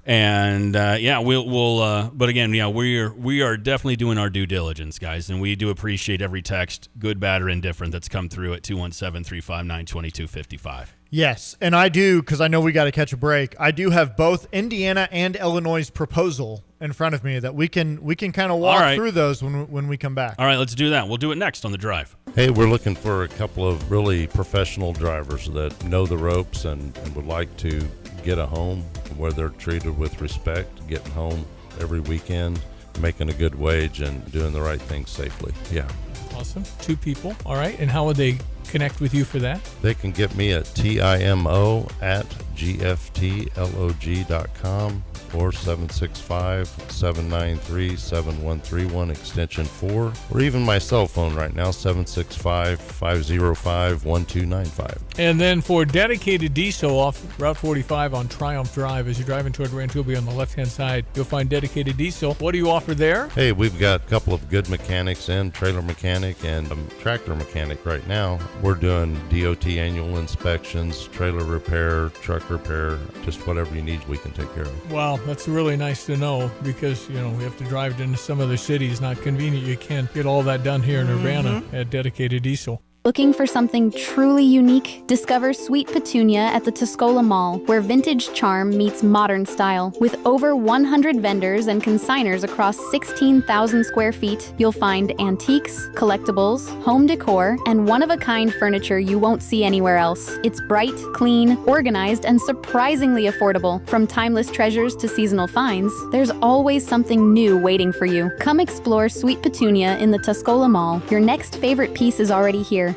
And but again, we are definitely doing our due diligence, guys, and we do appreciate every text, good, bad, or indifferent, that's come through at 217-359-2255. Yes, and I do, because I know we got to catch a break. I do have both Indiana and Illinois' proposal in front of me that we can kind of walk through those when we come back. All right, let's do that. We'll do it next on The Drive. Hey, we're looking for a couple of really professional drivers that know the ropes and would like to get a home where they're treated with respect, getting home every weekend, making a good wage, and doing the right thing safely. Yeah. Awesome. 2 people. All right. And how would they connect with you for that? They can get me at timo@gftlog.com or 765-793-7131 extension 4, or even my cell phone right now, 765-505-1295. And then for dedicated diesel off Route 45 on Triumph Drive, as you're driving toward Rantoul on the left-hand side, you'll find dedicated diesel. What do you offer there? Hey, we've got a couple of good mechanics in, trailer mechanic and tractor mechanic right now. We're doing DOT annual inspections, trailer repair, truck repair, just whatever you need, we can take care of. Wow, that's really nice to know because, we have to drive into some other cities. Not convenient. You can't get all that done here in Urbana at dedicated diesel. Looking for something truly unique? Discover Sweet Petunia at the Tuscola Mall, where vintage charm meets modern style. With over 100 vendors and consigners across 16,000 square feet, you'll find antiques, collectibles, home decor, and one-of-a-kind furniture you won't see anywhere else. It's bright, clean, organized, and surprisingly affordable. From timeless treasures to seasonal finds, there's always something new waiting for you. Come explore Sweet Petunia in the Tuscola Mall. Your next favorite piece is already here.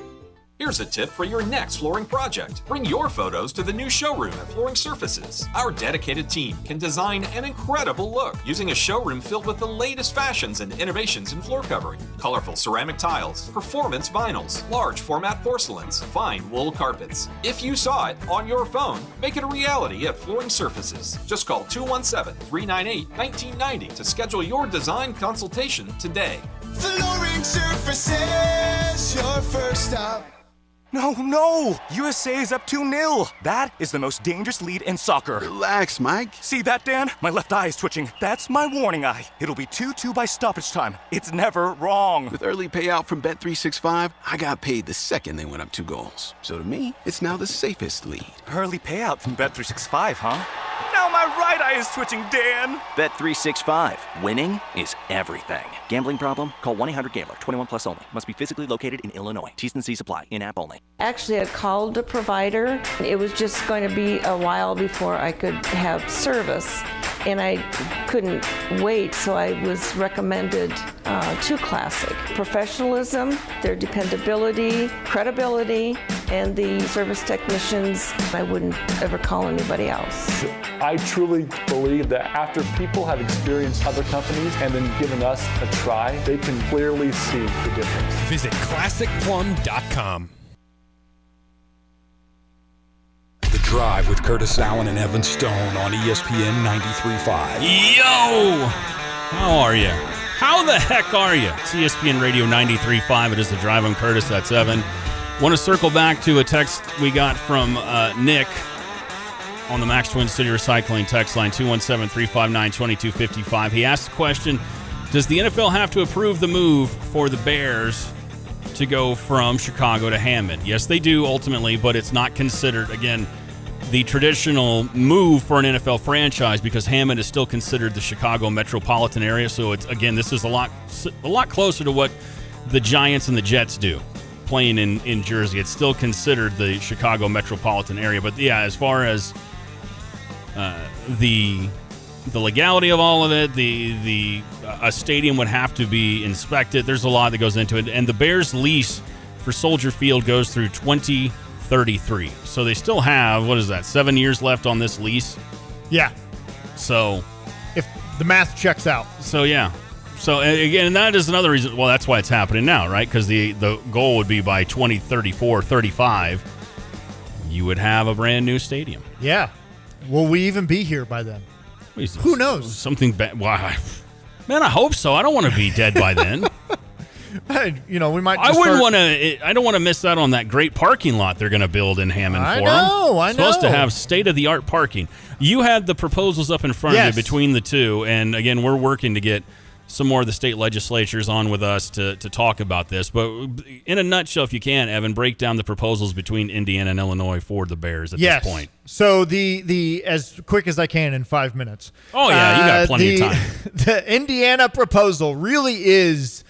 Here's a tip for your next flooring project. Bring your photos to the new showroom at Flooring Surfaces. Our dedicated team can design an incredible look using a showroom filled with the latest fashions and innovations in floor covering, colorful ceramic tiles, performance vinyls, large format porcelains, fine wool carpets. If you saw it on your phone, make it a reality at Flooring Surfaces. Just call 217-398-1990 to schedule your design consultation today. Flooring Surfaces, your first stop. No! USA is up 2-0. That is the most dangerous lead in soccer. Relax, Mike. See that, Dan? My left eye is twitching. That's my warning eye. It'll be 2-2 by stoppage time. It's never wrong. With early payout from Bet365, I got paid the second they went up 2 goals. So to me, it's now the safest lead. Early payout from Bet365, huh? Now my right eye is twitching, Dan. Bet365. Winning is everything. Gambling problem? Call 1-800-GAMBLER. 21 plus only. Must be physically located in Illinois. T's and C's apply. In-app only. Actually, I called the provider. It was just going to be a while before I could have service, and I couldn't wait, so I was recommended to Classic. Professionalism, their dependability, credibility, and the service technicians. I wouldn't ever call anybody else. I truly believe that after people have experienced other companies and then given us a try, they can clearly see the difference. Visit ClassicPlum.com. The Drive with Curtis Allen and Evan Stone on ESPN 93.5. Yo! How are you? How the heck are you? It's ESPN Radio 93.5. It is The Drive. I'm Curtis. That's Evan. Want to circle back to a text we got from Nick on the Max Twin City Recycling text line, 217-359-2255. He asked the question, does the NFL have to approve the move for the Bears to go from Chicago to Hammond? Yes, they do ultimately, but it's not considered, again, the traditional move for an NFL franchise because Hammond is still considered the Chicago metropolitan area. So it's, again, this is a lot closer to what the Giants and the Jets do playing in Jersey. It's still considered the Chicago metropolitan area. But yeah, as far as the the legality of all of it. A stadium would have to be inspected. There's a lot that goes into it. And the Bears' lease for Soldier Field goes through 2033. So they still have, 7 years left on this lease? Yeah. So if the math checks out. So, yeah. So, again, that is another reason. Well, that's why it's happening now, right? Because the goal would be by 2034, 35, you would have a brand new stadium. Yeah. Will we even be here by then? Who knows? Something bad. Why? Man, I hope so. I don't want to be dead by then. We might. I wouldn't want to. I don't want to miss out on that great parking lot they're going to build in Hammond for them. I know. Supposed to have state-of-the-art parking. You had the proposals up in front of you between the two, and again, we're working to get some more of the state legislatures on with us to talk about this. But in a nutshell, if you can, Evan, break down the proposals between Indiana and Illinois for the Bears at this point. So the as quick as I can in 5 minutes. Oh, yeah, you got plenty of time. The Indiana proposal really is,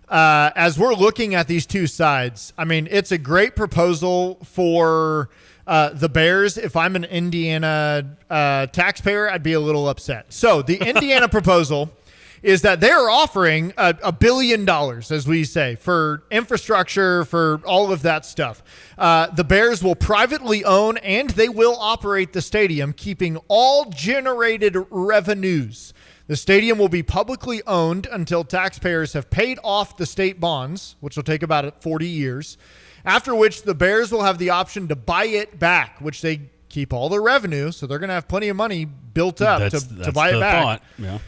as we're looking at these two sides, I mean, it's a great proposal for the Bears. If I'm an Indiana taxpayer, I'd be a little upset. So the Indiana proposal is that they're offering $1 billion, as we say, for infrastructure, for all of that stuff. The Bears will privately own and they will operate the stadium, keeping all generated revenues. The stadium will be publicly owned until taxpayers have paid off the state bonds, which will take about 40 years, after which the Bears will have the option to buy it back, which they keep all the revenue, so they're going to have plenty of money built up to buy it back. Yeah.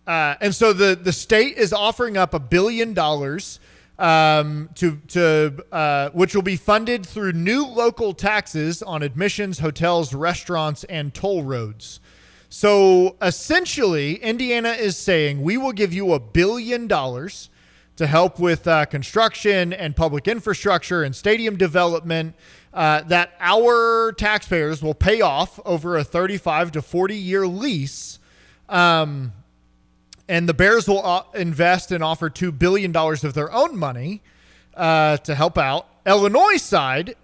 And so the state is offering up $1 billion which will be funded through new local taxes on admissions, hotels, restaurants, and toll roads. So essentially, Indiana is saying we will give you $1 billion to help with construction and public infrastructure and stadium development that our taxpayers will pay off over a 35 to 40-year lease. And the Bears will invest and offer $2 billion of their own money to help out. Illinois side,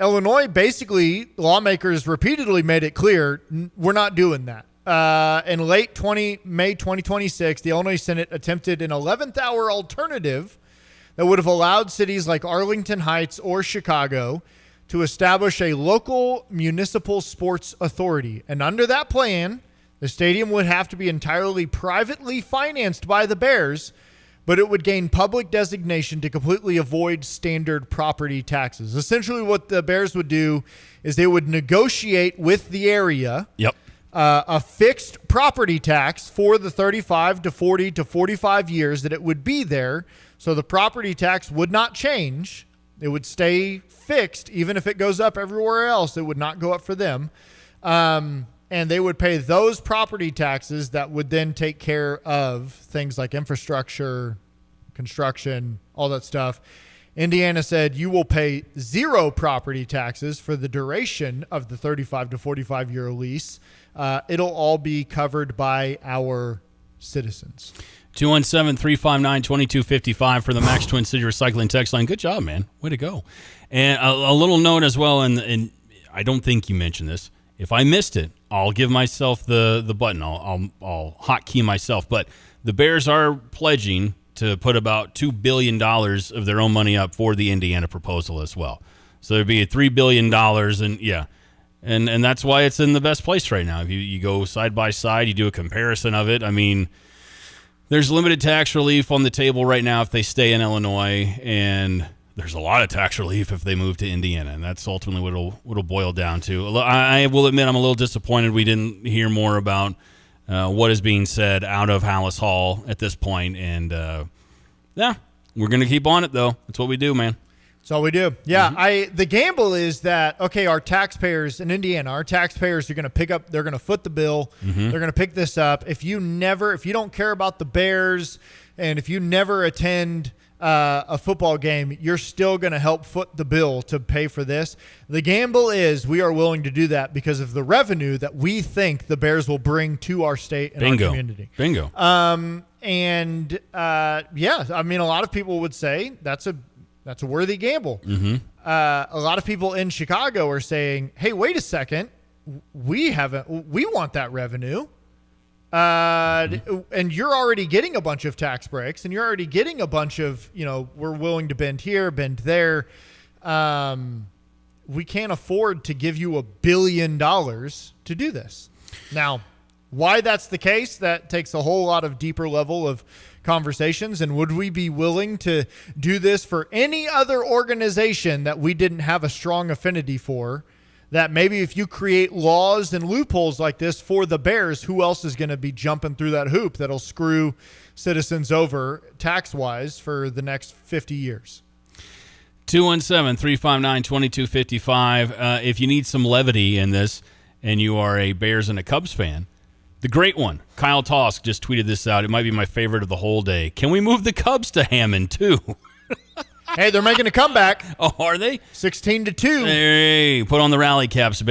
basically, lawmakers repeatedly made it clear, we're not doing that. In May 2026, the Illinois Senate attempted an 11th hour alternative that would have allowed cities like Arlington Heights or Chicago to establish a local municipal sports authority. And under that plan, the stadium would have to be entirely privately financed by the Bears, but it would gain public designation to completely avoid standard property taxes. Essentially, what the Bears would do is they would negotiate with the area a fixed property tax for the 35 to 40 to 45 years that it would be there. So the property tax would not change. It would stay fixed. Even if it goes up everywhere else, it would not go up for them. And they would pay those property taxes that would then take care of things like infrastructure, construction, all that stuff. Indiana said you will pay 0 property taxes for the duration of the 35 to 45-year lease. It'll all be covered by our citizens. 217-359-2255 for the Max Twin City Recycling text line. Good job, man. Way to go. And a little note as well, and I don't think you mentioned this. If I missed it, I'll give myself the button. I'll hotkey myself. But the Bears are pledging to put about $2 billion of their own money up for the Indiana proposal as well. So there'd be $3 billion, and that's why it's in the best place right now. If you go side by side, you do a comparison of it. I mean, there's limited tax relief on the table right now if they stay in Illinois, and there's a lot of tax relief if they move to Indiana, and that's ultimately what it'll boil down to. I will admit I'm a little disappointed we didn't hear more about what is being said out of Hallis Hall at this point, and we're going to keep on it, though. That's what we do, man. That's all we do. Yeah, the gamble is that, okay, our taxpayers in Indiana, are going to they're going to foot the bill. They're going to pick this up. If you don't care about the Bears, and if you never attend a football game, you're still going to help foot the bill to pay for this. The gamble is we are willing to do that because of the revenue that we think the Bears will bring to our state and our community. Bingo. I mean, a lot of people would say that's a worthy gamble. A lot of people in Chicago are saying, hey, wait a second. We want that revenue. And you're already getting a bunch of tax breaks, and you're already getting a bunch of, we're willing to bend here, bend there. We can't afford to give you $1 billion to do this. Now, why that's the case, that takes a whole lot of deeper level of conversations. And would we be willing to do this for any other organization that we didn't have a strong affinity for? That maybe if you create laws and loopholes like this for the Bears, who else is going to be jumping through that hoop that'll screw citizens over tax-wise for the next 50 years? 217-359-2255. If you need some levity in this and you are a Bears and a Cubs fan, the great one, Kyle Tosk, just tweeted this out. It might be my favorite of the whole day. Can we move the Cubs to Hammond, too? Hey, they're making a comeback. Oh, are they? 16-2. Hey, put on the rally caps,